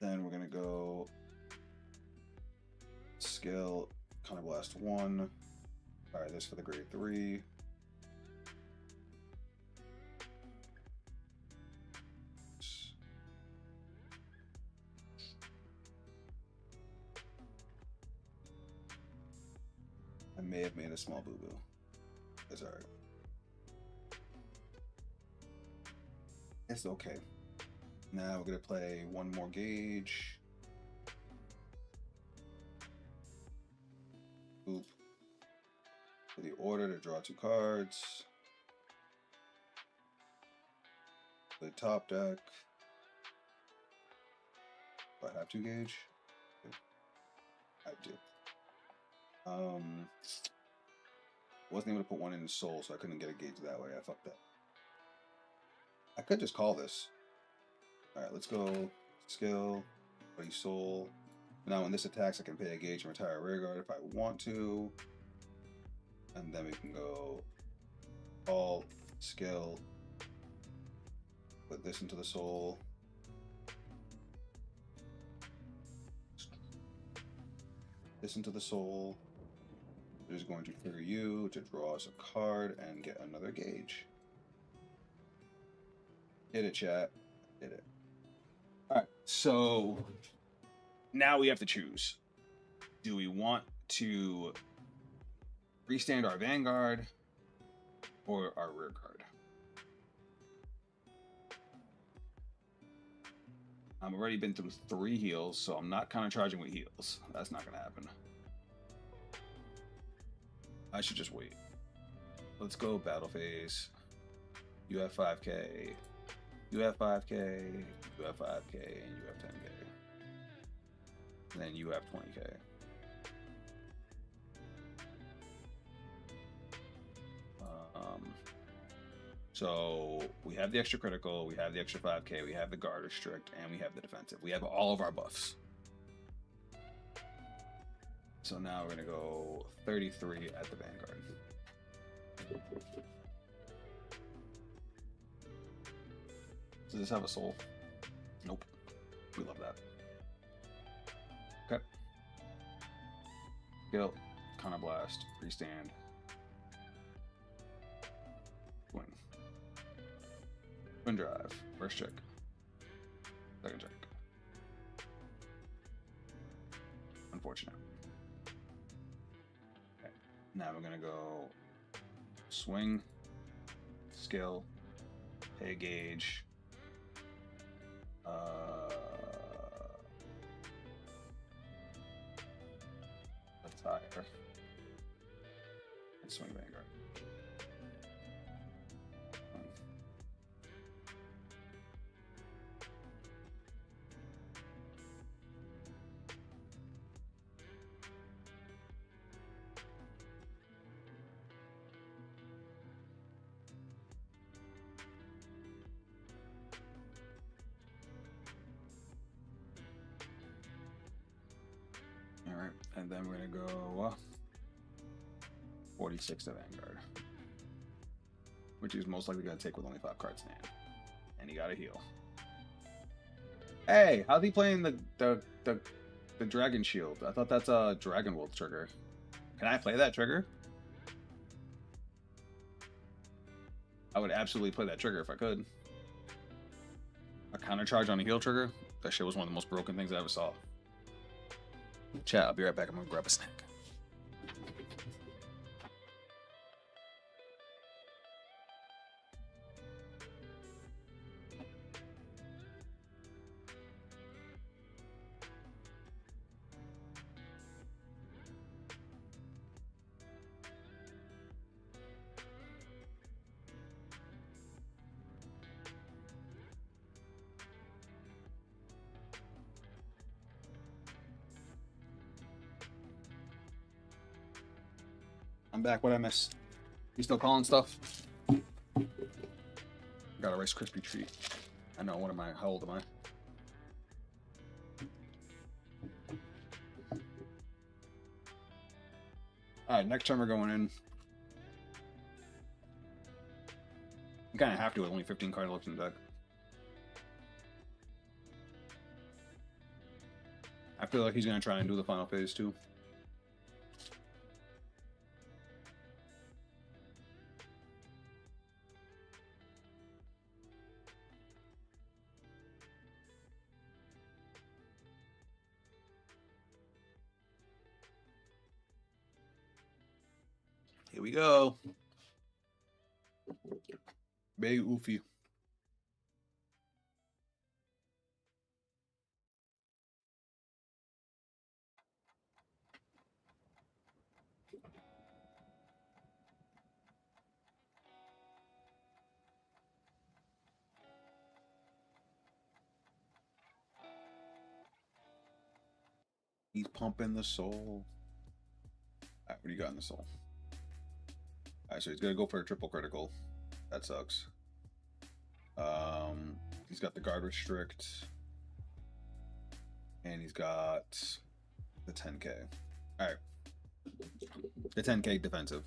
Then we're gonna go skill, counterblast 1. Alright, this for the grade 3. I may have made a small boo-boo. That's alright. It's okay. Now we're gonna play 1 more gauge. Oop. For the order to draw 2 cards. The top deck. Do I have 2 gauge? I do. Wasn't able to put 1 in the soul, so I couldn't get a gauge that way. I fucked up. I could just call this. Alright, let's go skill, buddy soul. Now when this attacks, I can pay a gauge and retire a rear guard if I want to. And then we can go alt, skill, put this into the soul. This into the soul. It is going to trigger you to draw us a card and get another gauge. Did it, chat. Did it. Alright, so now we have to choose. Do we want to restand our Vanguard or our rear guard? I've already been through 3 heals, so I'm not kind of charging with heals. That's not going to happen. I should just wait. Let's go battle phase. You have 5k. You have 5k. You have 5k. And you have 10k. And then you have 20k. So we have the extra critical, we have the extra 5k, we have the guard restrict, and we have the defensive. We have all of our buffs. So now we're gonna go 33 at the Vanguard. Does this have a soul? Nope. We love that. Okay. Guilt, Counter Blast, Restand. Swing. Twin Drive. First check. Second check. Unfortunate. Okay. Now we're gonna go swing, skill, pay gauge. Attire. And swing Vanguard. Alright, and then we're gonna go 46 to Vanguard, which is most likely gonna take with only 5 cards in hand. And he got a heal. Hey, how's he playing the Dragon Shield? I thought that's a Dragon Wolf trigger. Can I play that trigger? I would absolutely play that trigger if I could. A counter charge on a heal trigger? That shit was one of the most broken things I ever saw. Chat, I'll be right back. I'm gonna grab a snack. I'm back. What I miss? You still calling stuff? Got a Rice Krispie treat. I know. What am I? How old am I? Alright, next turn we're going in. You kind of have to with only 15 card looks in the deck. I feel like he's going to try and do the final phase too. Here we go. Big Oofy. He's pumping the soul. Alright, what do you got in the soul? Alright, so he's gonna go for a triple critical. That sucks. He's got the guard restrict. And he's got the 10k. Alright. The 10k defensive.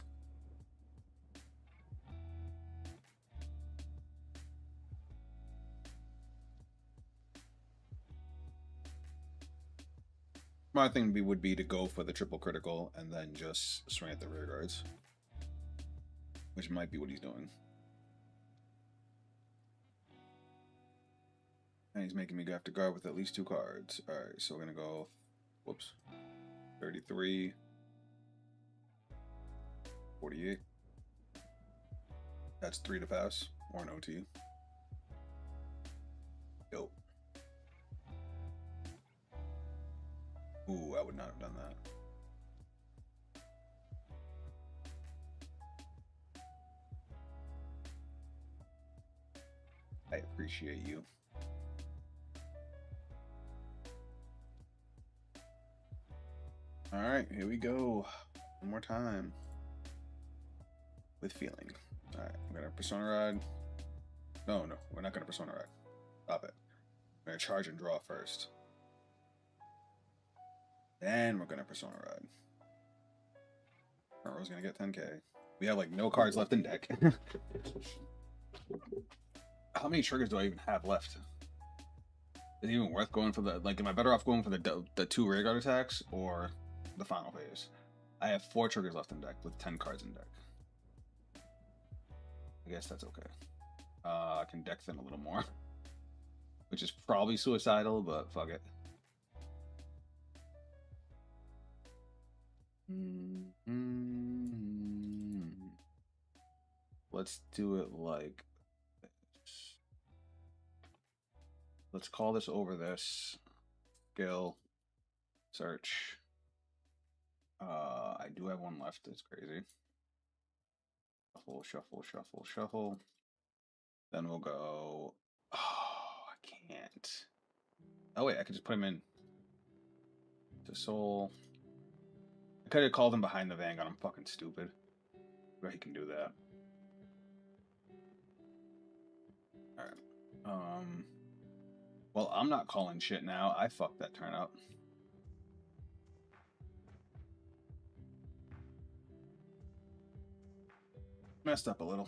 My thing would be to go for the triple critical and then just swing at the rear guards. Which might be what he's doing. And he's making me go after guard with at least 2 cards. Alright, so we're gonna go... Whoops. 33, 48. That's 3 to pass, or an OT. Yo. Ooh, I would not have done that. I appreciate you. All right, here we go. One more time. With feeling. All right, I'm gonna Persona Ride. No, we're not gonna Persona Ride. Stop it. I'm gonna charge and draw first. Then we're gonna Persona Ride. Front row's gonna get 10k. We have like no cards left in deck. How many triggers do I even have left? Is it even worth going for the, like, am I better off going for the 2 rearguard attacks or the final phase? I have 4 triggers left in deck with 10 cards in deck. I guess that's okay. I can deck thin a little more, which is probably suicidal, but fuck it. Let's do it like this. Let's call this over this. Skill. Search. I do have one left. That's crazy. Shuffle, shuffle, shuffle, shuffle. Then we'll go. Oh, I can't. Oh wait, I could just put him in. To soul. I could have called him behind the Vanguard. I'm fucking stupid. But he can do that. Alright. Well, I'm not calling shit now. I fucked that turn up. Messed up a little.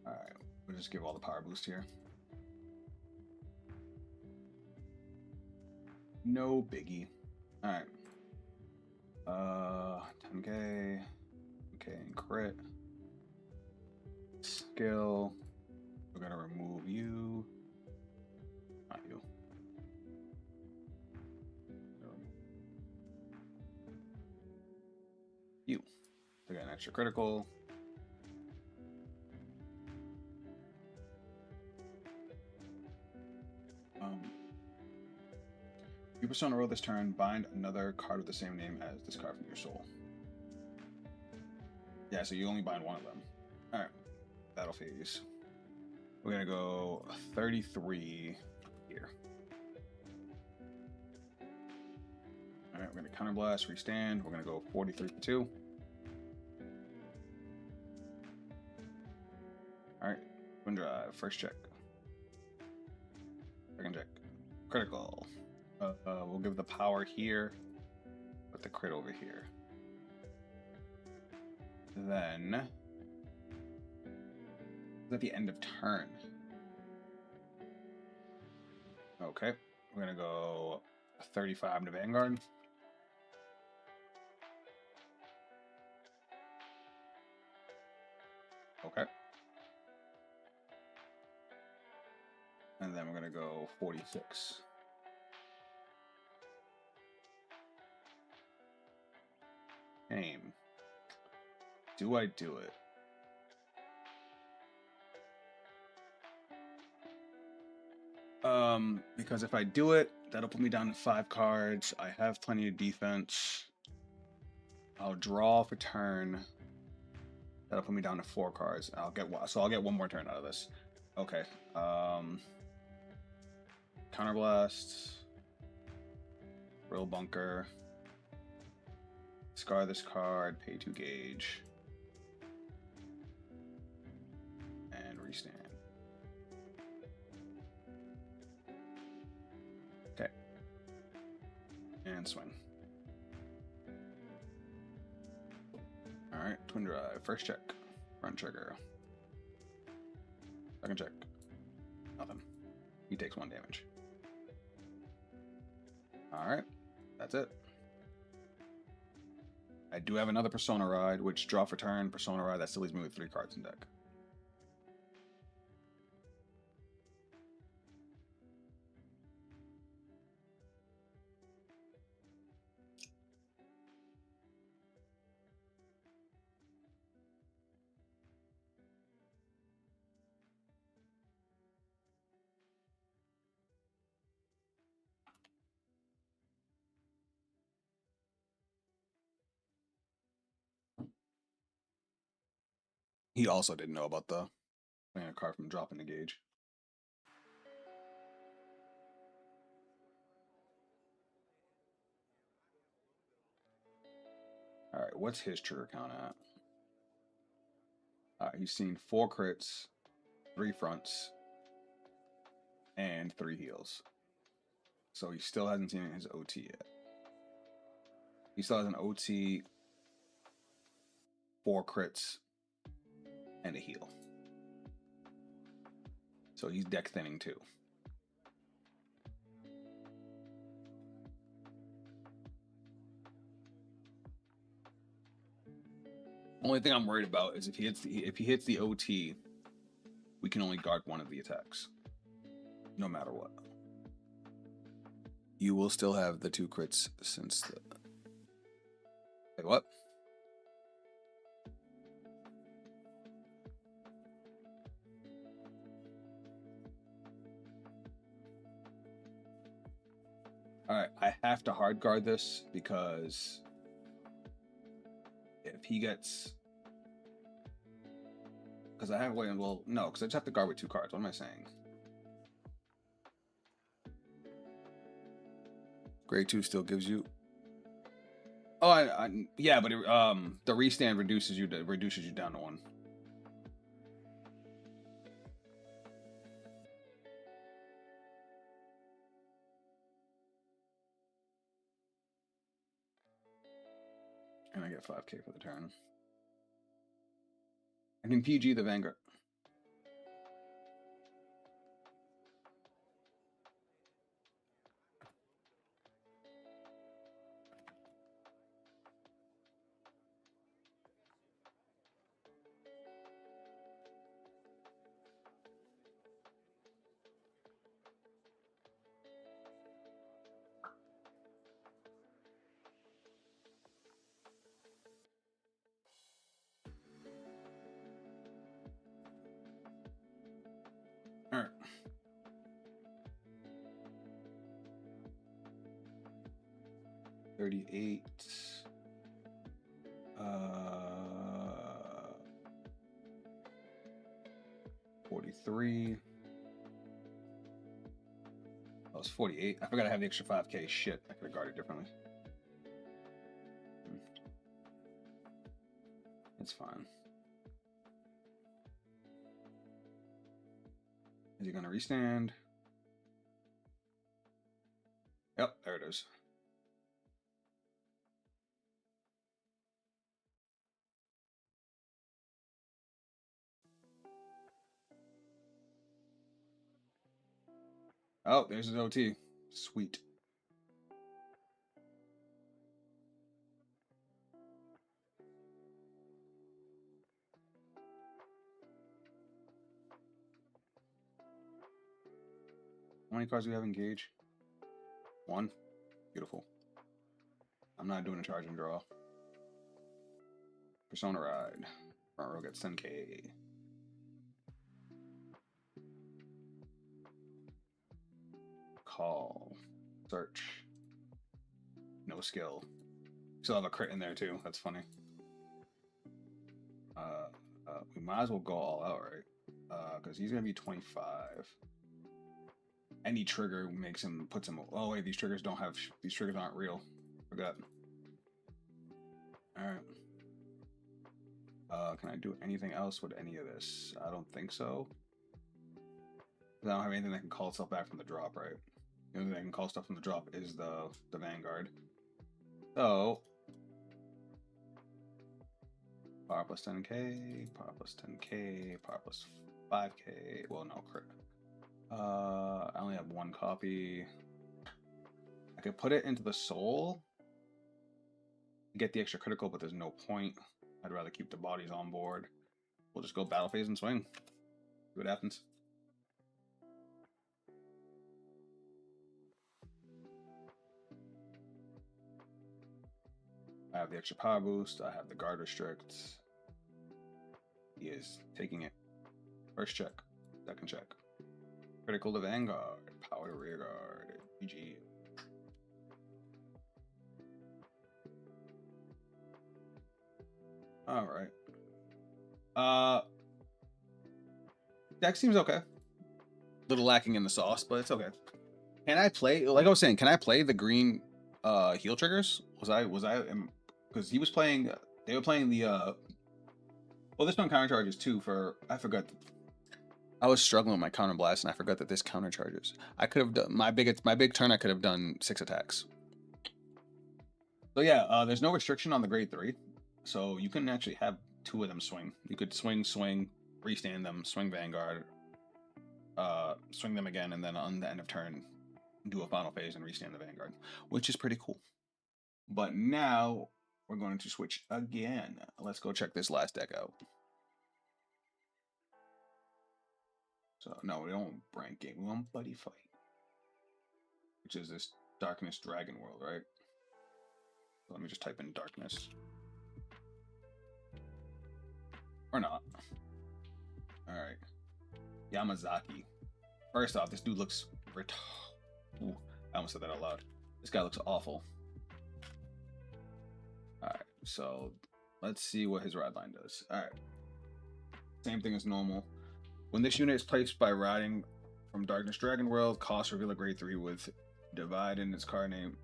Alright, we'll just give all the power boost here. No biggie. Alright. 10k. Okay, and crit. Skill. We're gonna remove you. Not you. You. To get an extra critical. You Persona roll this turn, bind another card with the same name as this card from your soul. Yeah, so you only bind one of them. Alright. Battle phase. We're gonna go 33 here. Alright, we're gonna counterblast, restand. We're gonna go 43 for 2. Alright, twin drive, first check. Second check. Critical. We'll give the power here, put the crit over here. Then, at the end of turn. Okay, we're gonna go 35 to Vanguard. Okay. And then we're gonna go 46. Aim. Do I do it? Because if I do it, that'll put me down to 5 cards. I have plenty of defense. I'll draw for turn. That'll put me down to 4 cards. I'll get one more turn out of this. Okay. Counterblast. Real bunker. Scar this card, pay 2 gauge. And restand. Okay. And swing. Alright, twin drive. First check. Front trigger. Second check. Nothing. He takes 1 damage. Alright. That's it. I do have another Persona Ride, which draw for turn, Persona Ride, that still leaves me with 3 cards in deck. He also didn't know about the playing a card from dropping the gauge. All right, what's his trigger count at? All right, he's seen 4 crits, 3 fronts, and 3 heals. So he still hasn't seen his OT yet. He still has an OT, 4 crits, and a heal. So he's deck thinning too. Only thing I'm worried about is if he hits the OT, we can only guard one of the attacks, no matter what. You will still have the 2 crits since the. Wait, what? All right, I have to hard guard this because if he gets, because I have well, no, because I just have to guard with 2 cards. What am I saying? Grade 2 still gives you. Oh, yeah, but the restand reduces you down to 1. And I get 5k for the turn. I can PG the Vanguard. All right. $38. 43. Oh, it's 48. I forgot I have the extra 5k. Shit, I could have guarded differently. It's fine. Is he gonna restand? Yep, there it is. Oh, there's his OT. Sweet. How many cards do we have engaged? 1. Beautiful. I'm not doing a charge and draw. Persona Ride. Front row gets 10k. Call. Search. No skill. Still have a crit in there too. That's funny. We might as well go all out, right? Because he's gonna be 25. Any trigger puts him. Oh wait, these triggers aren't real. Forgot. All right. Can I do anything else with any of this? I don't think so. I don't have anything that can call itself back from the drop, right? The only thing that can call stuff from the drop is the Vanguard. So power plus 10k, power plus 10k, power plus 5k. Well, no crit. I only have 1 copy. I could put it into the soul, get the extra critical, but there's no point. I'd rather keep the bodies on board. We'll just go battle phase and swing. See what happens. I have the extra power boost. I have the guard restrict. He is taking it. First check. Second check. Critical to Vanguard. Power to rear guard. GG. Alright. Deck seems okay. Little lacking in the sauce, but it's okay. Can I play, like I was saying, can I play the green heal triggers? Because he was playing, they were playing the well, this one counter charges too for, I forgot. I was struggling with my counter blast and I forgot that this counter charges. I could have done my big turn, I could have done 6 attacks. So yeah, there's no restriction on the grade 3. So you can actually have 2 of them swing. You could swing, restand them, swing Vanguard, swing them again, and then on the end of turn, do a final phase and restand the Vanguard, which is pretty cool. But now we're going to switch again. Let's go check this last deck out. So no, we don't want Brand Game. We want Buddyfight, which is this Darkness Dragon world, right? So let me just type in Darkness. Or not. Alright. Yamazaki. First off, this dude looks Ooh, I almost said that out loud. This guy looks awful. Alright, so let's see what his ride line does. Alright. Same thing as normal. When this unit is placed by riding from Darkness Dragon World, cost reveal a grade 3 with divide in its card name.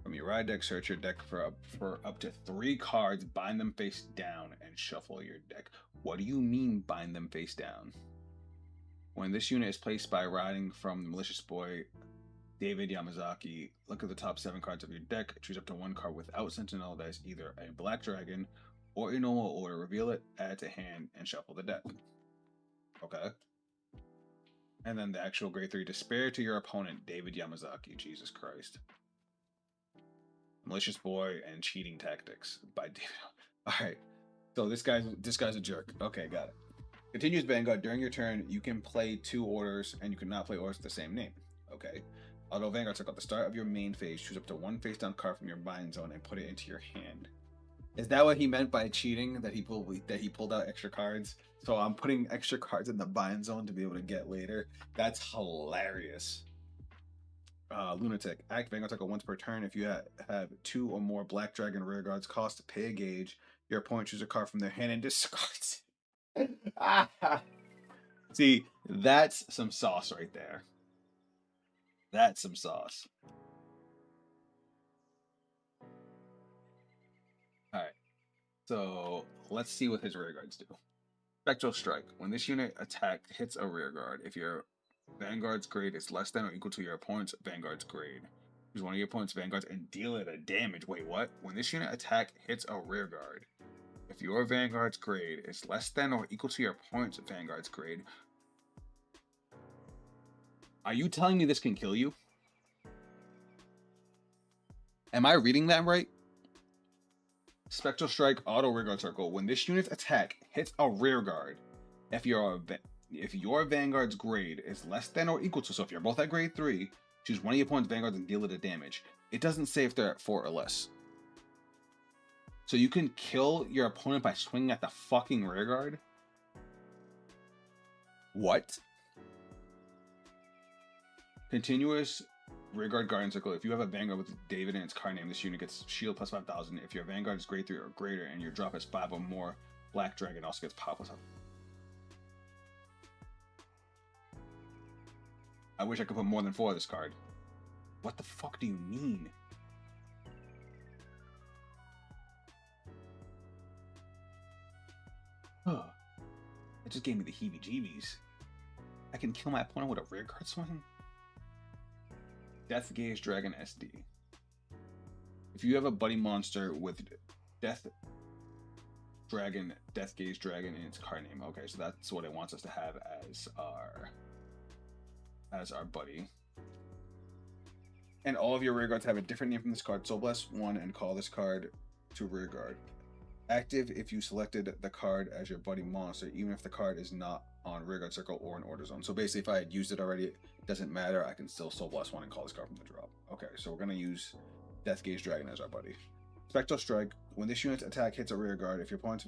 From your ride deck, search your deck for up to 3 cards, bind them face down, and shuffle your deck. What do you mean bind them face down? When this unit is placed by riding from the Malicious Boy, David Yamazaki, look at the top 7 cards of your deck, choose up to 1 card without Sentinel that is either a Black Dragon or in normal order, reveal it, add it to hand, and shuffle the deck. Okay. And then the actual grade 3, despair to your opponent, David Yamazaki. Jesus Christ. Malicious Boy and Cheating Tactics by David. Alright. So this guy's a jerk. Okay, got it. Continues Vanguard. During your turn, you can play 2 orders, and you cannot play orders with the same name. Okay. Although Vanguard took at the start of your main phase, choose up to 1 face-down card from your bind zone and put it into your hand. Is that what he meant by cheating? That he pulled out extra cards? So I'm putting extra cards in the bind zone to be able to get later. That's hilarious. Lunatic. Act Vanguard Cycle once per turn. If you have 2 or more Black Dragon rear guards, cost to pay a gauge. Your opponent chooses a card from their hand and discards it. See, that's some sauce right there. That's some sauce. Alright. So let's see what his rear guards do. Spectral Strike. When this unit attack hits a rear guard, if your Vanguard's grade is less than or equal to your opponent's Vanguard's grade, choose one of your opponent's Vanguards and deal it a damage. Wait, what? When this unit attack hits a rear guard, if your Vanguard's grade is less than or equal to your opponent's Vanguard's grade, are you telling me this can kill you? Am I reading that right? Spectral Strike Auto Rearguard Circle. When this unit's attack hits a rear guard, if your Vanguard's grade is less than or equal to, so if you're both at grade 3, choose one of your opponent's Vanguards and deal it a damage. It doesn't say if they're at 4 or less. So you can kill your opponent by swinging at the fucking rear guard? What? Continuous Rearguard Guardian Circle. If you have a Vanguard with David and its card name, this unit gets shield plus 5,000. If your Vanguard is grade 3 or greater and your drop is 5 or more, Black Dragon also gets power plus 5. I wish I could put more than 4 of this card. What the fuck do you mean? It just gave me the heebie-jeebies. I can kill my opponent with a rear guard swing? Death Gaze Dragon SD. If you have a buddy monster with Death Gaze Dragon in its card name. Okay, so that's what it wants us to have as our buddy. And all of your rear guards have a different name from this card. So bless 1 and call this card to rear guard. Active if you selected the card as your buddy monster, even if the card is not on rearguard circle or an order zone. So basically, if I had used it already, it doesn't matter. I can still Soul Blast 1 and call this card from the drop. Okay, so we're gonna use Death Gaze Dragon as our buddy. Spectral Strike. When this unit's attack hits a rear guard, if your opponent's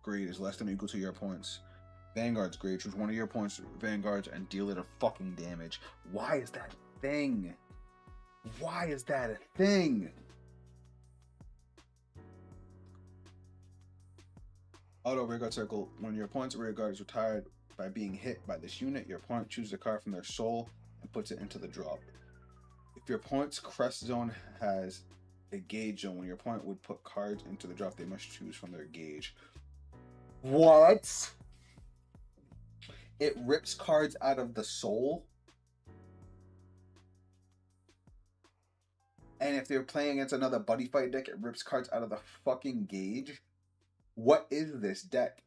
grade is less than or equal to your opponent's Vanguard's grade, choose one of your opponent's Vanguards and deal it a fucking damage. Why is that a thing? Why is that a thing? Auto rearguard circle. When your opponent's rearguard is retired by being hit by this unit, your opponent chooses a card from their soul and puts it into the drop. If your opponent's crest zone has a gauge zone, when your opponent would put cards into the drop, they must choose from their gauge. What? It rips cards out of the soul? And if they're playing against another Buddyfight deck, it rips cards out of the fucking gauge? What is this deck?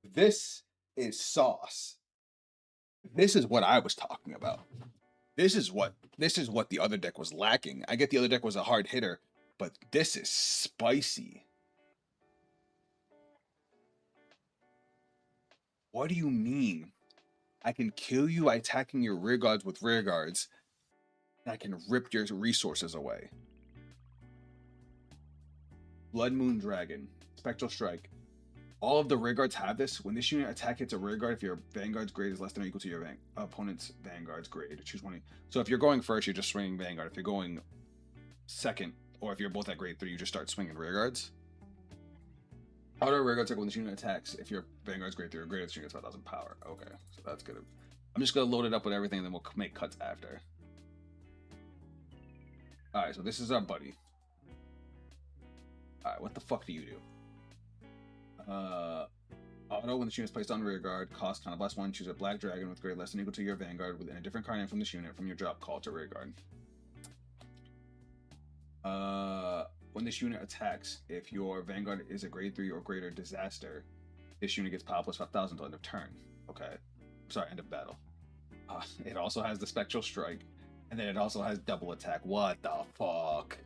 This is sauce. This is what I was talking about. This is what the other deck was lacking. I get the other deck was a hard hitter, but this is spicy. What do you mean? I can kill you by attacking your rear guards with rear guards, and I can rip your resources away. Blood Moon Dragon, Spectral Strike. All of the rear guards have this. When this unit attack hits a rear guard, if your Vanguard's grade is less than or equal to your opponent's Vanguard's grade, choose one. So if you're going first, you're just swinging Vanguard. If you're going second, or if you're both at grade 3, you just start swinging rear guards. Auto rear guard circle when this unit attacks. If your Vanguard's grade 3 or greater, this unit gets 5,000 power. Okay, so that's good. I'm just gonna load it up with everything, and then we'll make cuts after. All right, so this is our buddy. All right, what the fuck do you do? Auto when this unit is placed on rear guard, cost kind of +1. Choose a black dragon with grade less than or equal to your Vanguard within a different card name from this unit from your drop. Call to rear guard. When this unit attacks, if your Vanguard is a grade 3 or greater disaster, this unit gets power +5,000 till end of turn. Okay. Sorry, end of battle. It also has the Spectral Strike, and then it also has double attack. What the fuck?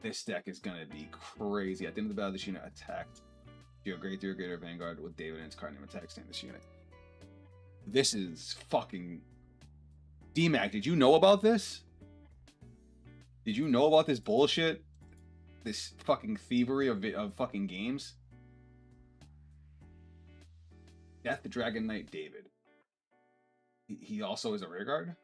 This deck is gonna be crazy. At the end of the battle, this unit attacked your grade 3 or greater Vanguard with David and its card name attacks in this unit. This is fucking... D-Mac, did you know about this? Did you know about this bullshit? This fucking thievery of fucking games? Death Dragon Knight David. He also is a rear guard?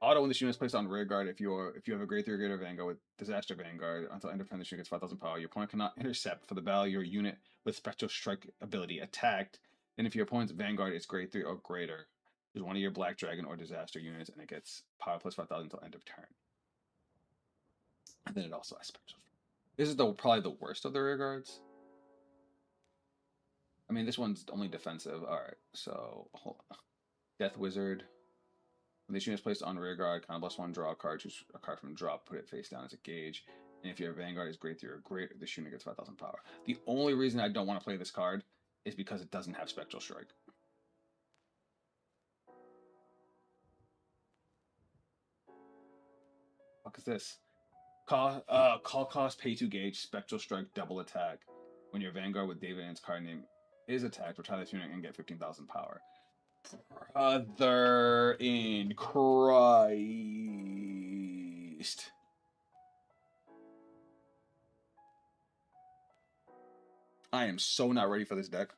Auto when this unit is placed on rear guard, if you have a grade 3 or greater Vanguard with Disaster Vanguard, until end of turn, this unit gets 5,000 power. Your opponent cannot intercept for the battle your unit with Spectral Strike ability attacked. Then if your opponent's Vanguard is grade 3 or greater, choose one of your Black Dragon or Disaster units, and it gets power +5,000 until end of turn. And then it also has Spectral Strike. This is probably the worst of the rear guards. I mean, this one's only defensive. Alright, so hold on. Death Wizard. When this unit is placed on rear guard, kind of +1, draw a card, choose a card from drop, put it face down as a gauge. And if your Vanguard is grade 3 or greater, this unit gets 5,000 power. The only reason I don't want to play this card is because it doesn't have Spectral Strike. What is this? Call cost, pay 2 gauge, Spectral Strike, double attack. When your Vanguard with David and its card name is attacked, retire this unit and get 15,000 power. Brother in Christ. I am so not ready for this deck.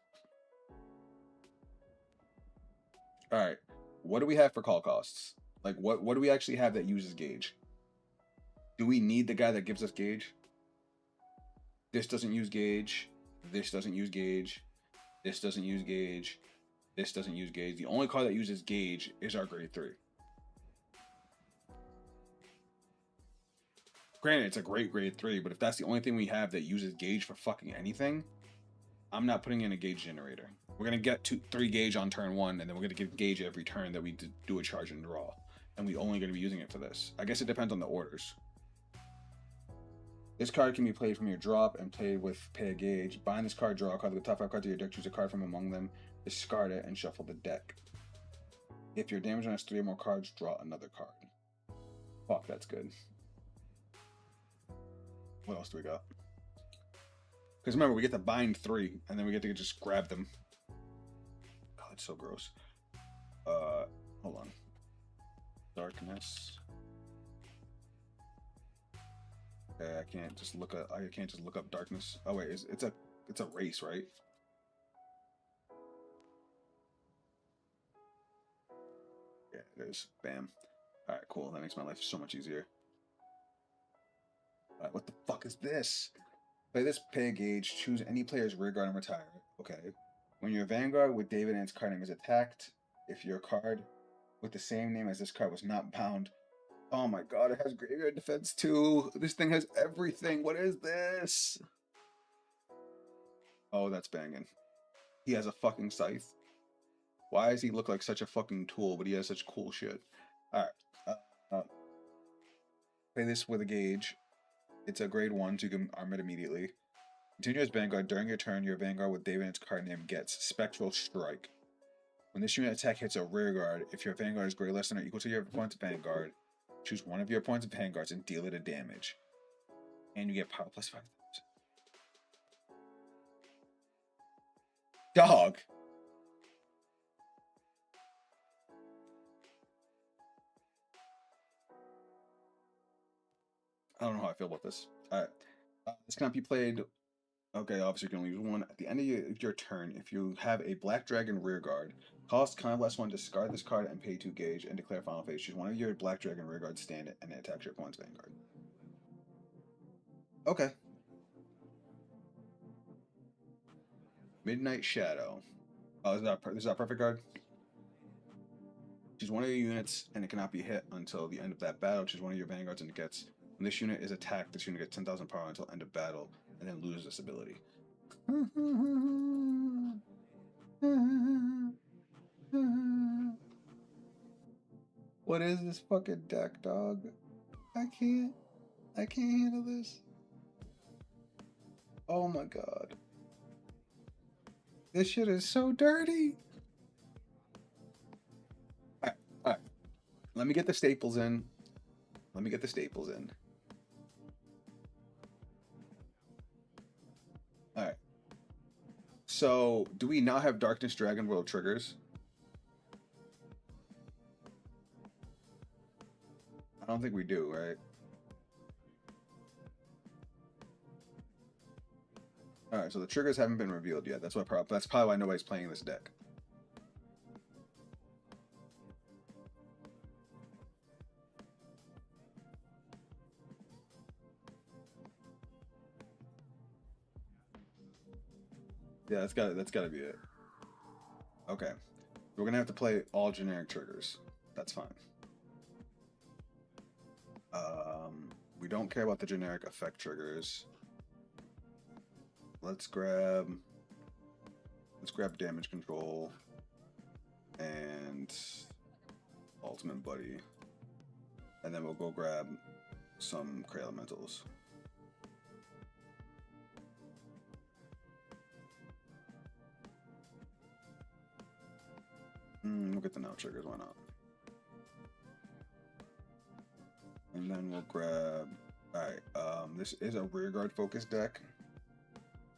Alright. What do we have for call costs? Like, what do we actually have that uses gauge? Do we need the guy that gives us gauge? This doesn't use gauge. This doesn't use gauge. This doesn't use gauge. This doesn't use gauge. The only card that uses gauge is our grade 3. Granted, it's a great grade 3, but if that's the only thing we have that uses gauge for fucking anything, I'm not putting in a gauge generator. We're going to get 3 gauge on turn 1, and then we're going to get gauge every turn that we do a charge and draw. And we're only going to be using it for this. I guess it depends on the orders. This card can be played from your drop and played with pay a gauge. Bind this card, draw a card. The top 5 cards of your deck, choose a card from among them, discard it, and shuffle the deck. If your damage has 3 or more cards, draw another card. Fuck, that's good. What else do we got? Because remember, we get to bind 3, and then we get to just grab them. God, it's so gross. Hold on. Darkness. Okay, I can't just look up darkness. Oh wait, it's a race, right? Yeah, it is. Bam. All right, cool. That makes my life so much easier. What the fuck is this? Play this, pay a gauge, choose any player's rear guard and retire it. Okay. When your Vanguard with David and its card name is attacked, if your card with the same name as this card was not bound. Oh my god, it has graveyard defense too. This thing has everything. What is this? Oh, that's banging. He has a fucking scythe. Why does he look like such a fucking tool, but he has such cool shit? Alright. Play this with a gauge. It's a grade 1, so you can arm it immediately. Continue as Vanguard. During your turn, your Vanguard with David and its card name gets Spectral Strike. When this unit attack hits a rear guard, if your Vanguard is greater less than or equal to your opponent's Vanguard, choose one of your opponent's Vanguards and deal it a damage. And you get power plus 5,000. Dog! I don't know how I feel about this. Alright. This cannot be played. Okay, obviously you can only use one. At the end of your turn, if you have a Black Dragon rear guard, cost +1, discard this card and pay 2 gauge and declare final phase. Choose one of your Black Dragon rear guards, stand it, and it attacks your opponent's Vanguard. Okay. Midnight Shadow. Oh, this is our perfect card? Choose one of your units and it cannot be hit until the end of that battle. Choose one of your Vanguards and it gets, when this unit is attacked, this unit gets 10,000 power until end of battle and then loses this ability. What is this fucking deck, dog? I can't handle this. Oh my god. This shit is so dirty. Alright. Let me get the staples in. Alright. So, do we now have Darkness Dragon World triggers? I don't think we do, right? Alright, so the triggers haven't been revealed yet. That's probably why nobody's playing this deck. Yeah, that's gotta be it. Okay. We're gonna have to play all generic triggers. That's fine. We don't care about the generic effect triggers. Let's grab damage control and ultimate buddy. And then we'll go grab some Cray Elementals. We'll get the now triggers, why not? And then we'll grab. Alright, this is a rear guard focused deck.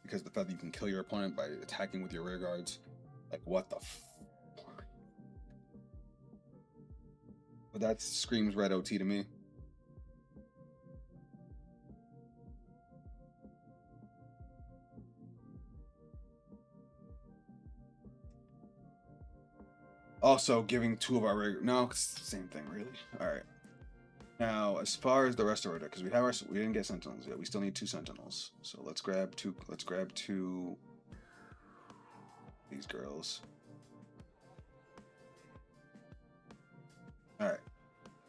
Because the fact that you can kill your opponent by attacking with your rear guards. Like, what the fuck? But that screams red OT to me. Also, giving 2 of our regular. No, it's the same thing, really. Alright. Now, as far as the rest of our deck, because we didn't get Sentinels yet. We still need 2 Sentinels. So let's grab 2. Let's grab 2. These girls. Alright.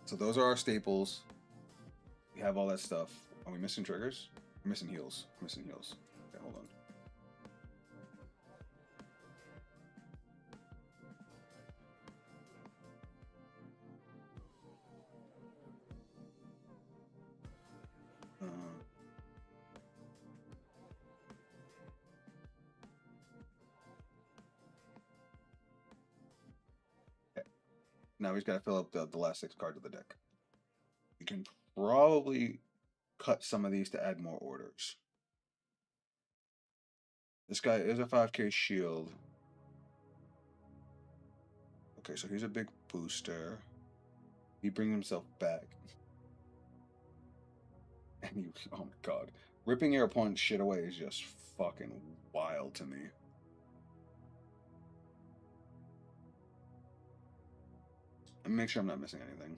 So those are our staples. We have all that stuff. Are we missing triggers? We're missing heals. Okay, hold on. Now he's got to fill up the last 6 cards of the deck. We can probably cut some of these to add more orders. This guy is a 5k shield. Okay, so he's a big booster. He brings himself back. And he, oh my god. Ripping your opponent's shit away is just fucking wild to me. And make sure I'm not missing anything.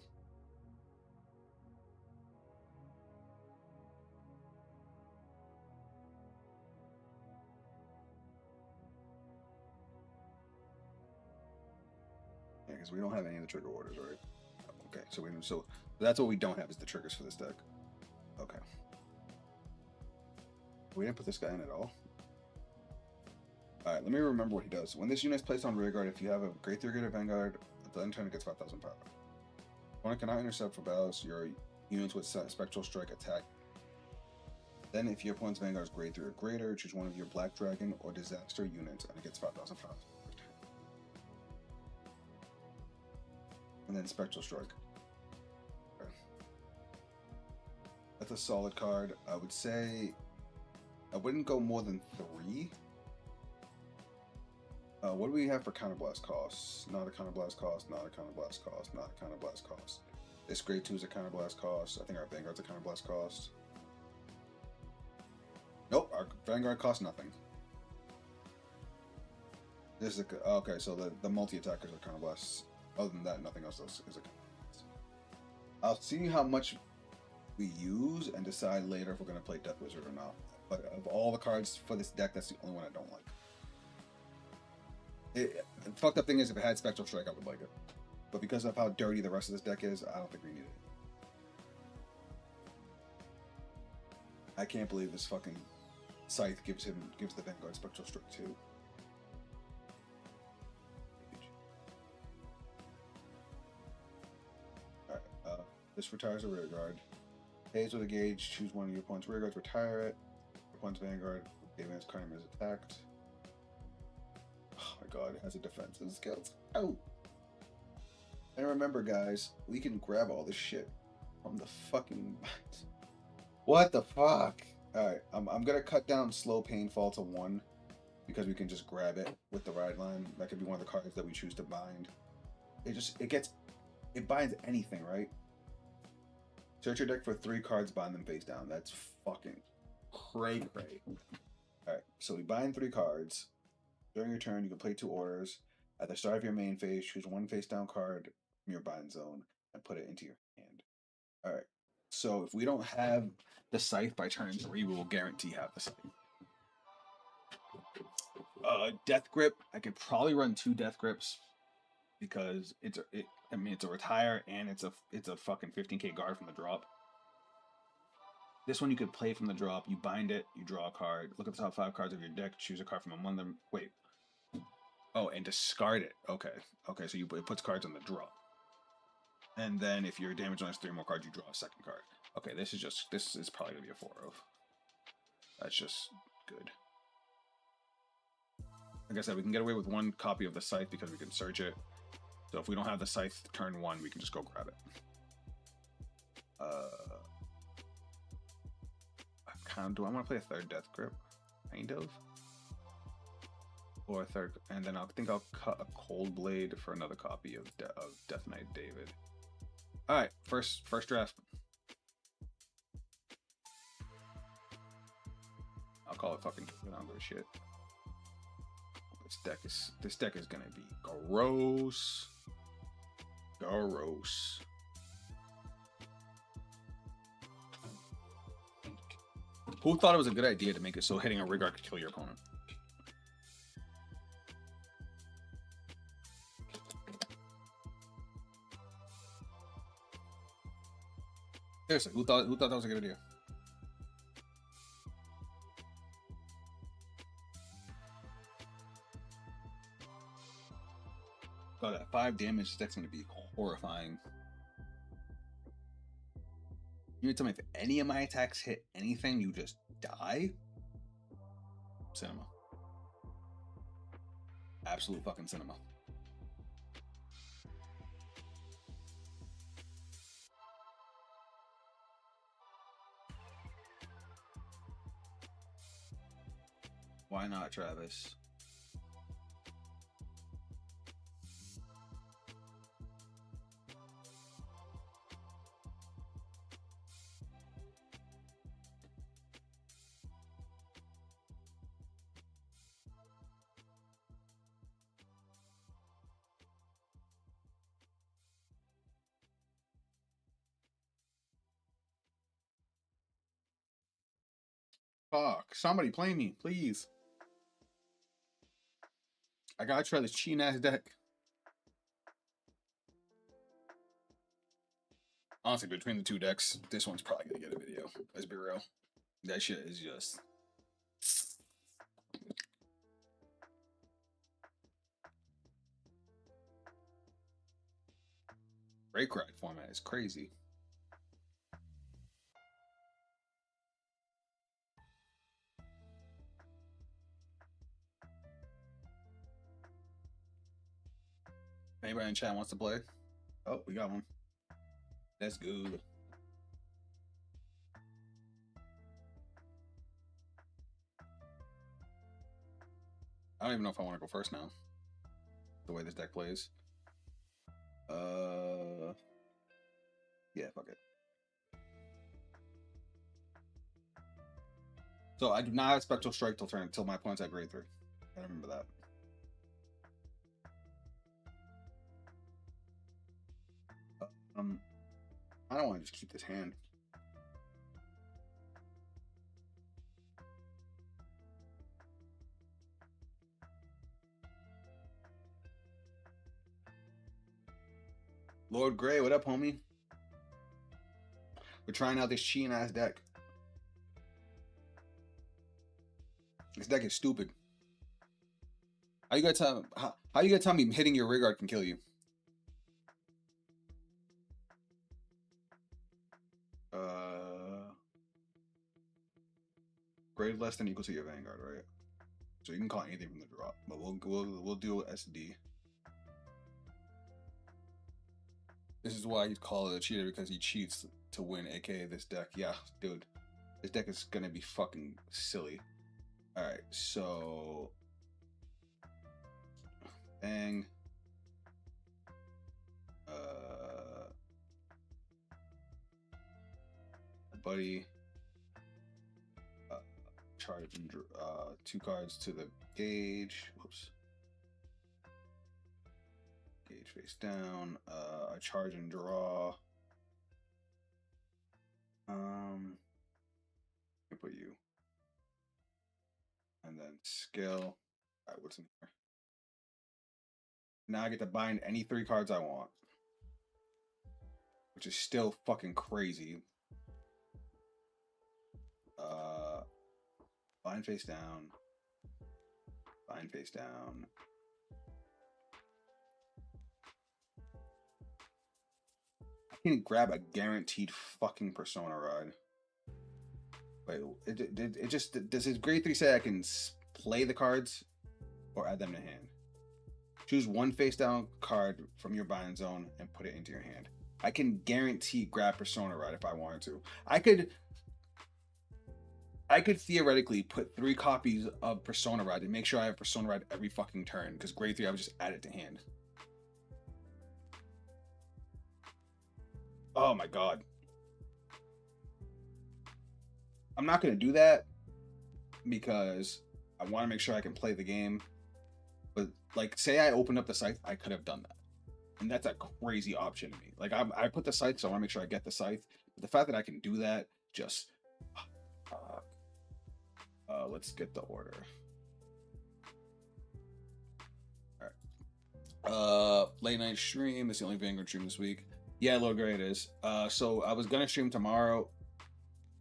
because we don't have any of the trigger orders, right? Okay, so that's what we don't have is the triggers for this deck. Okay. We didn't put this guy in at all. Alright, let me remember what he does. When this unit is placed on rearguard, if you have a Grade 3 Greater Vanguard, at the end turn it gets 5,000 power. Opponent cannot intercept for battles your units with Spectral Strike attack. Then, if your opponent's Vanguard is Grade 3 or greater, choose one of your Black Dragon or Disaster units and it gets 5,000 power. And then Spectral Strike. Okay. That's a solid card. I would say I wouldn't go more than 3. What do we have for counterblast costs? Not a counterblast cost, not a counterblast cost, not a counterblast cost. This grade 2 is a counterblast cost. I think our Vanguard's a counterblast cost. Nope, our Vanguard costs nothing. This is a, okay, so the multi-attackers are counterblasts. Other than that, nothing else is a counterblast. I'll see how much we use and decide later if we're going to play Death Wizard or not. But of all the cards for this deck, that's the only one I don't like. The fucked up thing is, if it had Spectral Strike, I would like it. But because of how dirty the rest of this deck is, I don't think we need it. I can't believe this fucking Scythe gives the Vanguard Spectral Strike too. Alright, this retires a rear guard. Pays with a gauge, choose one of your opponent's rear guards, retire it. Your opponent's Vanguard, the advanced card name is attacked. Oh my god, it has a defense and skills. Oh! And remember, guys, we can grab all this shit from the fucking... What the fuck? Alright, I'm gonna cut down Slow Painfall to 1 because we can just grab it with the ride line. That could be one of the cards that we choose to bind. It binds anything, right? Search your deck for 3 cards, bind them face down. That's fucking cray. Alright, so we bind 3 cards. During your turn, you can play 2 orders. At the start of your main phase, choose 1 face down card from your bind zone and put it into your hand. Alright, so if we don't have the Scythe by turn 3, we will guarantee have the Scythe. Death Grip, I could probably run 2 Death Grips because it's a retire and it's a fucking 15k guard from the drop. This one you could play from the drop. You bind it, you draw a card. Look at the top 5 cards of your deck. Choose a card from among them. Wait. Oh, and discard it. Okay. Okay, so it puts cards on the draw. And then if your damage only has 3 more cards, you draw a second card. Okay, this is probably gonna be a 4 of. That's just good. Like I said, we can get away with 1 copy of the Scythe because we can search it. So if we don't have the Scythe turn 1, we can just go grab it. Do I want to play a 3rd Death Grip? Kind of. Or a 3rd, and then I think I'll cut a Cold Blade for another copy of Death Knight David. All right, first draft. I'll call it fucking. I don't give a shit. This deck is gonna be gross. Gross. Who thought it was a good idea to make it so hitting a Rigard could kill your opponent? Seriously, who thought that was a good idea? Oh, that 5 damage, that's going to be horrifying. You mean tell me if any of my attacks hit anything, you just die? Cinema. Absolute fucking cinema. Why not, Travis? Fuck, somebody play me, please. I gotta try this cheating ass deck. Honestly, between the two decks, this one's probably gonna get a video. Let's be real. That shit is just. Break ride format is crazy. Anybody in chat wants to play? Oh, we got one. That's good. I don't even know if I want to go first now. The way this deck plays. Yeah, fuck it. So I do not have Spectral Strike till turn until my opponent's at grade 3. I remember that. I don't want to just keep this hand. Lord Gray, what up, homie? We're trying out this cheating ass deck. This deck is stupid. How you gonna tell me hitting your rear guard can kill you? Grade less than equal to your Vanguard, right? So you can call anything from the drop, but we'll deal with SD. This is why you call it a cheater, because he cheats to win, aka this deck. Yeah, dude, this deck is gonna be fucking silly. All right, so bang. Buddy. Charge and 2 cards to the gauge. Whoops. Gauge face down. I charge and draw. Let me put you. And then skill. Alright, what's in here? Now I get to bind any 3 cards I want. Which is still fucking crazy. Bind face down. Bind face down. I can grab a guaranteed fucking Persona ride. Wait, it just, does his grade 3 say I can play the cards or add them to hand? Choose 1 face down card from your bind zone and put it into your hand. I can guarantee grab Persona ride if I wanted to. I could theoretically put 3 copies of Persona Ride and make sure I have Persona Ride every fucking turn, because grade 3 I would just add it to hand. Oh my god. I'm not going to do that because I want to make sure I can play the game. But like, say I opened up the scythe, I could have done that. And that's a crazy option to me. Like, I put the scythe, so I want to make sure I get the scythe. But the fact that I can do that, just... let's get the order. All right. Late night stream. It's the only Vanguard stream this week. Yeah, Lord Gray it is. So I was gonna stream tomorrow.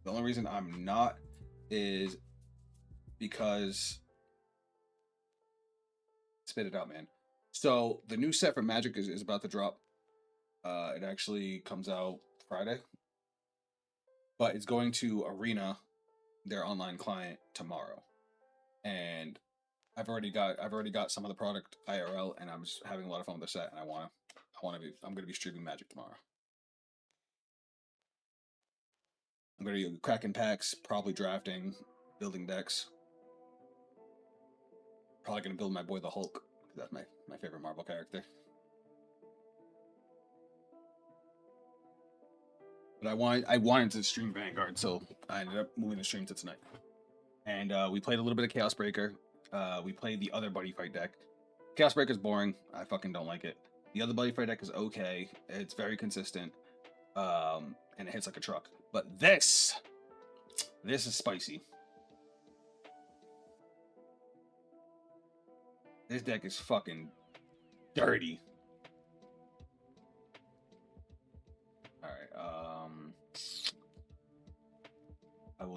The only reason I'm not is because spit it out, man. So the new set for Magic is about to drop. It actually comes out Friday, but it's going to Arena, their online client, tomorrow. And I've already got some of the product IRL, and I'm just having a lot of fun with the set, and I'm gonna be streaming Magic tomorrow. I'm gonna be cracking packs, probably drafting, building decks. Probably gonna build my boy the Hulk, because that's my favorite Marvel character. But I wanted to stream Vanguard, so I ended up moving the stream to tonight. And we played a little bit of Chaos Breaker. We played the other Buddyfight deck. Chaos Breaker's boring. I fucking don't like it. The other Buddyfight deck is okay. It's very consistent. And it hits like a truck. But this is spicy. This deck is fucking dirty. Alright,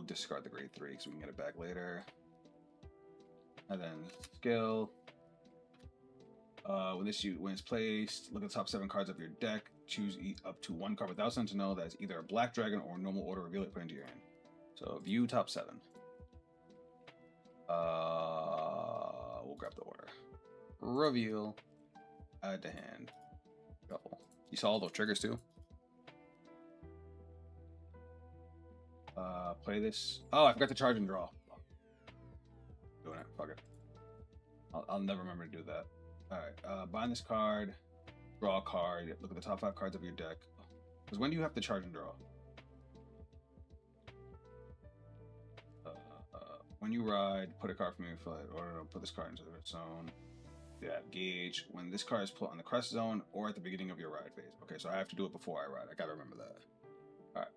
discard the grade 3 so we can get it back later. And then skill. When it's placed, look at the top 7 cards of your deck. Choose up to 1 card without someone to know that is either a black dragon or normal order. Reveal it, put it into your hand. So view top 7. We'll grab the order. Reveal. Add to hand. Shuffle. You saw all those triggers too? Play this. Oh, I forgot to charge and draw. Doing it. Fuck it. I'll never remember to do that. Alright. Bind this card. Draw a card. Look at the top 5 cards of your deck. Because when do you have to charge and draw? When you ride, put a card from your field or put this card into the zone. Yeah, gauge. When this card is put on the crest zone or at the beginning of your ride phase. Okay, so I have to do it before I ride. I gotta remember that. Alright.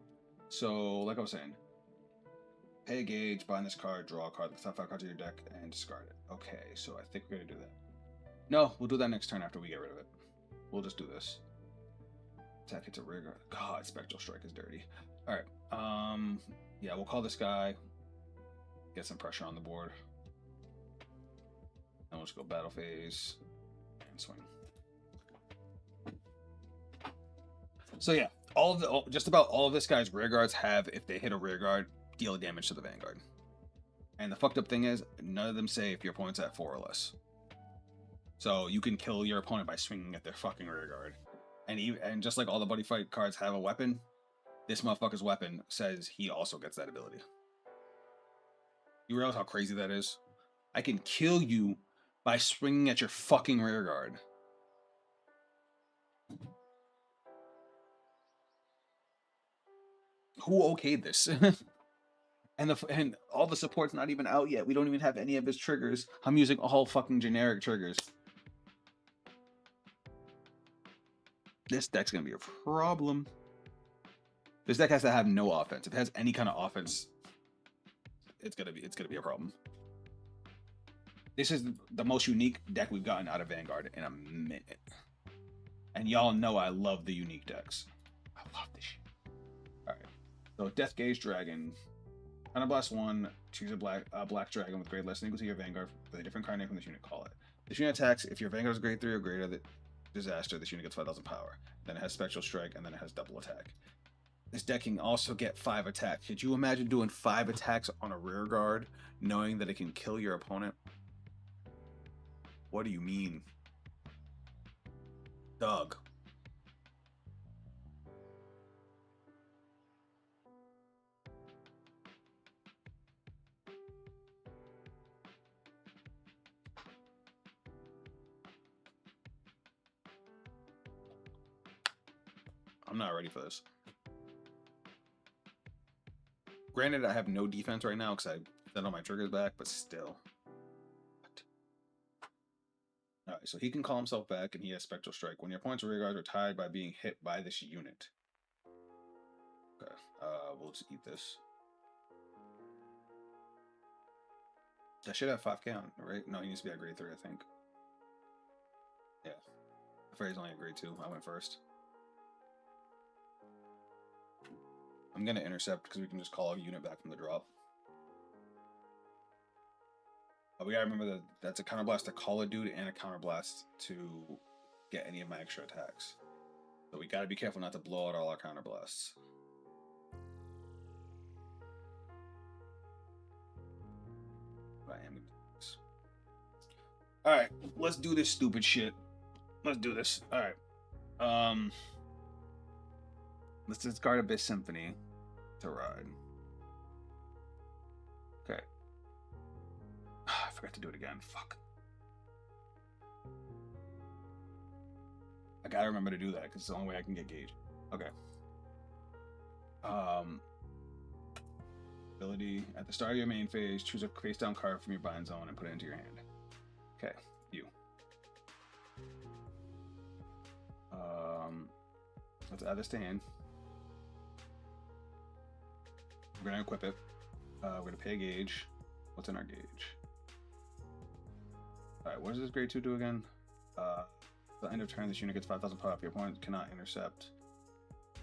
So, like I was saying, pay a gauge, bind this card, draw a card, the top 5 cards of your deck, and discard it. Okay, so I think we're gonna do that. No, we'll do that next turn after we get rid of it. We'll just do this. Attack hits a rear guard. God, Spectral Strike is dirty. Alright, yeah, we'll call this guy. Get some pressure on the board. And we'll just go battle phase and swing. So yeah, just about all of this guy's rear guards have, if they hit a rear guard, deal damage to the Vanguard. And the fucked up thing is, none of them say if your opponent's at 4 or less. So you can kill your opponent by swinging at their fucking rear guard. And just like all the Buddyfight cards have a weapon, this motherfucker's weapon says he also gets that ability. You realize how crazy that is? I can kill you by swinging at your fucking rear guard. Who okayed this? and all the support's not even out yet. We don't even have any of his triggers. I'm using all fucking generic triggers. This deck's gonna be a problem. This deck has to have no offense. If it has any kind of offense, it's gonna be a problem. This is the most unique deck we've gotten out of Vanguard in a minute. And y'all know I love the unique decks. I love this shit. Alright. So Death Gauge Dragon. Counterblast 1, choose a black dragon with grade less than equal to your Vanguard with a different card name from this unit, call it. This unit attacks if your Vanguard is grade 3 or greater, the disaster, this unit gets 5,000 power. Then it has Spectral Strike, and then it has double attack. This deck can also get 5 attacks. Could you imagine doing 5 attacks on a rear guard, knowing that it can kill your opponent? What do you mean? Doug. I'm not ready for this. Granted, I have no defense right now because I set all my triggers back, but still. What? Alright, so he can call himself back and he has Spectral Strike. When your opponent's rear guards are tied by being hit by this unit. Okay, we'll just eat this. That should have 5k on it, right? No, he needs to be at grade 3, I think. Yeah. I'm afraid he's only at grade 2. I went first. I'm gonna intercept because we can just call a unit back from the drop. But we gotta remember that that's a counterblast to call a dude and a counterblast to get any of my extra attacks. So we gotta be careful not to blow out all our counterblasts. But I am gonna do this. Alright, let's do this stupid shit. Let's do this. Alright. Let's discard Abyss Symphony to ride. Okay. I forgot to do it again. Fuck. I gotta remember to do that because it's the only way I can get gauge. Okay. Ability. At the start of your main phase, choose a face down card from your bind zone and put it into your hand. Okay. You. Let's add this to hand. We're gonna equip it. We're gonna pay a gauge. What's in our gauge? Alright, what does this grade 2 do again? At the end of turn, this unit gets 5,000 power up. Your opponent cannot intercept.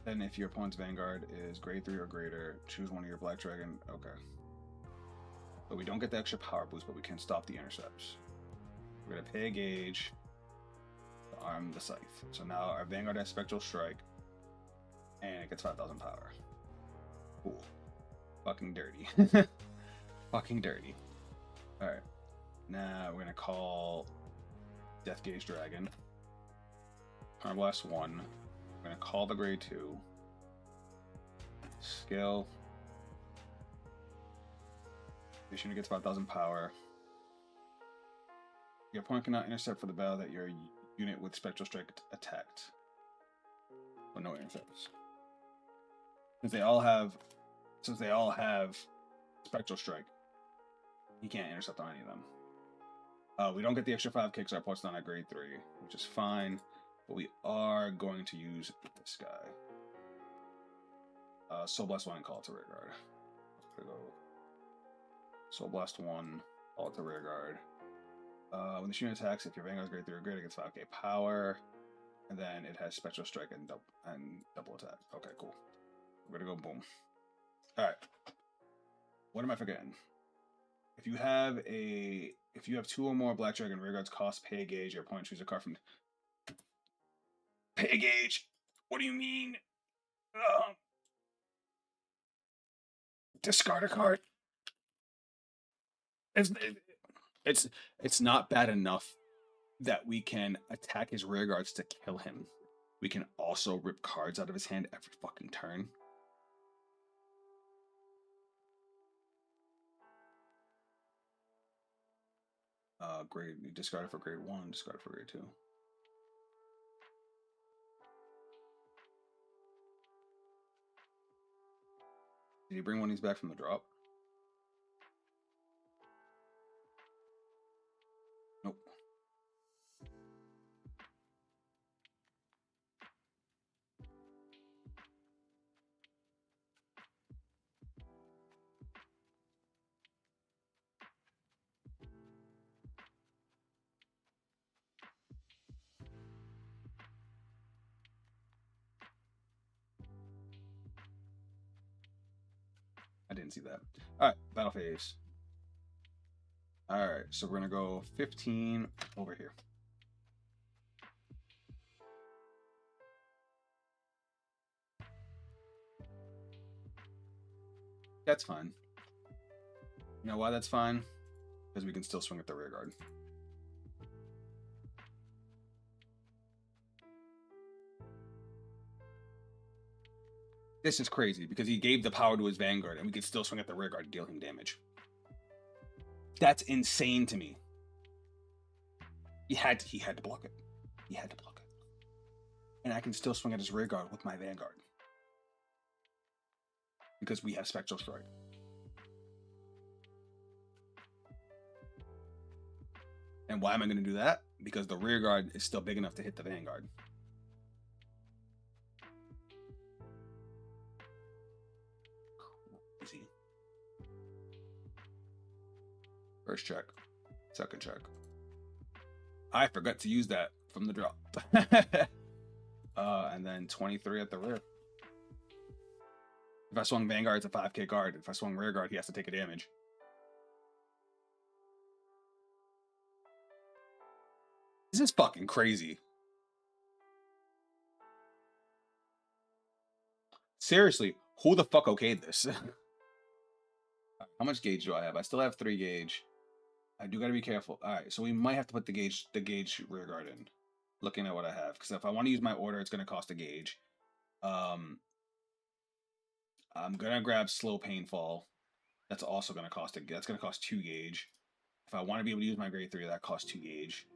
And if your opponent's Vanguard is grade 3 or greater, choose one of your Black Dragon. Okay. But we don't get the extra power boost, but we can stop the intercepts. We're going to pay a gauge to arm the Scythe. So now our Vanguard has Spectral Strike, and it gets 5,000 power. Cool. Fucking dirty. Fucking dirty. Alright. Now we're going to call Death Gauge Dragon. Arm Blast 1. We're going to call the grade 2. Skill. This unit gets 5,000 power. Your opponent cannot intercept for the battle that your unit with Spectral Strike attacked. But no intercepts. Since they all have Spectral Strike, you can't intercept on any of them. We don't get the extra 5 kicks. Our opponent's not at grade 3, which is fine. But we are going to use this guy. Soul Blast 1 and call it to rear guard. Soul Blast 1, call it to rear guard. When the unit attacks, if your Vanguard is grade 3 or greater, it gets 5k power. And then it has Spectral Strike and double attack. Okay, cool. We're gonna go boom. Alright. What am I forgetting? If you have 2 or more Black Dragon rear guards cost pay a gauge, your opponent chooses a card from pay a gauge. What do you mean? Discard a card. It's not bad enough that we can attack his rear guards to kill him. We can also rip cards out of his hand every fucking turn. Grade, you discard it for grade 1, discard it for grade 2. Did you bring one of these back from the drop? Nope. I didn't see that. Alright, battle phase. Alright, so we're gonna go 15 over here. That's fine. You know why that's fine? Because we can still swing at the rear guard. This is crazy because he gave the power to his Vanguard and we could still swing at the rear guard and deal him damage. That's insane to me. He had to block it. He had to block it. And I can still swing at his rear guard with my Vanguard. Because we have Spectral Strike. And why am I going to do that? Because the rear guard is still big enough to hit the Vanguard. Crazy. First check. Second check. I forgot to use that from the drop. And then 23 at the rear. If I swung Vanguard, it's a 5k guard. If I swung rear guard, he has to take a damage. This is fucking crazy. Seriously, who the fuck okayed this? How much gauge do I have? I still have 3 gauge. I do gotta be careful. Alright, so we might have to put the gauge rear guard in. Looking at what I have. Because if I want to use my order, it's gonna cost a gauge. I'm gonna grab Slow Painfall. That's also gonna cost that's gonna cost 2 gauge. If I want to be able to use my grade 3, that costs 2 gauge.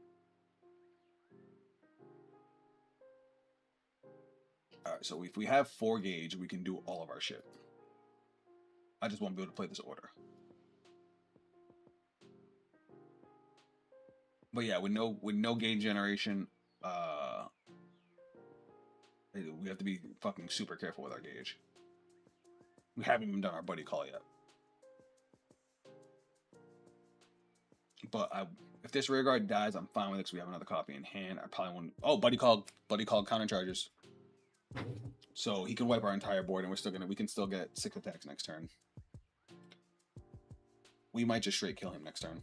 Alright, so if we have 4 gauge, we can do all of our shit. I just won't be able to play this order. But yeah, with no gauge generation, we have to be fucking super careful with our gauge. We haven't even done our buddy call yet. But if this rear guard dies, I'm fine with it because we have another copy in hand. I probably won't. Oh, buddy called counter charges. So he can wipe our entire board, and we can still get 6 attacks next turn. We might just straight kill him next turn.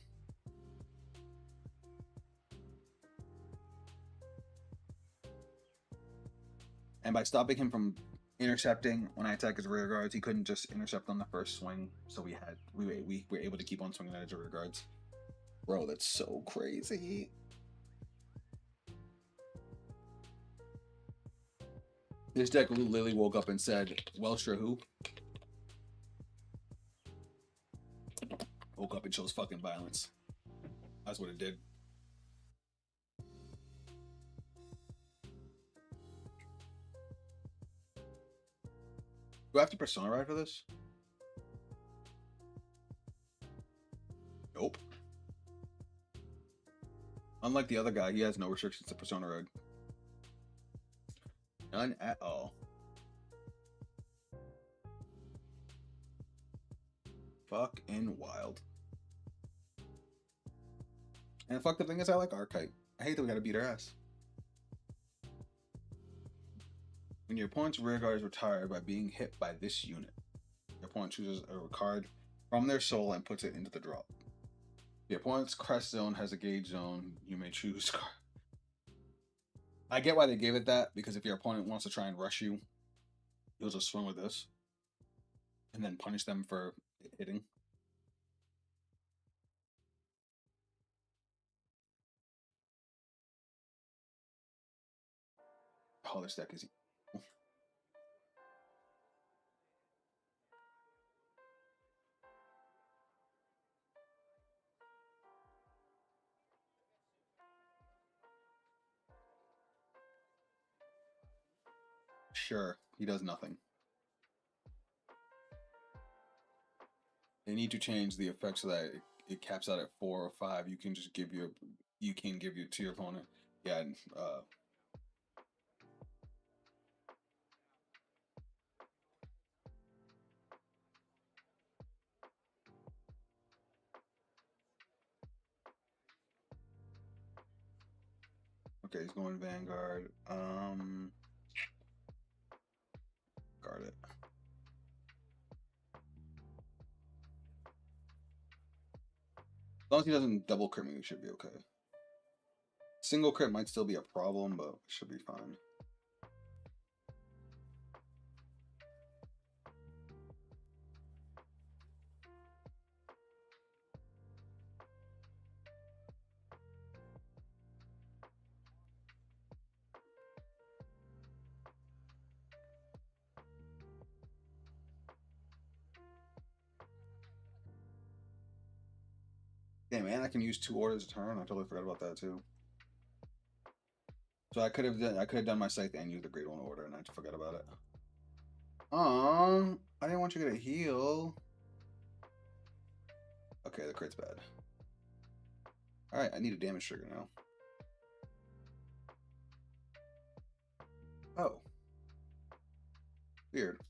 And by stopping him from intercepting when I attack his rear guards, he couldn't just intercept on the first swing. So we were able to keep on swinging at his rear guards. Bro, that's so crazy. This deck literally woke up and said, Welstra who? Woke up and chose fucking violence. That's what it did. Do I have to Persona Ride for this? Nope. Unlike the other guy, he has no restrictions to Persona Ride. None at all. Fucking wild. And the fucked up thing is I like Archetype. I hate that we gotta beat her ass. When your opponent's rear guard is retired by being hit by this unit, your opponent chooses a card from their soul and puts it into the drop. The opponent's crest zone has a gauge zone. You may choose card. I get why they gave it that, because if your opponent wants to try and rush you, you'll just swing with this and then punish them for hitting. Oh, this deck is evil. Sure, he does nothing. They need to change the effect so that it caps out at 4 or 5. You can just give your to your opponent. Yeah, and, okay, he's going Vanguard. Guard it. As long as he doesn't double crit me, we should be okay. Single crit might still be a problem, but it should be fine. Damn, man, I can use 2 orders a turn. I totally forgot about that too. So I could have done my scythe and used the Great One order, and I forgot about it. I didn't want you to get a heal. Okay, the crit's bad. All right, I need a damage trigger now. Oh, weird.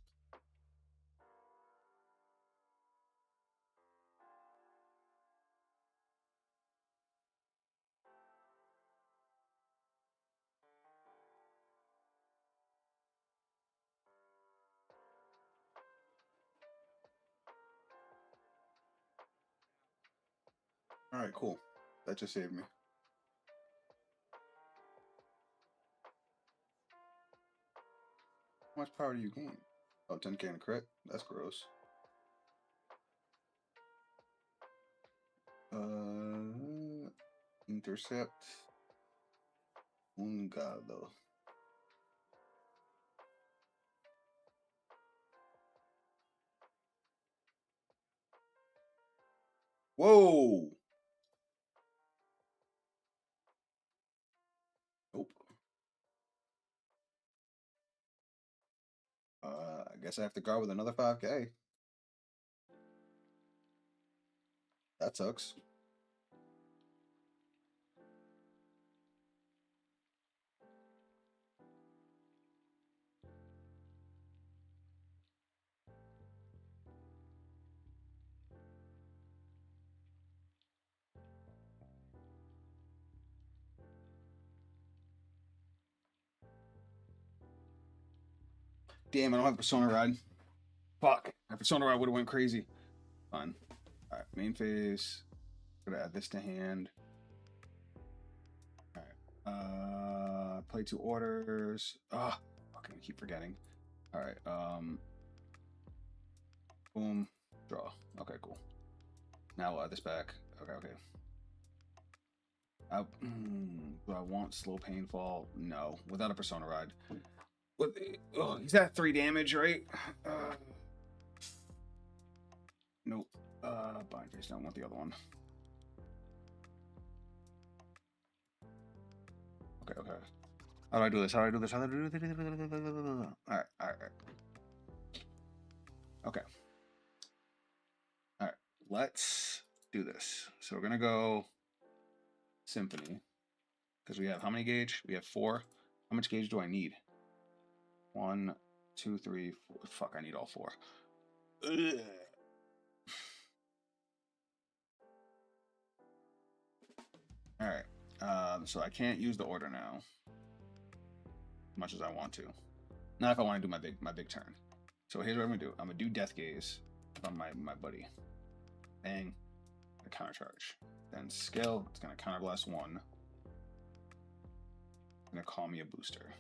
All right, cool. That just saved me. How much power do you gain? Oh, 10k and a crit? That's gross. Intercept. Un gado. Whoa! Nope. I guess I have to guard with another 5k. That sucks. Damn, I don't have Persona Ride. Fuck. My Persona Ride would have went crazy. Fine. Alright, main phase. Gonna add this to hand. Alright. Play 2 orders. Ah, fucking keep forgetting. Alright, boom. Draw. Okay, cool. Now we'll add this back. Okay. Do I want slow painfall? No. Without a Persona Ride. He's at 3 damage, right? Nope. Bind face. Don't want the other one. Okay. How do I do this? Alright. Okay. Alright. Let's do this. So we're gonna go Symphony. Because we have how many gauge? We have 4. How much gauge do I need? 1, 2, 3, 4. Fuck, I need all 4. Ugh. Alright. So I can't use the order now. As much as I want to. Not if I want to do my big turn. So here's what I'm gonna do. I'm gonna do Death Gaze on my buddy. Bang. A counter charge. Then skill, it's gonna counterblast 1. Gonna call me a booster.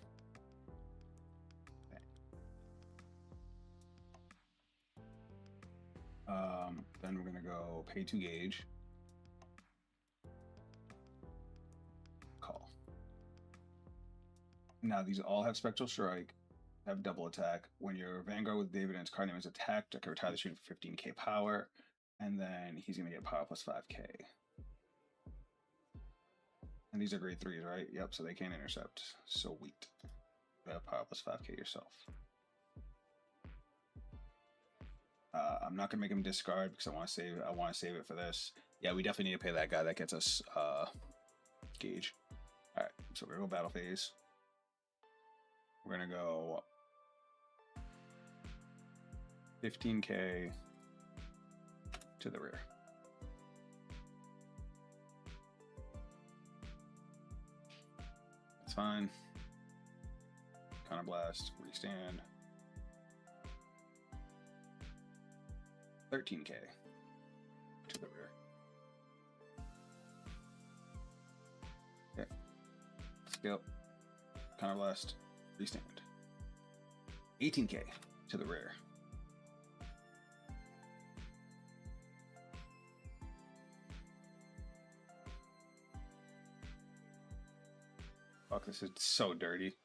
Then we're gonna go pay 2 gauge. Call. Now these all have Spectral Strike, have double attack. When your Vanguard with David and his card name is attacked, I can retire the shooting for 15k power, and then he's gonna get power plus 5k. And these are grade 3s, right? Yep, so they can't intercept. Sweet. You have power plus 5k yourself. I'm not gonna make him discard because I want to save it for this. Yeah, we definitely need to pay that guy. That gets us gauge. All right, so we're gonna go battle phase. We're gonna go 15k to the rear. That's fine. Counterblast, restand. 13k to the rear. Okay. Skill. Counterblast. Restand. 18k to the rear. Fuck, this is so dirty.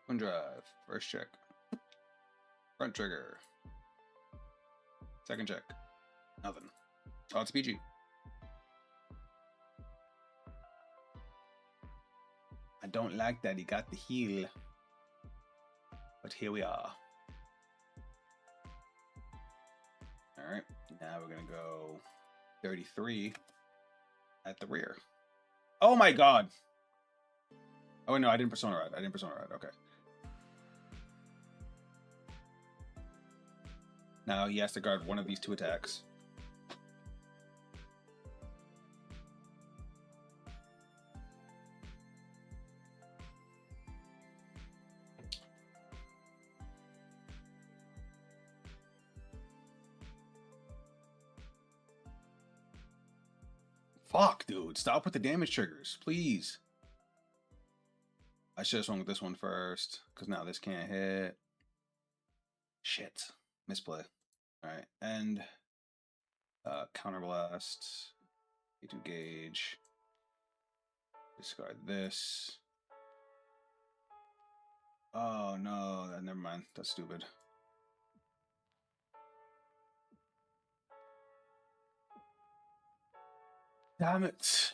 One drive. First check. Front trigger. Second check. Nothing. Oh, it's PG. I don't like that he got the heal. But here we are. Alright. Now we're gonna go 33 at the rear. Oh my god! Oh no, I didn't Persona Ride. Okay. Now he has to guard one of these 2 attacks. Fuck, dude. Stop with the damage triggers, please. I should have swung with this one first, because now this can't hit. Shit. Misplay. Alright, and counterblast. A2 gauge. Discard this. Oh no, never mind. That's stupid. Damn it.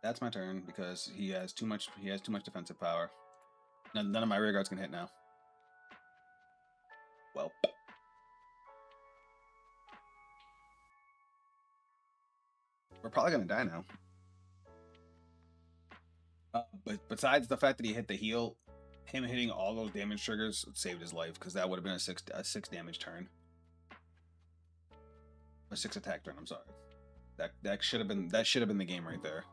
That's my turn because he has too much defensive power. None of my rear guards can hit now. Well. We're probably gonna die now. But besides the fact that he hit the heal, him hitting all those damage triggers saved his life, because that would have been a six damage turn. A 6 attack turn, I'm sorry. That should have been the game right there.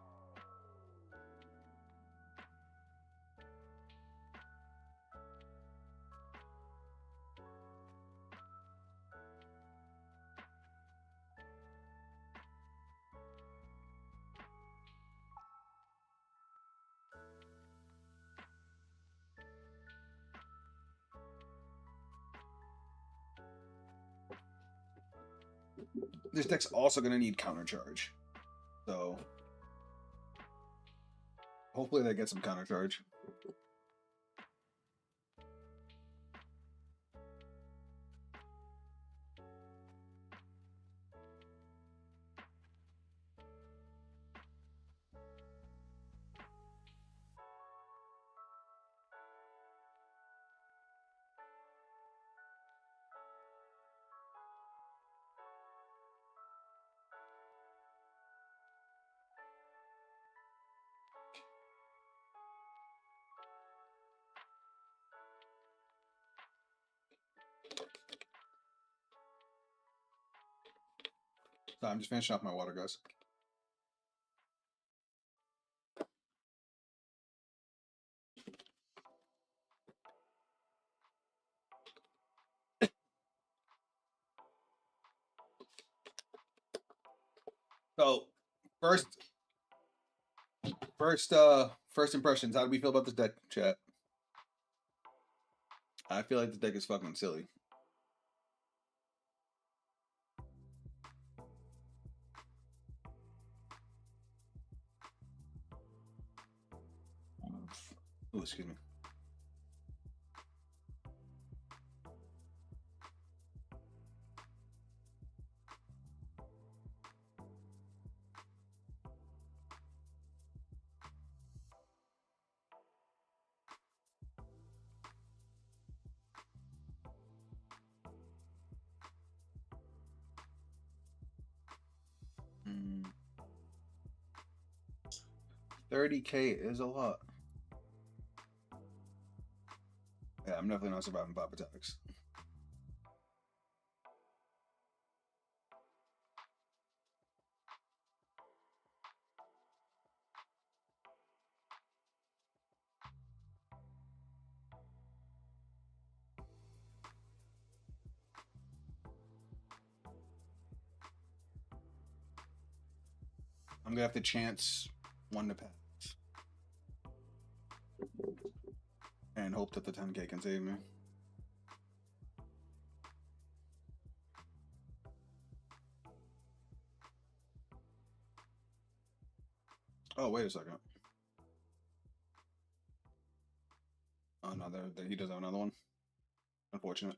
This deck's also going to need counter charge. So hopefully they get some counter charge. So I'm just finishing off my water, guys. So first impressions. How do we feel about this deck, chat? I feel like the deck is fucking silly. Oh, excuse me. Mm. 30K is a lot. Yeah, I'm definitely not surviving pop attacks. I'm gonna have to chance one to pass and hope that the 10K can save me. Oh, wait a second. Oh no, he does have another one. Unfortunate.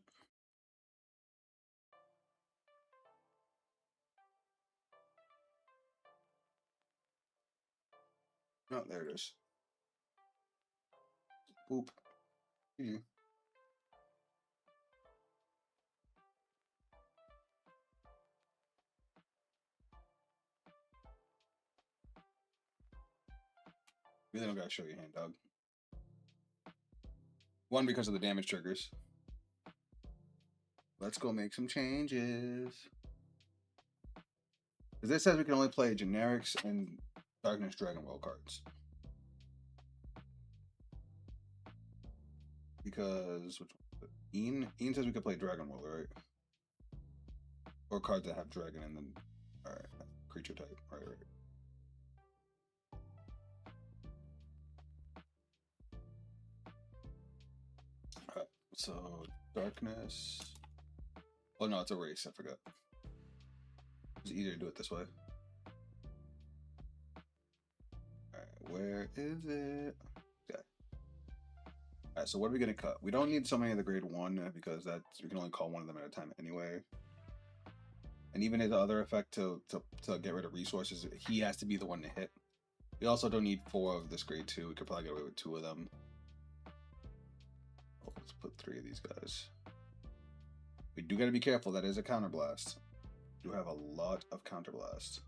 Oh, there it is. Boop. GG. Really don't gotta show your hand, dog. One, because of the damage triggers. Let's go make some changes. Because this says we can only play generics and Darkness Dragon World cards. Because which one? Ian says we could play Dragon World, right? Or cards that have dragon and then alright, creature type. Right. Alright, so darkness. Oh no, it's a race, I forgot. It's easier to do it this way. Alright, where is it? Okay. Alright, so what are we gonna cut? We don't need so many of the grade 1 because we can only call one of them at a time anyway. And even his other effect to get rid of resources, he has to be the one to hit. We also don't need 4 of this grade 2. We could probably get away with 2 of them. Oh, let's put 3 of these guys. We do gotta be careful. That is a counterblast. We do have a lot of counterblast.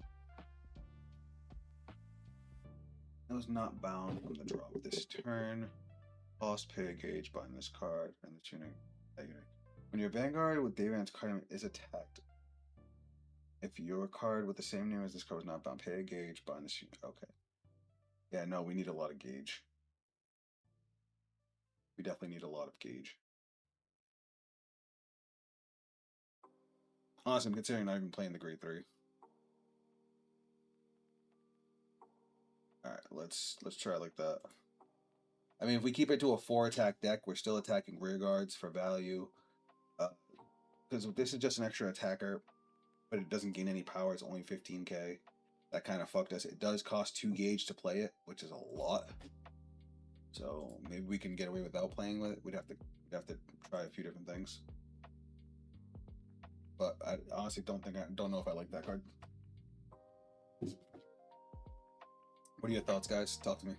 It was not bound from the draw this turn. Lost, pay a gauge, bind this card, and the tuning. When your Vanguard with Davan's card is attacked, if your card with the same name as this card was not bound, pay a gauge, bind this. Okay. Yeah, no, we need a lot of gauge. We definitely need a lot of gauge. Honestly, I'm considering not even playing the grade 3. Alright, let's try like that. I mean, if we keep it to a 4-attack deck, we're still attacking rear guards for value. Because this is just an extra attacker, but it doesn't gain any power. It's only 15k. That kind of fucked us. It does cost 2 gauge to play it, which is a lot. So maybe we can get away without playing with it. We'd have to try a few different things. But I honestly don't know if I like that card. What are your thoughts, guys? Talk to me.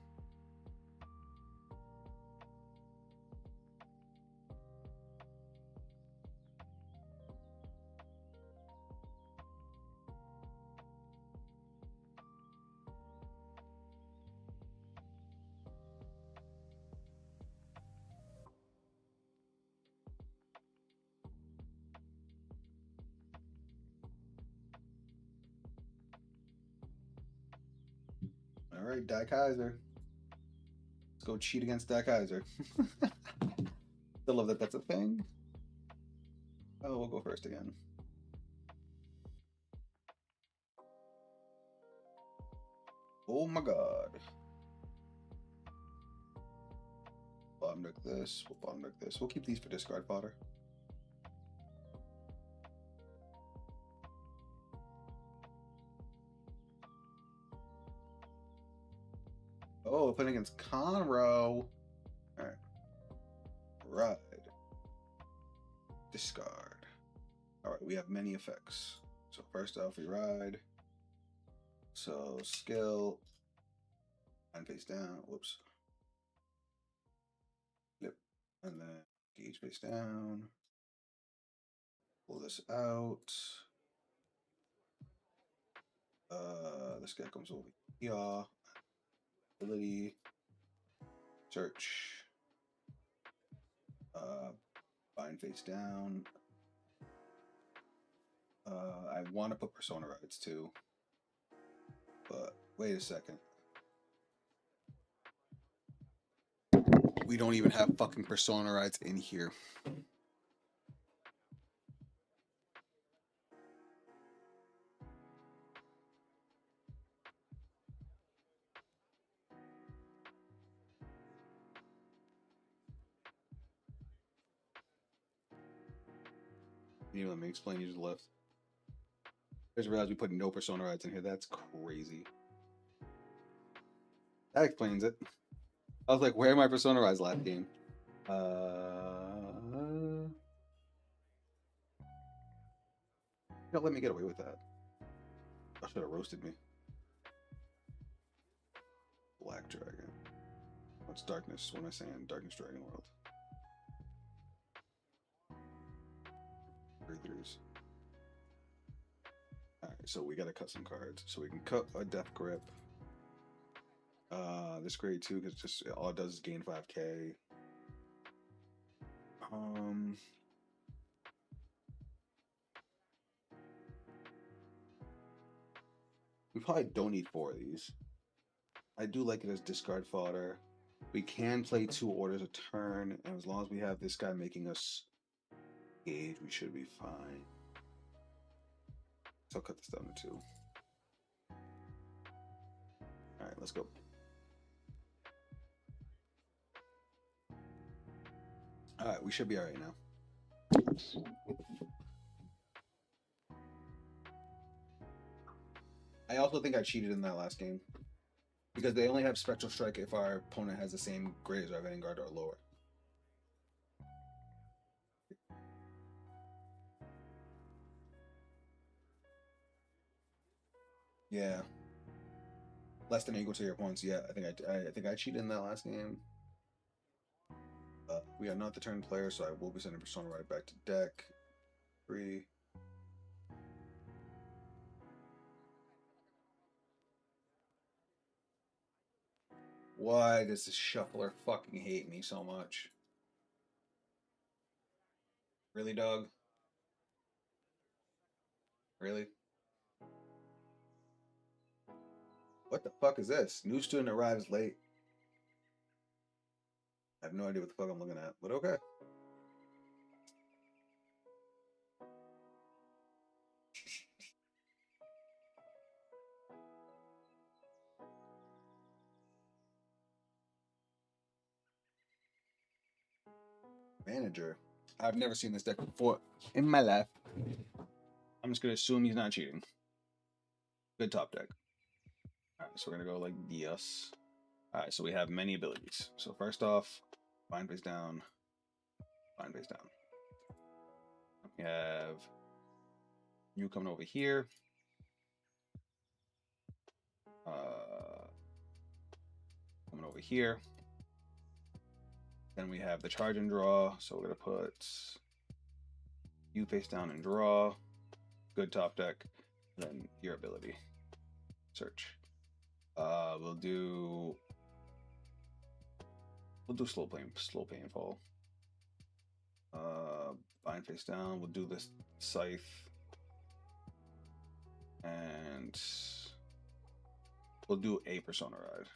All right, Die Kaiser. Let's go cheat against Die Kaiser. Still love that that's a thing. Oh, we'll go first again. Oh my god. Bottom deck this. We'll bottom deck this. We'll keep these for discard fodder. Oh, playing against Conroe. Alright. Ride. Discard. Alright, we have many effects. So first off, we ride. So skill. And face down. Whoops. Yep. And then gauge face down. Pull this out. This guy comes over here. Ability. Search. Bind face down. I want to put Persona Rides too. But wait a second. We don't even have fucking Persona Rides in here. You let me explain you to the left. I just realized we put no Persona Rides in here. That's crazy. That explains it. I was like, where are my Persona Rides last game? Don't let me get away with that. I should have roasted me. Black Dragon. What's Darkness? What am I saying? Darkness Dragon World. 3/3s. Alright, so we gotta cut some cards. So we can cut a Death Grip. This grade 2, because just all it does is gain 5k. We probably don't need 4 of these. I do like it as discard fodder. We can play 2 orders a turn, and as long as we have this guy making us gauge, we should be fine. So I'll cut this down to 2. Alright, let's go. Alright, we should be alright now. I also think I cheated in that last game. Because they only have Spectral Strike if our opponent has the same grade as our Vanguard or lower. Yeah. Less than or equal to your points. Yeah, I think I cheated in that last game. We are not the turn player, so I will be sending Persona right back to deck. 3. Why does this shuffler fucking hate me so much? Really, dog? Really? What the fuck is this? New student arrives late. I have no idea what the fuck I'm looking at, but okay. Manager. I've never seen this deck before in my life. I'm just gonna assume he's not cheating. Good top deck. Alright, so we're gonna go like this. Alright, so we have many abilities. So first off, bind face down, bind face down. We have you coming over here. Coming over here. Then we have the charge and draw. So we're gonna put you face down and draw. Good top deck. Then your ability. Search. We'll do slow painful. Bind face down. We'll do this scythe. And we'll do a persona ride.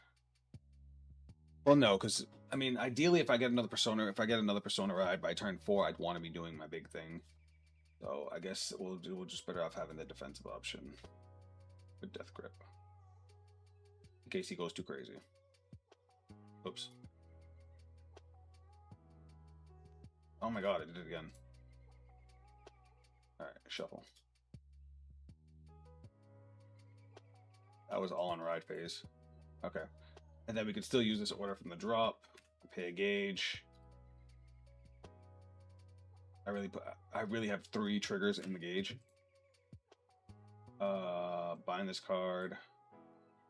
Well, no, because I mean, ideally, if I get another persona ride by turn 4, I'd want to be doing my big thing. So I guess we'll just better off having the defensive option with Death Grip in case he goes too crazy. Oops. Oh my god, I did it again. All right, shuffle. That was all on ride phase. Okay. And then we could still use this order from the drop. Pay a gauge. I really have 3 triggers in the gauge. Bind this card,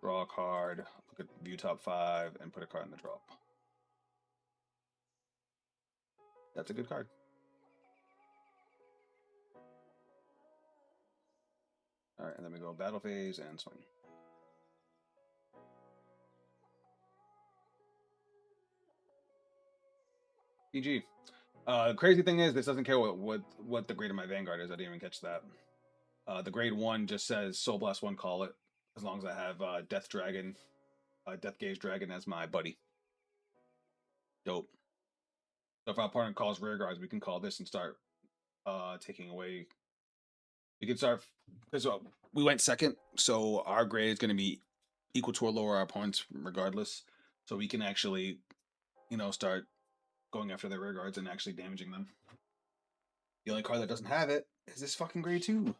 draw a card, look at view top 5, and put a card in the drop. That's a good card. Alright, and then we go battle phase and swing. PG. The crazy thing is, this doesn't care what the grade of my Vanguard is. I didn't even catch that. The grade 1 just says Soul Blast 1, call it, as long as I have Death Gauge Dragon as my buddy. Dope. So if our opponent calls rear guards, we can call this and start taking away. We can start because we went second, so our grade is going to be equal to or lower our opponents regardless. So we can actually, start going after their rear guards and actually damaging them. The only card that doesn't have it is this fucking grade 2.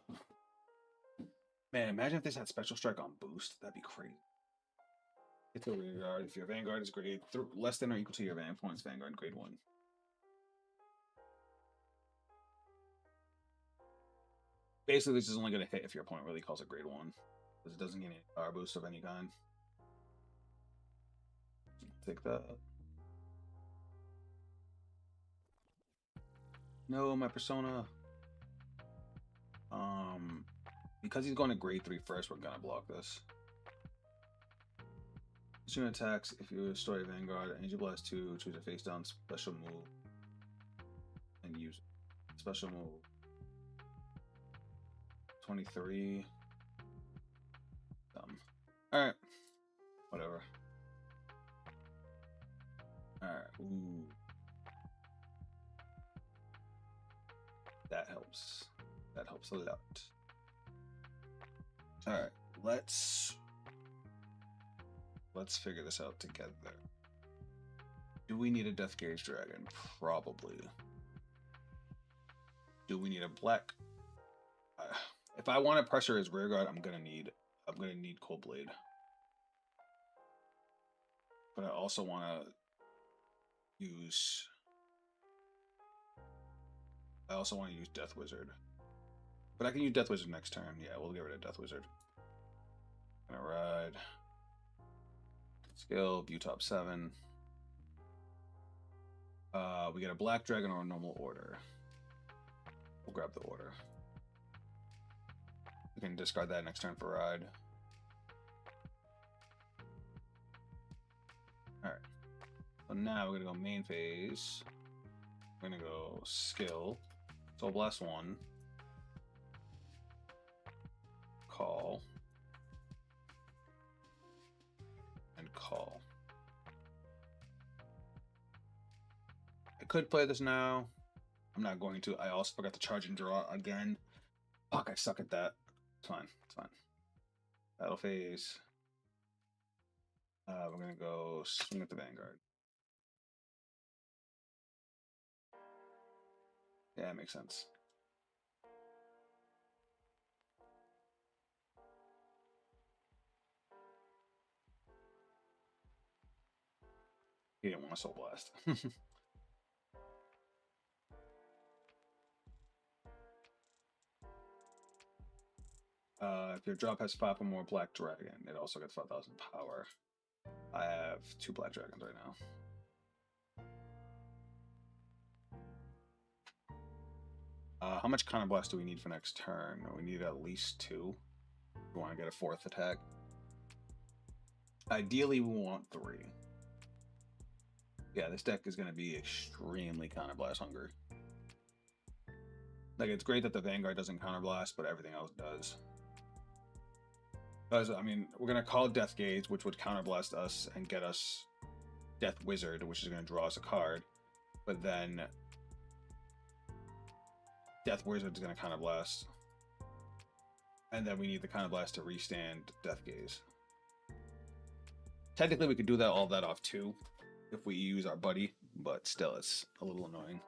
Man, imagine if this had Special Strike on boost. That'd be crazy. It's a rear guard. If your Vanguard is grade less than or equal to your opponent's Vanguard, grade 1. Basically, this is only going to hit if your opponent really calls it grade 1. Because it doesn't get any power boost of any kind. Take that. No, my persona. Because he's going to grade 3 first, we're going to block this. Student attacks, if you restore a Vanguard, Energy Blast 2, choose a face down special move. And use it. Special move. 23. Dumb. Alright. Whatever. Alright. Ooh. That helps. That helps a lot. Alright. Let's figure this out together. Do we need a Death Gauge Dragon? Probably. Do we need a black? If I want to pressure his rear guard, I'm gonna need Cold Blade. But I also want to use. I also want to use Death Wizard. But I can use Death Wizard next turn. Yeah, we'll get rid of Death Wizard. Gonna ride. Skill, view top 7. We get a black dragon or a normal order. We'll grab the order. We can discard that next turn for ride. So now we're gonna go main phase. We're gonna go skill. Soul Blast 1. Call. And call. I could play this now. I'm not going to. I also forgot to charge and draw again. Fuck, I suck at that. It's fine. It's fine. Battle phase. We're gonna go swing at the Vanguard. Yeah, that makes sense. He didn't want a Soul Blast. If your drop has 5 or more Black Dragon, it also gets 5,000 power. I have 2 Black Dragons right now. How much Counter Blast do we need for next turn? We need at least 2. We want to get a 4th attack. Ideally, we want 3. Yeah, this deck is going to be extremely Counter Blast hungry. Like, it's great that the Vanguard doesn't Counter Blast, but everything else does. Because, I mean, we're going to call Death Gaze, which would Counter Blast us and get us Death Wizard, which is going to draw us a card. But then Death Wizard is going to Counter Blast. And then we need the Counter Blast to restand Death Gaze. Technically, we could do that all that off too, if we use our Buddy, but still, it's a little annoying.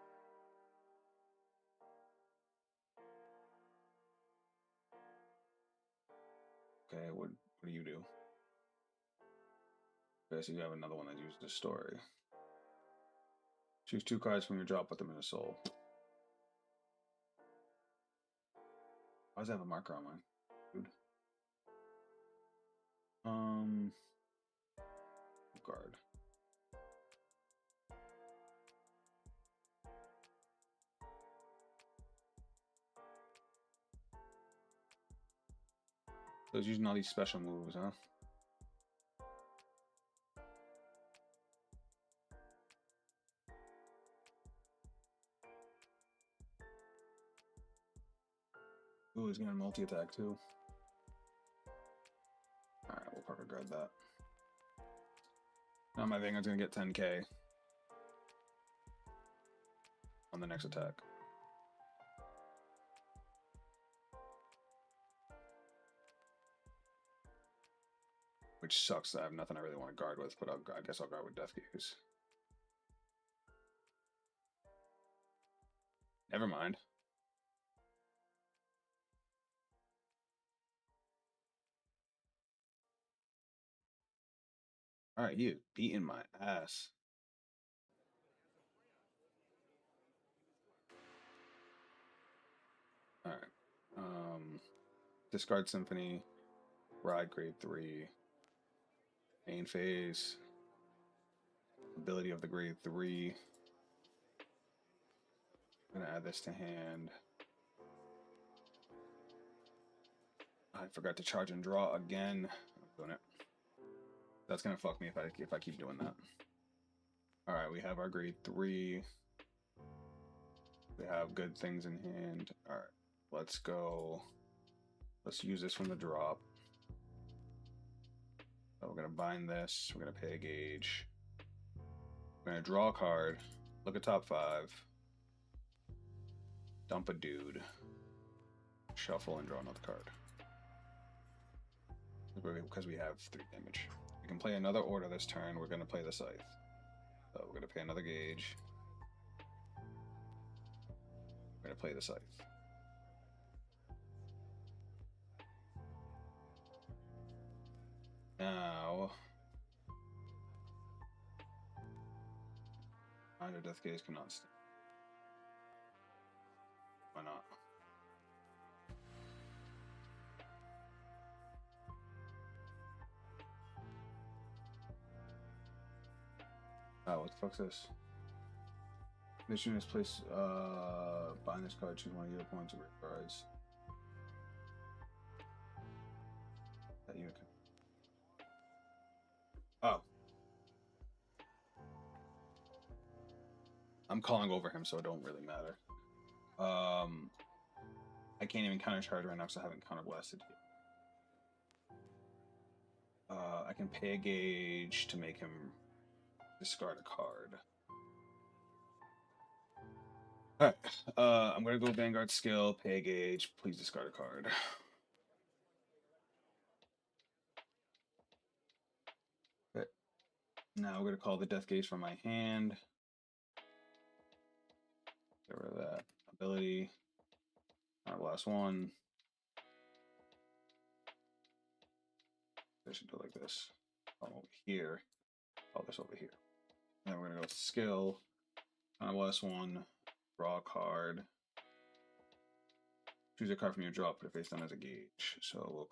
Okay, what do you do? Okay, so you have another one that uses the story. Choose 2 cards from your drop, put them in a soul. Why does that have a marker on mine? Dude. Guard. So it's using all these special moves, huh? Ooh, he's gonna multi-attack too. Alright, we'll probably guard that. Now my Vanguard's gonna get 10k on the next attack. Which sucks. I have nothing I really want to guard with, but I guess I'll guard with Death Gaze. Never mind. Alright, he is beating my ass. Alright. Discard Symphony. Ride grade 3. Main phase. Ability of the grade 3. I'm gonna add this to hand. I forgot to charge and draw again. I'm doing it. That's gonna fuck me if I keep doing that. Alright, we have our grade 3. We have good things in hand. Alright, let's go. Let's use this from the drop. So we're gonna bind this. We're gonna pay a gauge. We're gonna draw a card. Look at top 5. Dump a dude. Shuffle and draw another card. Because we have 3 damage. We can play another order this turn. We're gonna play the Scythe. So we're gonna pay another gauge. We're gonna play the Scythe. Now, Under Death Gaze cannot stand. Why not? Oh, what the fuck's this? This unit's place, bind this card, choose one of your opponent's rare cards. That unit can... Oh. I'm calling over him, so it don't really matter. I can't even countercharge right now because I haven't counterblasted yet. I can pay a gauge to make him discard a card. Alright, I'm gonna go Vanguard skill, pay a gauge, please discard a card. Okay. Now we're gonna call the death gauge from my hand. Get rid of that. Ability. Alright, last one. I should do it like this. Over here. Oh, this over here. And then we're gonna go skill. Last one. Draw a card. Choose a card from your draw, put it face down as a gauge. So we'll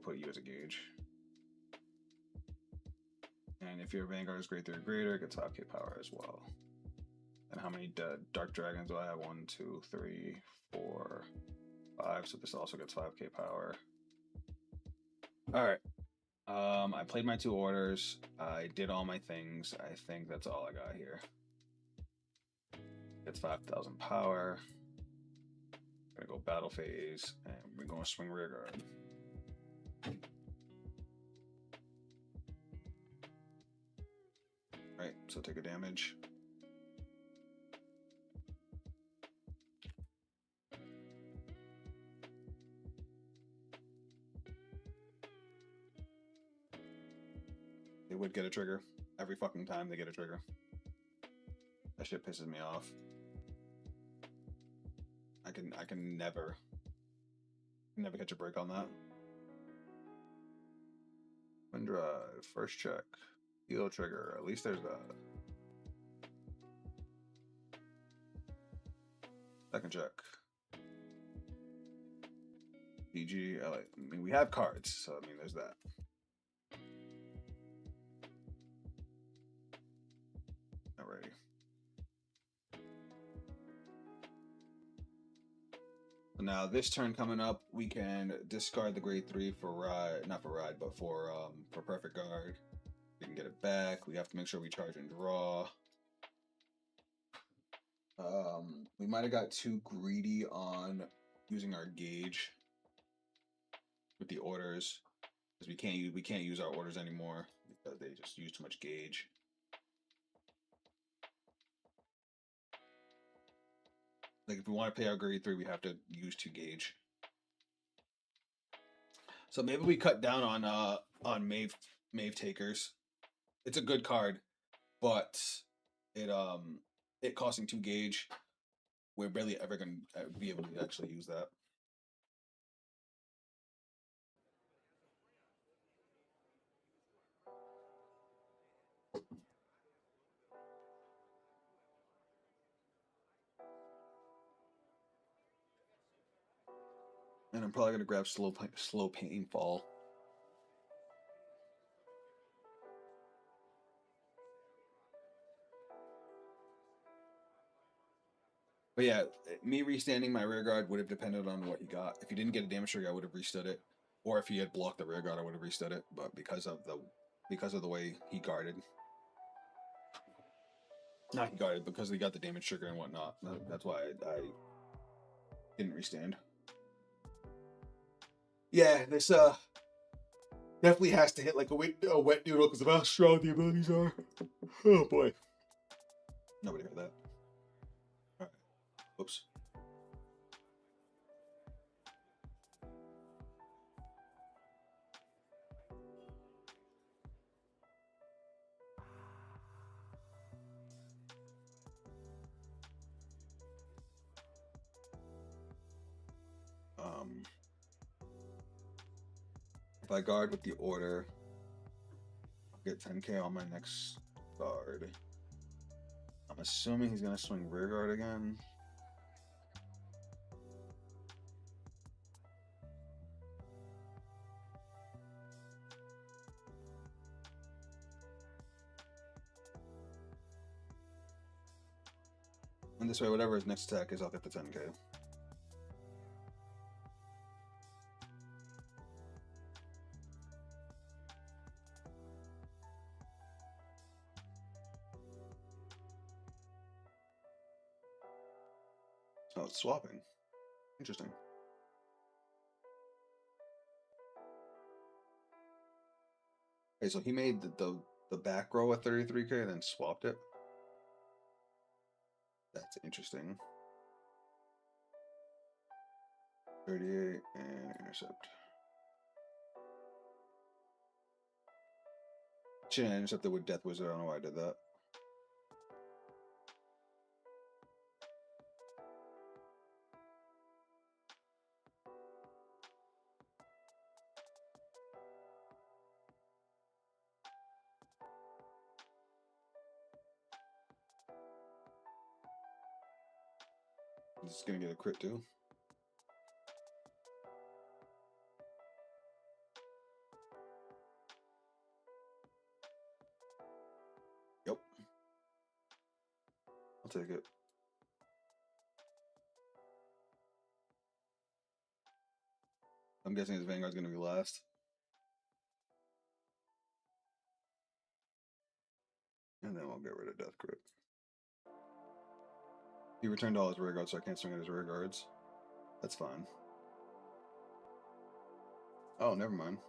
put you as a gauge. And if your Vanguard is grade 3 or greater, it gets 5k power as well. And how many Dark Dragons do I have? 1, 2, 3, 4, 5. So this also gets 5k power. Alright. I played my 2 orders. I did all my things. I think that's all I got here. Gets 5,000 power. Gonna go battle phase, and we're gonna swing rear guard. Right, so take a damage. They would get a trigger every fucking time they get a trigger. That shit pisses me off. I can never catch a break on that. Wind drive, first check, heal trigger. At least there's that. Second check. PG. I mean, we have cards, so I mean, there's that. Alrighty. So now this turn coming up, we can discard the grade 3 for ride, not for ride, but for perfect guard. We can get it back. We have to make sure we charge and draw. We might have got too greedy on using our gauge with the orders, because we can't use our orders anymore because they just use too much gauge. Like if we want to pay our grade 3, we have to use 2 gauge. So maybe we cut down on Mave Takers. It's a good card, but it costing 2 gauge. We're barely ever gonna be able to actually use that. And I'm probably gonna grab slow painfall. But yeah, me restanding my rear guard would have depended on what he got. If he didn't get a damage trigger, I would have restood it. Or if he had blocked the rear guard, I would have restood it. But because of the way he guarded, not he guarded, because he got the damage trigger and whatnot. That's why I didn't restand. Yeah, this definitely has to hit like a wet noodle because of how strong the abilities are. Oh boy. Nobody heard that. Alright. Oops. If I guard with the order, I'll get 10k on my next guard. I'm assuming he's gonna swing rear guard again. And this way, whatever his next attack is, I'll get the 10k. it's swapping. Interesting. Okay, so he made the back row at 33k and then swapped it. That's interesting. 38 and intercept. Shouldn't have intercepted with Death Wizard. I don't know why I did that. He's just gonna get a crit too. Yep. I'll take it. I'm guessing his Vanguard's gonna be last. And then we'll get rid of Death Crit. He returned all his rear guards, so I can't swing at his rear guards. That's fine. Oh, never mind.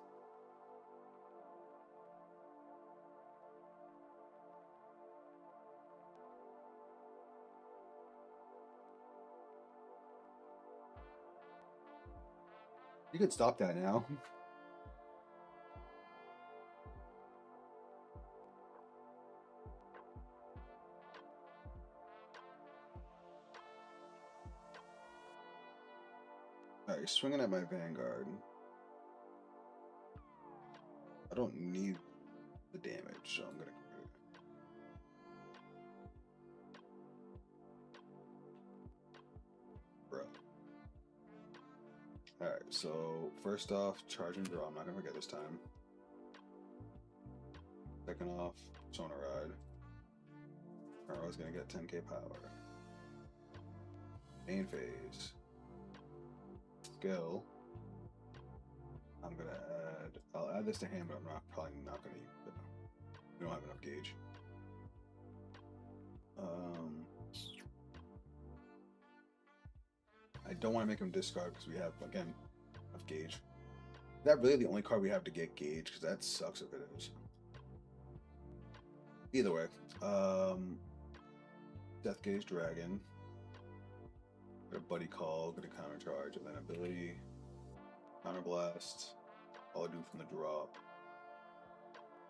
You could stop that now. Alright, he's swinging at my Vanguard. I don't need the damage, so I'm gonna crit it. Bro. Alright, so first off, charge and draw. I'm not gonna forget this time. Second off, Sona Ride. I was gonna get 10k power. Main phase. Skill. I'm gonna add. I'll add this to hand, but I'm probably not gonna use it. We don't have enough gauge. I don't want to make him discard because we have, again, enough gauge. Is that really the only card we have to get gauge? Because that sucks if it is. Either way, Death Gauge Dragon. Got a Buddy Call, got a Counter Charge, and then ability, Counter Blast. All I do from the drop.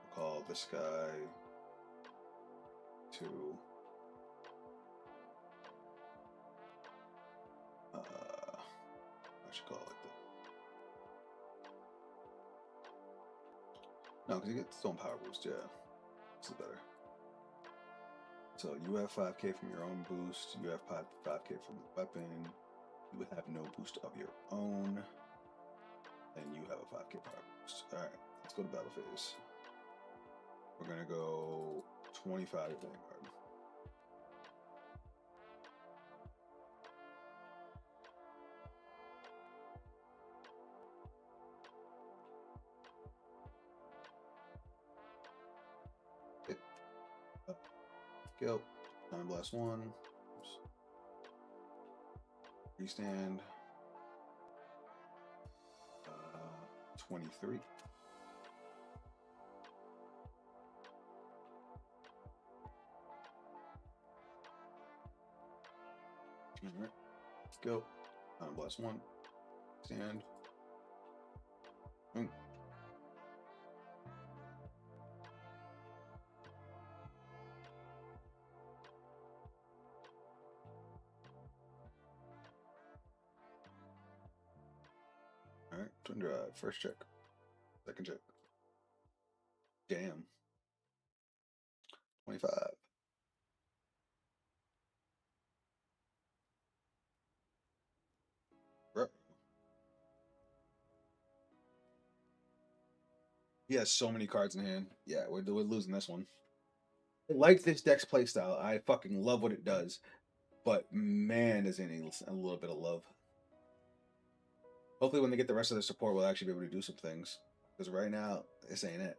I'll call this guy to I should call it like that. No, because he gets his own power boost, yeah. This is better. So you have 5k from your own boost, you have 5k from the weapon, you have no boost of your own, and you have a 5k power boost. Alright, let's go to battle phase. We're gonna go 25 Vanguard. Go. Time blast 1. Oops. Restand. 23. Alright. Go. Time blast 1. Stand. Boom. Alright, twin drive. First check. Second check. Damn. 25. Bro. He has so many cards in hand. Yeah, we're losing this one. I like this deck's playstyle. I fucking love what it does. But man, is it a little bit of love. Hopefully when they get the rest of their support, we'll actually be able to do some things. Because right now, this ain't it.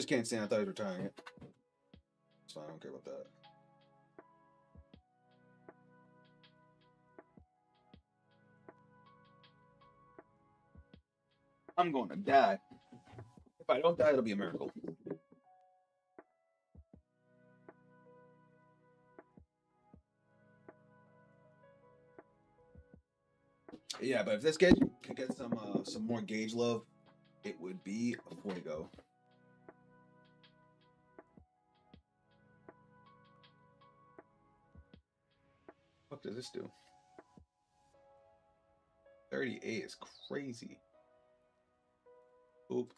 Just can't stand. I thought he was retiring it. So I don't care about that. I'm going to die. If I don't die, it'll be a miracle. Yeah, but if this gauge could get some more gauge love, it would be a fuego. What does this do? 38 is crazy. Oop.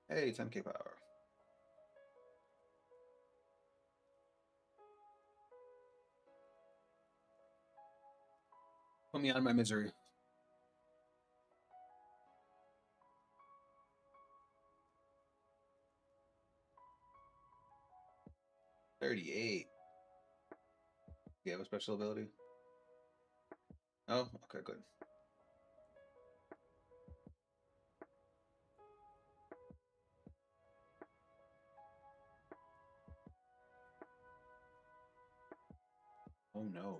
Hey, 10k power. Put me out of my misery. $38. You have a special ability? Oh, okay, good. Oh no.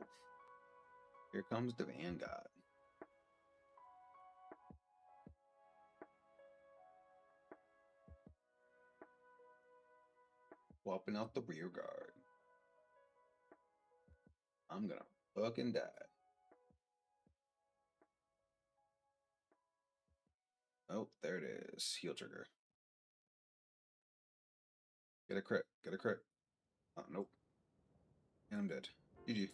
Here comes the Vanguard. Swapping out the rear guard. I'm gonna fucking die. Oh, there it is. Heal trigger. Get a crit. Get a crit. Oh, nope. And I'm dead. GG.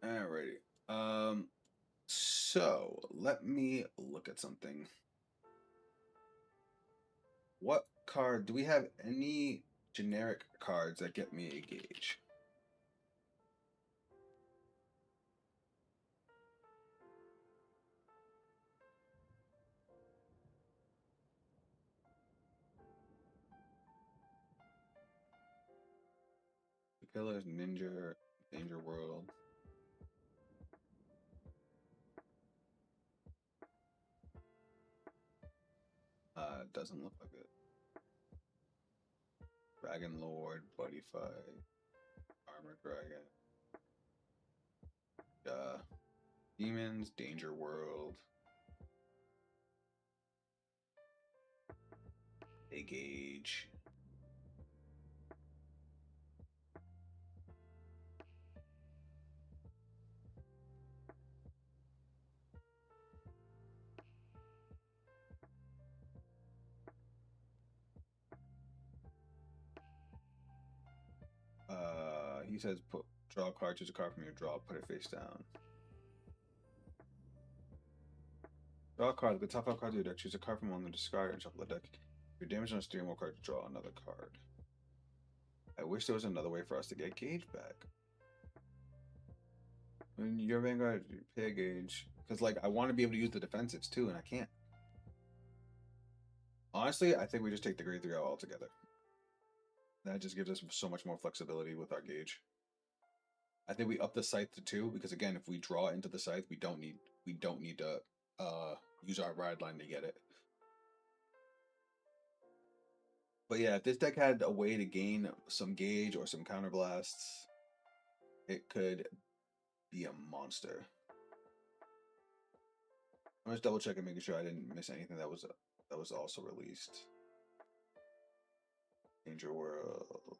Alrighty. So let me look at something. What card do we have? Any generic cards that get me a gauge? Pillars, Ninja, Danger World. Doesn't look like it. Dragon Lord, Buddyfight, Armor Dragon. Demons, Danger World. A gauge. He says draw a card, choose a card from your draw, put it face down. Draw a card. The top 5 cards of your deck. Choose a card from one of the discard and shuffle the deck. If you're damaged on 3 or more cards, draw another card. I wish there was another way for us to get gauge back. When your Vanguard, you pay a gauge. Because, like, I want to be able to use the defensives too, and I can't. Honestly, I think we just take the grade 3 out altogether. That just gives us so much more flexibility with our gauge. I think we up the scythe to 2 because again, if we draw into the scythe, we don't need to use our ride line to get it. But yeah, if this deck had a way to gain some gauge or some counterblasts, it could be a monster. I'm just double checking, making sure I didn't miss anything that was also released. Danger World.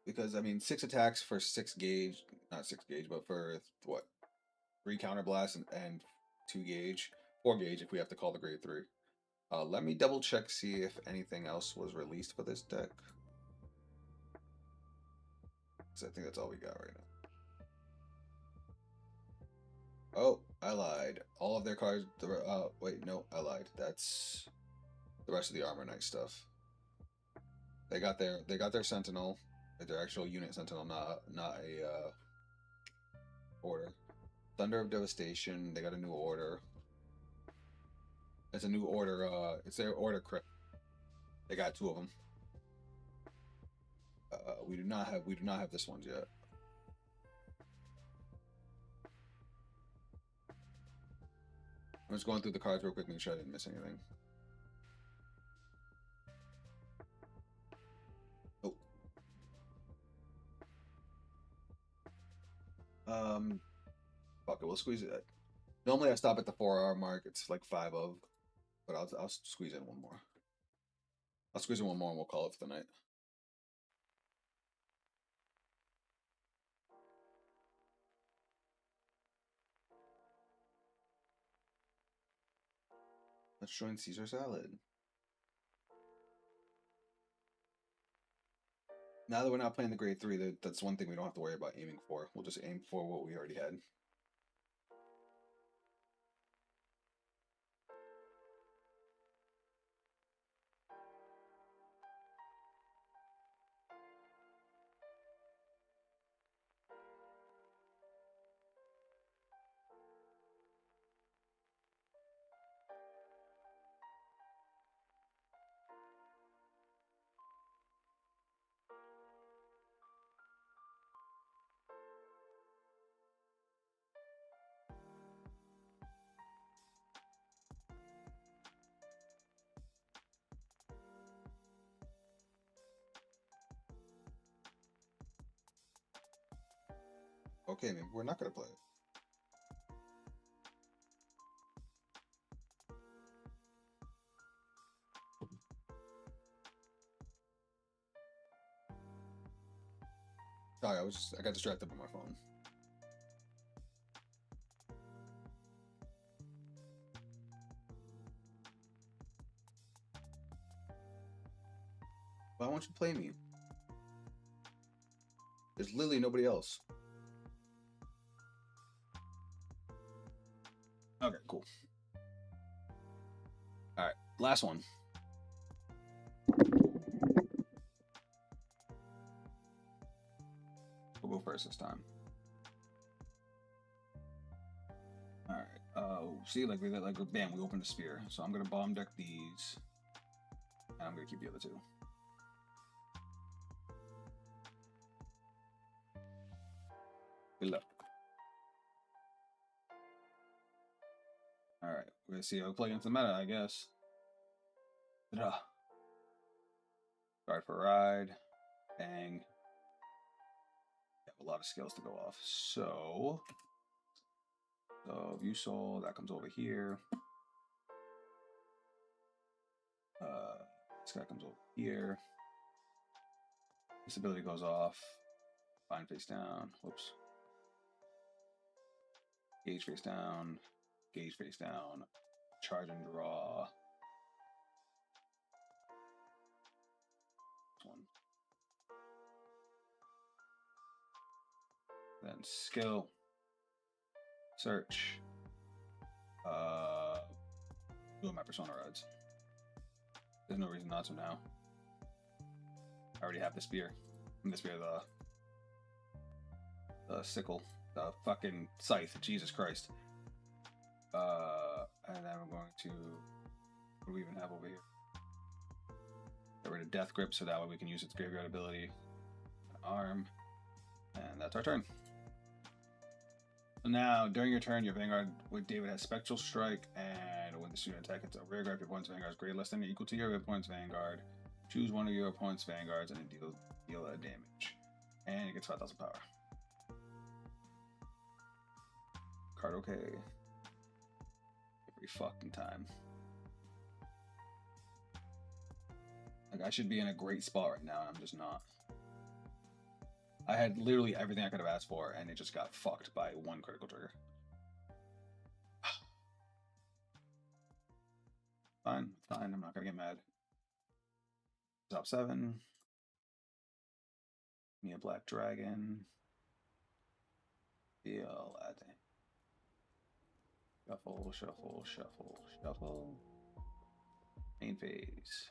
Because I mean, 6 attacks for 6 gauge, not 6 gauge, but for what, 3 counterblasts and 2 gauge, 4 gauge if we have to call the grade 3. Let me double check, see if anything else was released for this deck. Because I think that's all we got right now. Oh, I lied. All of their cards. Wait, no, I lied. That's the rest of the Armor Knight stuff. They got their Sentinel, like their actual unit Sentinel, not a order. Thunder of Devastation. They got a new order. It's a new order. It's their order crit. They got 2 of them. We do not have this one yet. I'm just going through the cards real quick, make sure I didn't miss anything. Oh. Fuck it, we'll squeeze it. Normally I stop at the 4-hour mark. It's like 5 of, but I'll squeeze in one more. I'll squeeze in one more and we'll call it for the night. Let's join Caesar salad. Now that we're not playing the grade 3, that's one thing we don't have to worry about aiming for. We'll just aim for what we already had. Okay, maybe we're not going to play it. Sorry, I got distracted by my phone. Why won't you play me? There's literally nobody else. Okay, cool. All right, last one. We'll go first this time. All right. See, like bam, we opened a spear. So I'm gonna bomb deck these, and I'm gonna keep the other two. Good luck. All right, we're gonna see how we play against the meta, I guess. Ta-da. Guard for ride, bang. Have a lot of skills to go off. So view soul, that comes over here. This guy comes over here. This ability goes off. Bind face down. Whoops. Gauge face down. Gauge face down. Charge and draw. This one. Then skill. Search. Doing my persona rides. There's no reason not to now. I already have the spear. And the spear, the sickle, the fucking scythe. Jesus Christ. And then we're going to. What do we even have over here? Get rid of Death Grip so that way we can use its graveyard ability. An arm. And that's our turn. So now, during your turn, your Vanguard with David has Spectral Strike, and when the student attack hits a rear guard, your opponent's Vanguard is greater less than or equal to your opponent's Vanguard. Choose one of your opponent's Vanguards and deal a damage. And it gets 5,000 power. Card okay. Every fucking time. Like, I should be in a great spot right now, and I'm just not. I had literally everything I could have asked for, and it just got fucked by one critical trigger. Fine, fine, I'm not gonna get mad. Top 7. Me a black dragon. Deal at shuffle, shuffle, shuffle, shuffle. Main phase.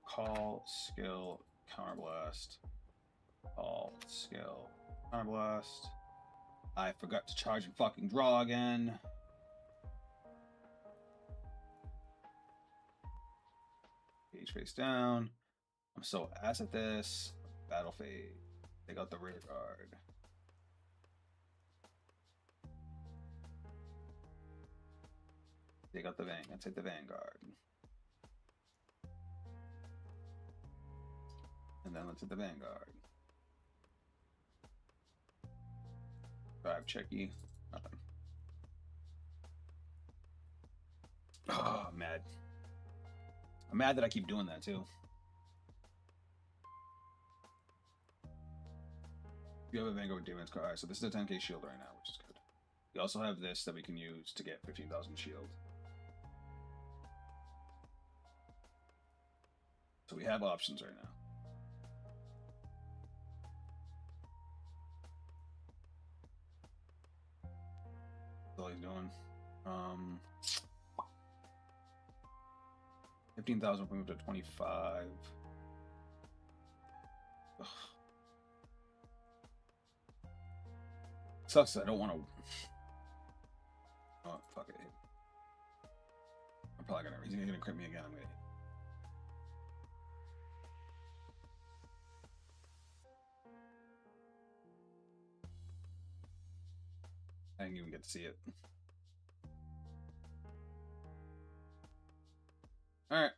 Call, skill, counterblast. Call, skill, counterblast. I forgot to charge and fucking draw again. Page face down. I'm so ass at this. Battle phase. Take out the rear guard. Take out the Vanguard. Take the Vanguard. And then let's hit the Vanguard. Drive checky. Nothing. Oh, I'm mad. I'm mad that I keep doing that too. You have a Vanguard with Demon's Card. Alright, so this is a 10k shield right now, which is good. We also have this that we can use to get 15,000 shield. So we have options right now. That's all he's doing. 15,000 we move to 25. Ugh. Sucks. I don't want to. Oh fuck it. I'm probably gonna. He's gonna crit me again. I'm gonna. I didn't even get to see it. All right.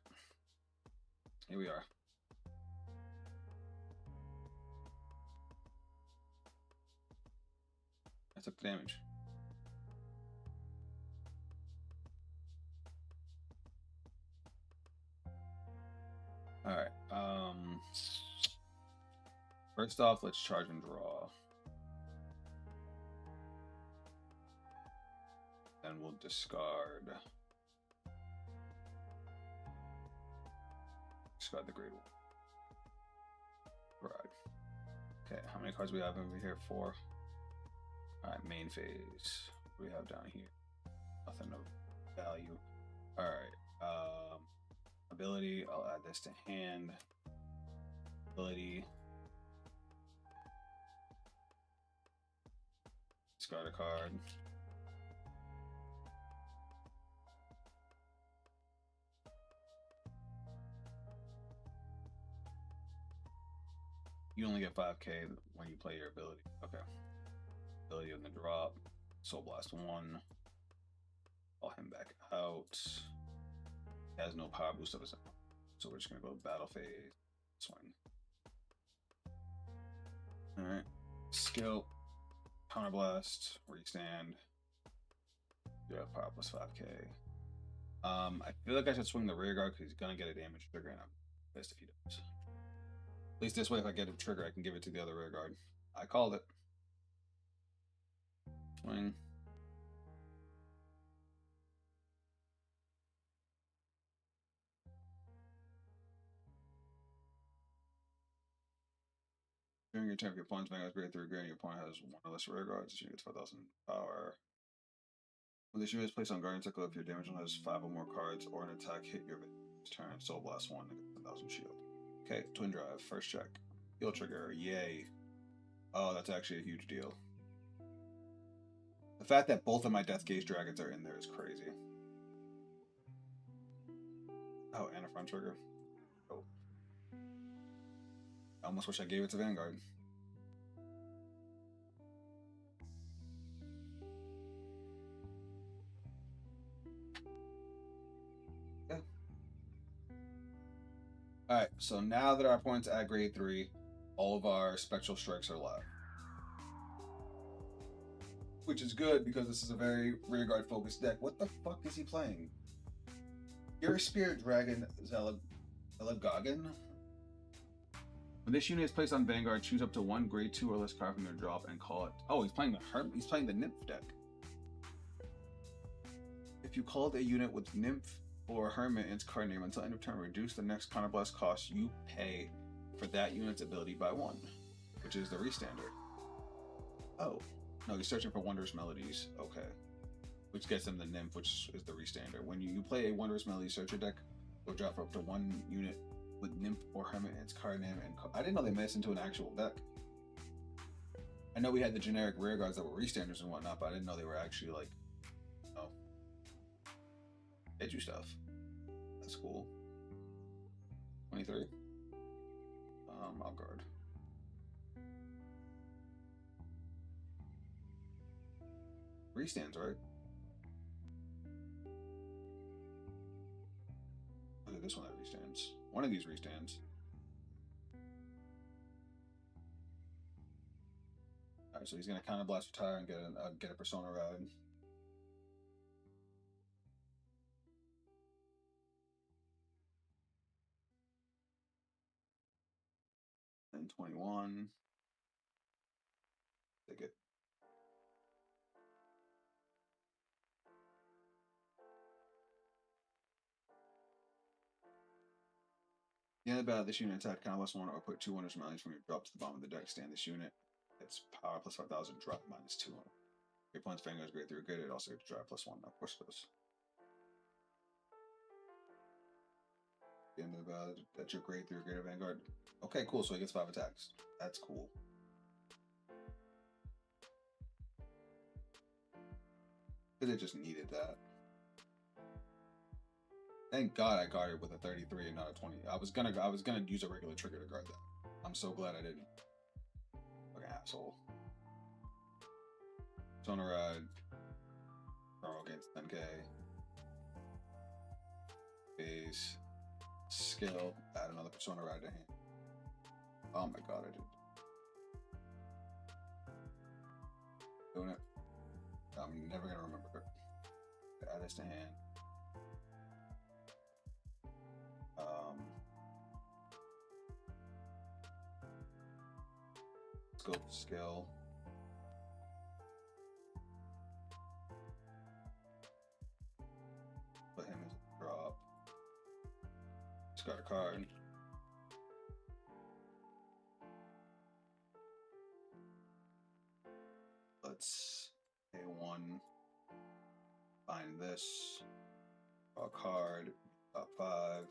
Here we are. I took the damage. All right. First off, let's charge and draw. Then we'll discard. Discard the Great Wall. Right. Okay, how many cards we have over here? 4. Alright, main phase. What do we have down here? Nothing of value. Alright. Ability, I'll add this to hand. Ability. Discard a card. You only get 5k when you play your ability. Okay. Ability on the drop. Soul Blast 1. Call him back out. He has no power boost of his own. So we're just gonna go battle phase. Swing. Alright. Skill. Counterblast. Restand. You have power plus 5k. I feel like I should swing the rear guard because he's gonna get a damage trigger and I'm pissed if he does. At least this way, if I get a trigger, I can give it to the other rear guard. I called it. Swing. During your turn, if your opponent's Vanguard grade 3 grade, your opponent has 1 or less rear guards, you get 5,000 power. When this unit is placed on Guardian Circle, if your damage one has 5 or more cards or an attack hit your turn, Soul Blast 1 and get 1,000 shield. Okay, Twin Drive, first check. Heal trigger, yay. Oh, that's actually a huge deal. The fact that both of my Death Gaze Dragons are in there is crazy. Oh, and a front trigger. Oh. I almost wish I gave it to Vanguard. Yeah. Alright, so now that our points at grade 3, all of our Spectral Strikes are left. Which is good because this is a very rearguard focused deck. What the fuck is he playing? You're a Spirit Dragon Zelagogan. When this unit is placed on Vanguard, choose up to 1 grade 2 or less card from their drop and call it. Oh, he's playing the He's playing the Nymph deck. If you called a unit with Nymph or Hermit in its card name until end of turn, reduce the next counterblast cost you pay for that unit's ability by 1, which is the Restander. Oh. No, he's searching for Wondrous Melodies. Okay. Which gets him the Nymph, which is the Restander. When you play a Wondrous Melody searcher deck, it'll drop for up to 1 unit with Nymph or Hermit in its card name. And I didn't know they made this into an actual deck. I know we had the generic rear guards that were Restanders and whatnot, but I didn't know they were actually like, oh, edgy stuff. That's cool. 23. I'll guard. Restands, right? this one that restands. One of these restands. Alright, so he's gonna counter blast retire and get a persona ride. And 21. Take it. The end of the battle, this unit attack counter +1 or put 2 wonders malice from your drop to the bottom of the deck. Stand this unit. Its power plus 5,000, drop -2. Your opponent's Vanguard is great through good. It also gets drive +1. Of course it does. The end of the battle, that's your grade through greater Vanguard. Okay, cool. So he gets 5 attacks. That's cool. It just needed that. Thank God I guarded with a 33 and not a 20. I was gonna use a regular trigger to guard that. I'm so glad I didn't. Fucking asshole. Persona ride. Throw against 10k. Base. Skill. Add another persona ride to hand. Oh my god, I did. Doing it. I'm never gonna remember it. Add this to hand. Let's go with skill. Put him as a drop. Discard a card. Let's A1. Find this. Draw a card. Top 5.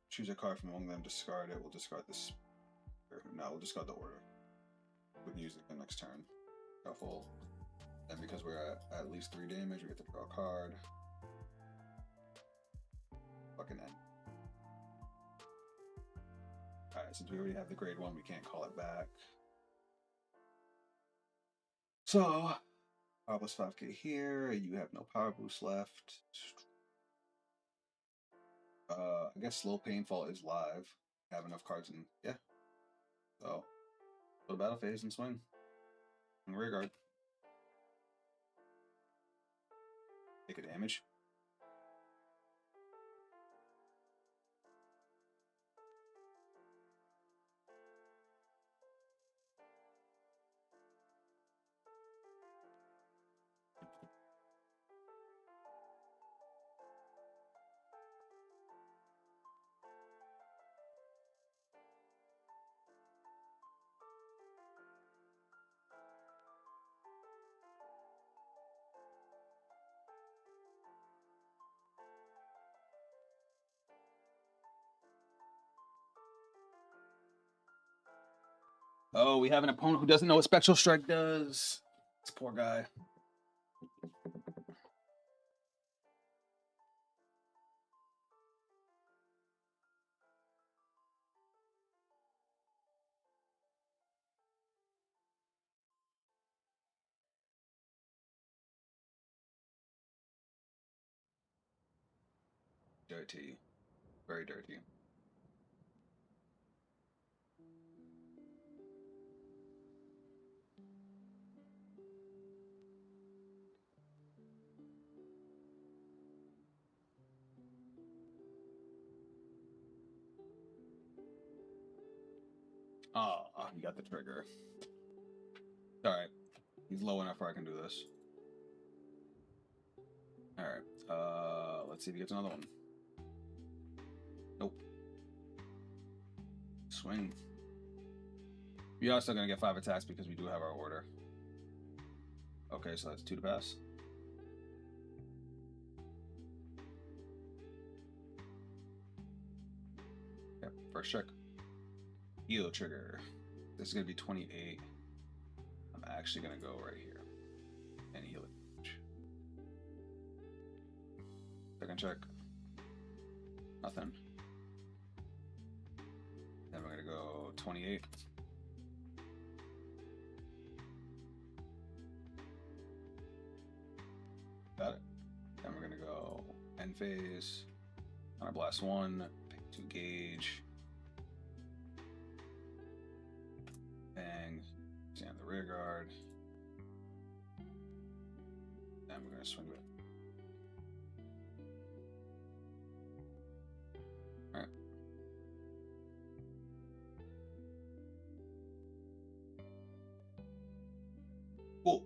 Choose a card from among them, discard it. We'll discard this. No, we'll discard the order. We can use it the next turn. Shuffle. And because we're at least 3 damage, we get to draw a card. Fucking end. Alright, since we already have the grade 1, we can't call it back. So, power plus 5k here. You have no power boost left. I guess Slow Painfall is live. Have enough cards and yeah. So, go to battle phase and swing. And rear guard. Take a damage. Oh, we have an opponent who doesn't know what Spectral Strike does. This poor guy. Dirty. Very dirty. Oh, you got the trigger. Alright. He's low enough where I can do this. Alright. Let's see if he gets another one. Nope. Swing. We are still going to get 5 attacks because we do have our order. Okay, so that's 2 to pass. Yep, first check. Heal trigger. This is going to be 28. I'm actually going to go right here and heal it. Second check. Nothing. Then we're going to go 28. End phase. Counter blast 1. Pick 2 gauge. Bang. Stand the rear guard. And we're gonna swing it. Alright. Cool.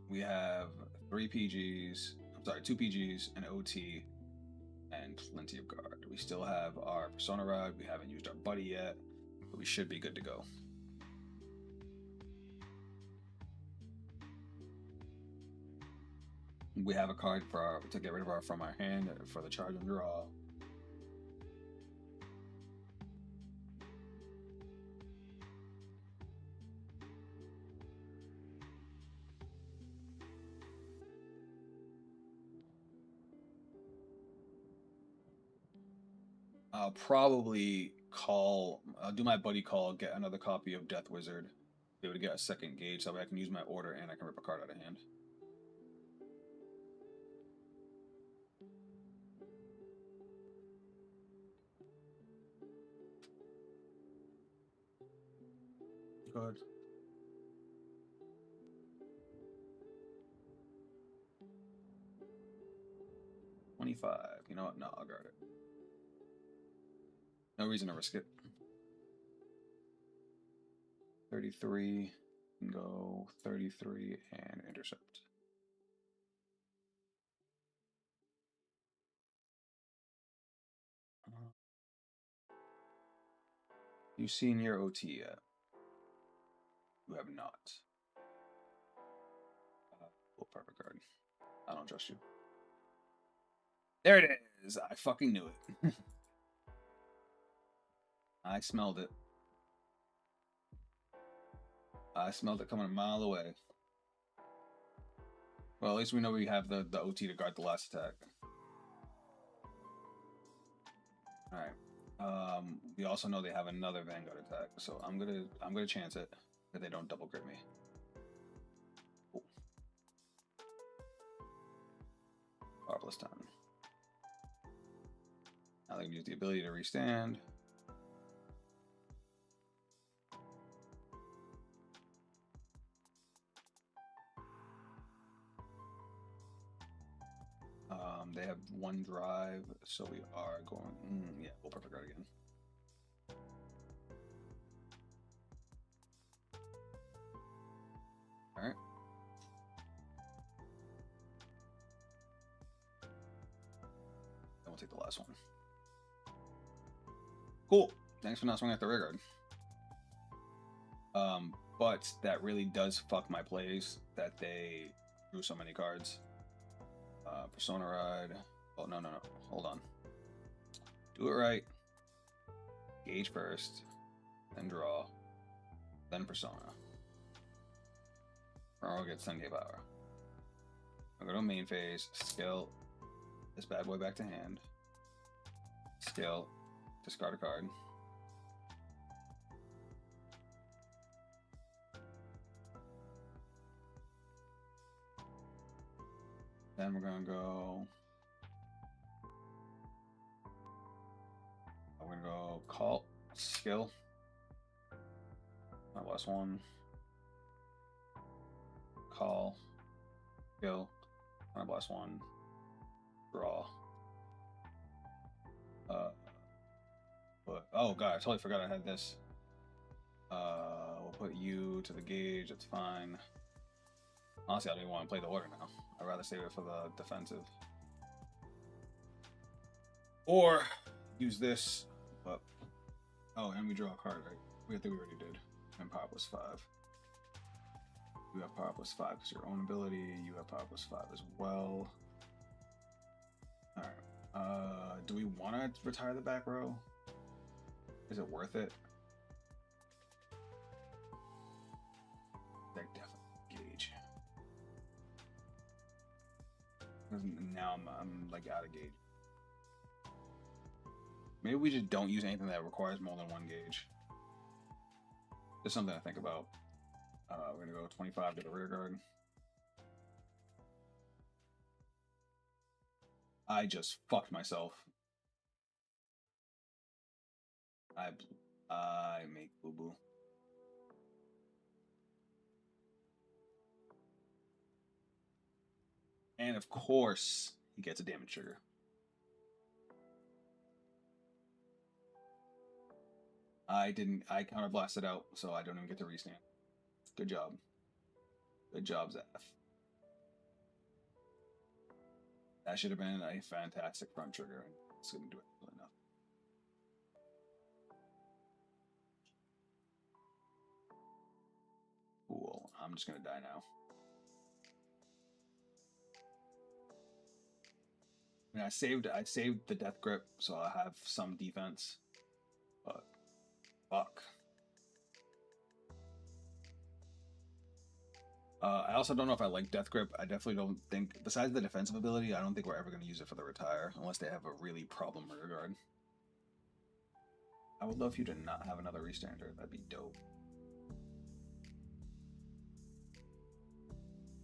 We have 3 PGs, I'm sorry, 2 PGs, an OT, and plenty of guard. We still have our Persona Rod. We haven't used our Buddy yet, but we should be good to go. We have a card for to get rid of our from our hand for the charge and draw. I'll probably call, I'll do my buddy call, get another copy of Death Wizard, be able to get a second gauge so that I can use my order and I can rip a card out of hand. Good. $25. You know what? No, I'll guard it. No reason to risk it. 33. Can go 33 and intercept. You seen your OT yet? You have not. Oh, perfect card. I don't trust you. There it is. I fucking knew it. I smelled it. I smelled it coming a mile away. Well, at least we know we have the OT to guard the last attack. Alright. We also know they have another Vanguard attack, so I'm gonna chance it that they don't double crit me. Cool. Power plus 10. Now they can use the ability to restand. They have 1 drive, so we are going. Yeah, we'll perfect guard again. All right. Then we'll take the last one. Cool. Thanks for not swinging at the rear guard. But that really does fuck my plays that they drew so many cards. Persona Ride. Oh, no. Hold on. Do it right. Gauge first. Then draw. Then Persona. Or I'll get Sunday Power. I'll go to main phase. Skill. This bad boy back to hand. Skill. Discard a card. Then we're gonna go. I'm gonna go call skill. My last one. Call. Skill. My last one. Draw. But oh god, I totally forgot I had this. We'll put you to the gauge. It's fine. Honestly, I don't even want to play the order now. I'd rather save it for the defensive. Or use this. But oh, and we draw a card, right? I think we already did. And power plus 5. You have power plus 5 because your own ability. You have power plus 5 as well. Alright. Do we want to retire the back row? Is it worth it? Like definitely gauge. Now I'm like out of gauge. Maybe we just don't use anything that requires more than 1 gauge. Just something to think about. We're gonna go 25 to the rear guard. I just fucked myself. I make boo-boo. And of course, he gets a damage trigger. I counter blasted out, so I don't even get to restand. Good job. Good job, Zaf. That should have been a fantastic front trigger. It's going to do it enough. Cool. I'm just going to die now. I mean, I saved the death grip, so I have some defense. But fuck. I also don't know if I like Death Grip. I definitely don't think, besides the defensive ability, I don't think we're ever going to use it for the retire, unless they have a really problem rear guard. I would love you to not have another restander. That'd be dope.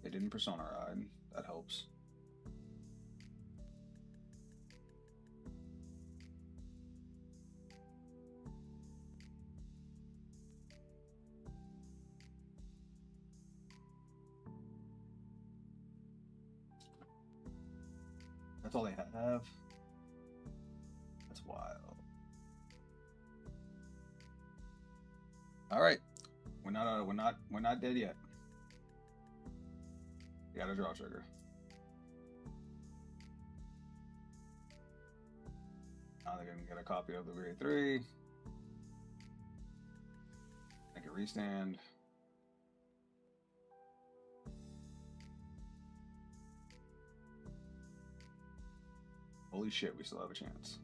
They didn't Persona Ride. That helps. That's all they have. That's wild. All right, we're not dead yet. You got a draw trigger. Now they're gonna get a copy of the grade 3. I can restand. Holy shit, we still have a chance.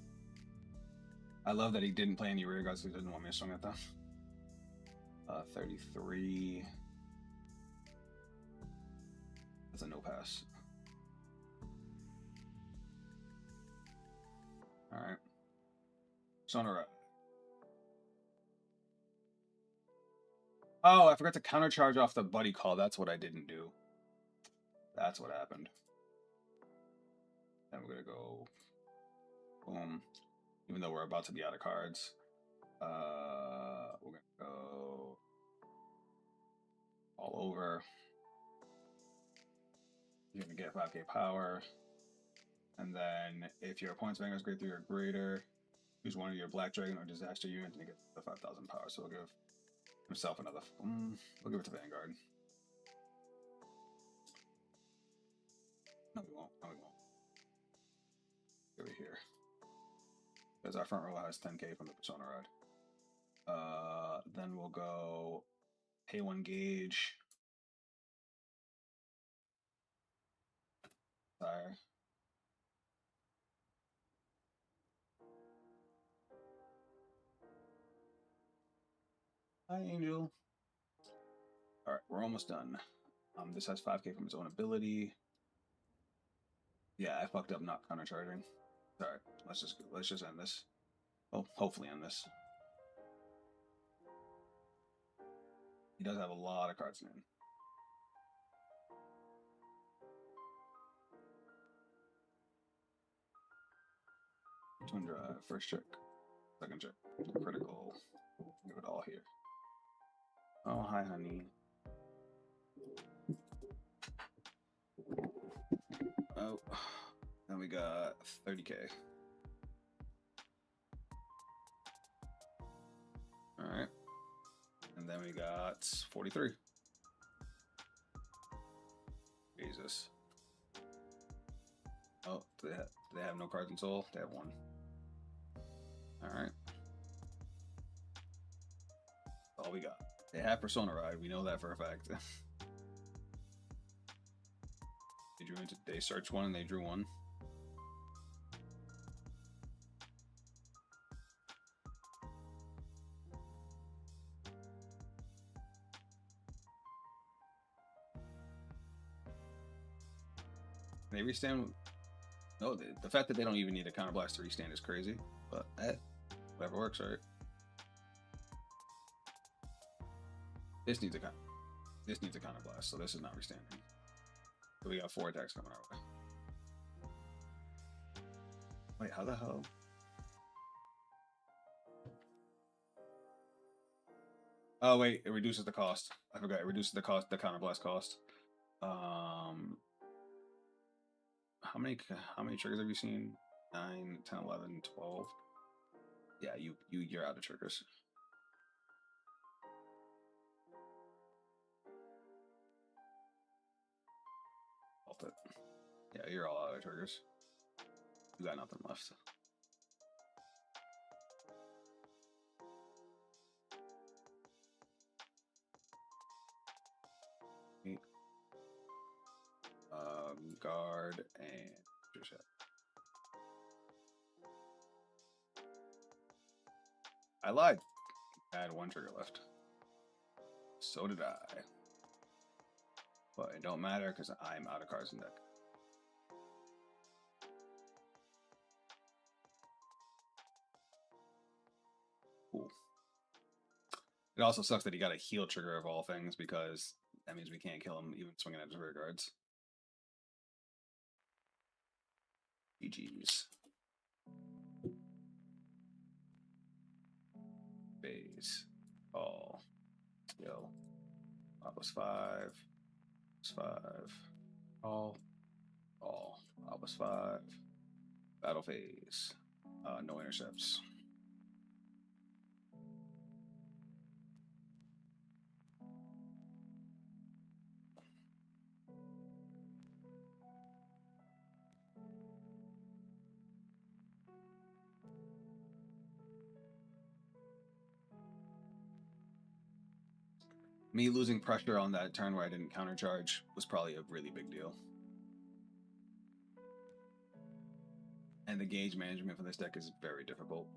I love that he didn't play any rear guards because he didn't want me to swing at them. 33. That's a no pass. Alright. Sonora. Oh, I forgot to countercharge off the buddy call. That's what I didn't do. That's what happened. And we're gonna go boom. Even though we're about to be out of cards. We're gonna go all over. You're gonna get 5k power. And then if your opponent's Vanguard's grade 3 or greater, choose one of your Black Dragon or Disaster units and you get the 5,000 power. So we'll give himself another. We'll give it to Vanguard. No, we won't. No, we won't. Over here. Because our front row has 10k from the Persona Ride. Then we'll go pay 1 gauge. Fire. Hi, Angel. Alright, we're almost done. This has 5k from its own ability. Yeah, I fucked up not countercharging. Alright, let's just end this. Oh, hopefully end this. He does have a lot of cards in. Twin drive, first check, second check, critical. Give it all here. Oh, hi, honey. Oh, then we got 30k. All right, and then we got 43. Jesus. Oh, do they have no cards in soul? They have 1. All right. All we got. They have Persona Ride. We know that for a fact. They searched 1 and they drew 1. They restand. No, the fact that they don't even need a counterblast to restand is crazy. But whatever works, right? This needs a counterblast, so this is not restanding. So we got 4 attacks coming our way. Wait, how the hell? Oh wait, it reduces the cost. I forgot, it reduces the cost, the counterblast cost. How many triggers have you seen? 9, 10, 11, 12. Yeah, you're out of triggers. Yeah, you're all out of triggers. You got nothing left. Guard and reset. I lied. I had 1 trigger left. So did I. But it don't matter because I'm out of cards in deck. Cool. It also sucks that he got a heal trigger of all things, because that means we can't kill him even swinging at his rear guards. GG's. Base. All. Yo. +5. +5. All. +5. Battle phase. No intercepts. Me losing pressure on that turn where I didn't countercharge was probably a really big deal. And the gauge management for this deck is very difficult.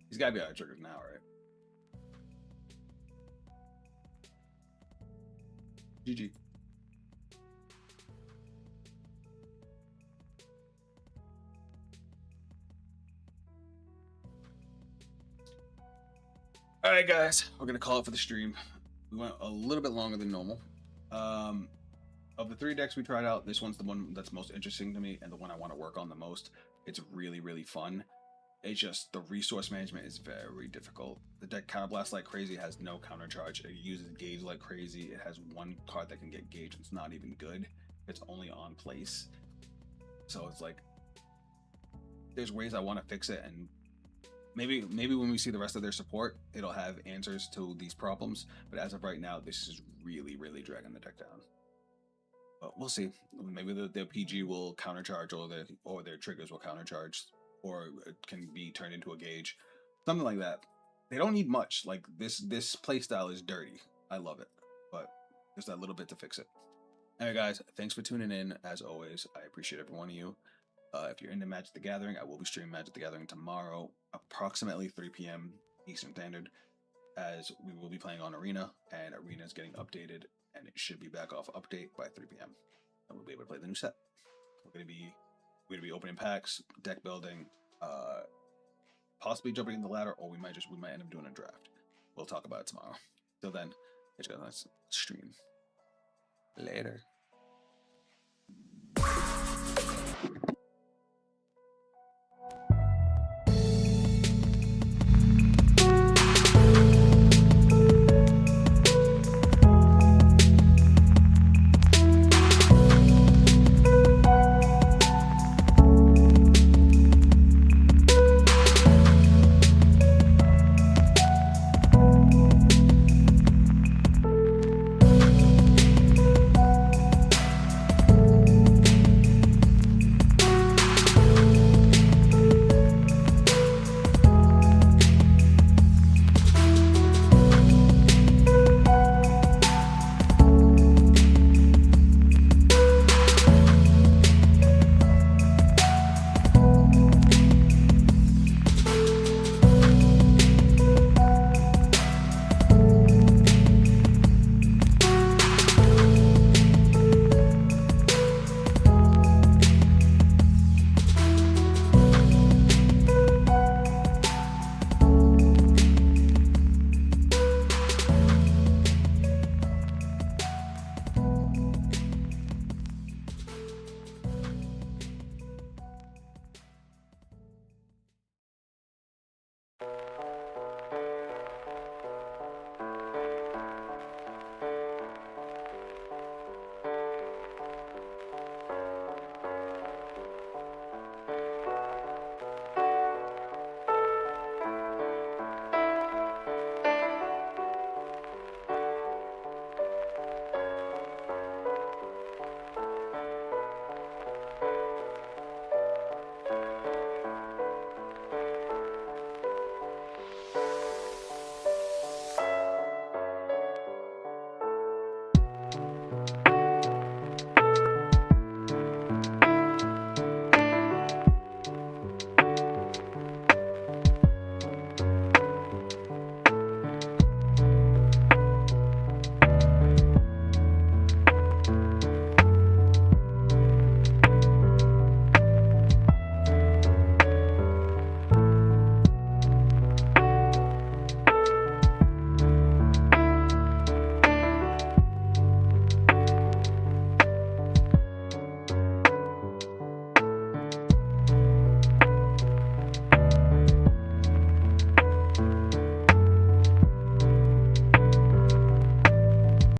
He's got to be out of triggers now, right? GG. All right, guys, we're gonna call it for the stream. We went a little bit longer than normal. Of the 3 decks we tried out, this one's the one that's most interesting to me and the one I want to work on the most. It's really, really fun. It's just the resource management is very difficult. The deck counterblasts like crazy, has no counter charge. It uses gauge like crazy. It has 1 card that can get gauge. It's not even good. It's only on place. So it's like, there's ways I want to fix it, and maybe when we see the rest of their support, it'll have answers to these problems. But as of right now, this is really, really dragging the deck down. But we'll see. Maybe the PG will countercharge, or their triggers will countercharge, or it can be turned into a gauge, something like that. They don't need much. Like this playstyle is dirty. I love it, but there's that little bit to fix it. All right, guys, thanks for tuning in. As always, I appreciate every one of you. If you're into Magic the Gathering, I will be streaming Magic the Gathering tomorrow, approximately 3 p.m. Eastern Standard, as we will be playing on Arena, and Arena is getting updated, and it should be back off update by 3 p.m. and we'll be able to play the new set. We're gonna be opening packs, deck building, possibly jumping in the ladder, or we might end up doing a draft. We'll talk about it tomorrow. Till then, catch you guys on the next stream. Later.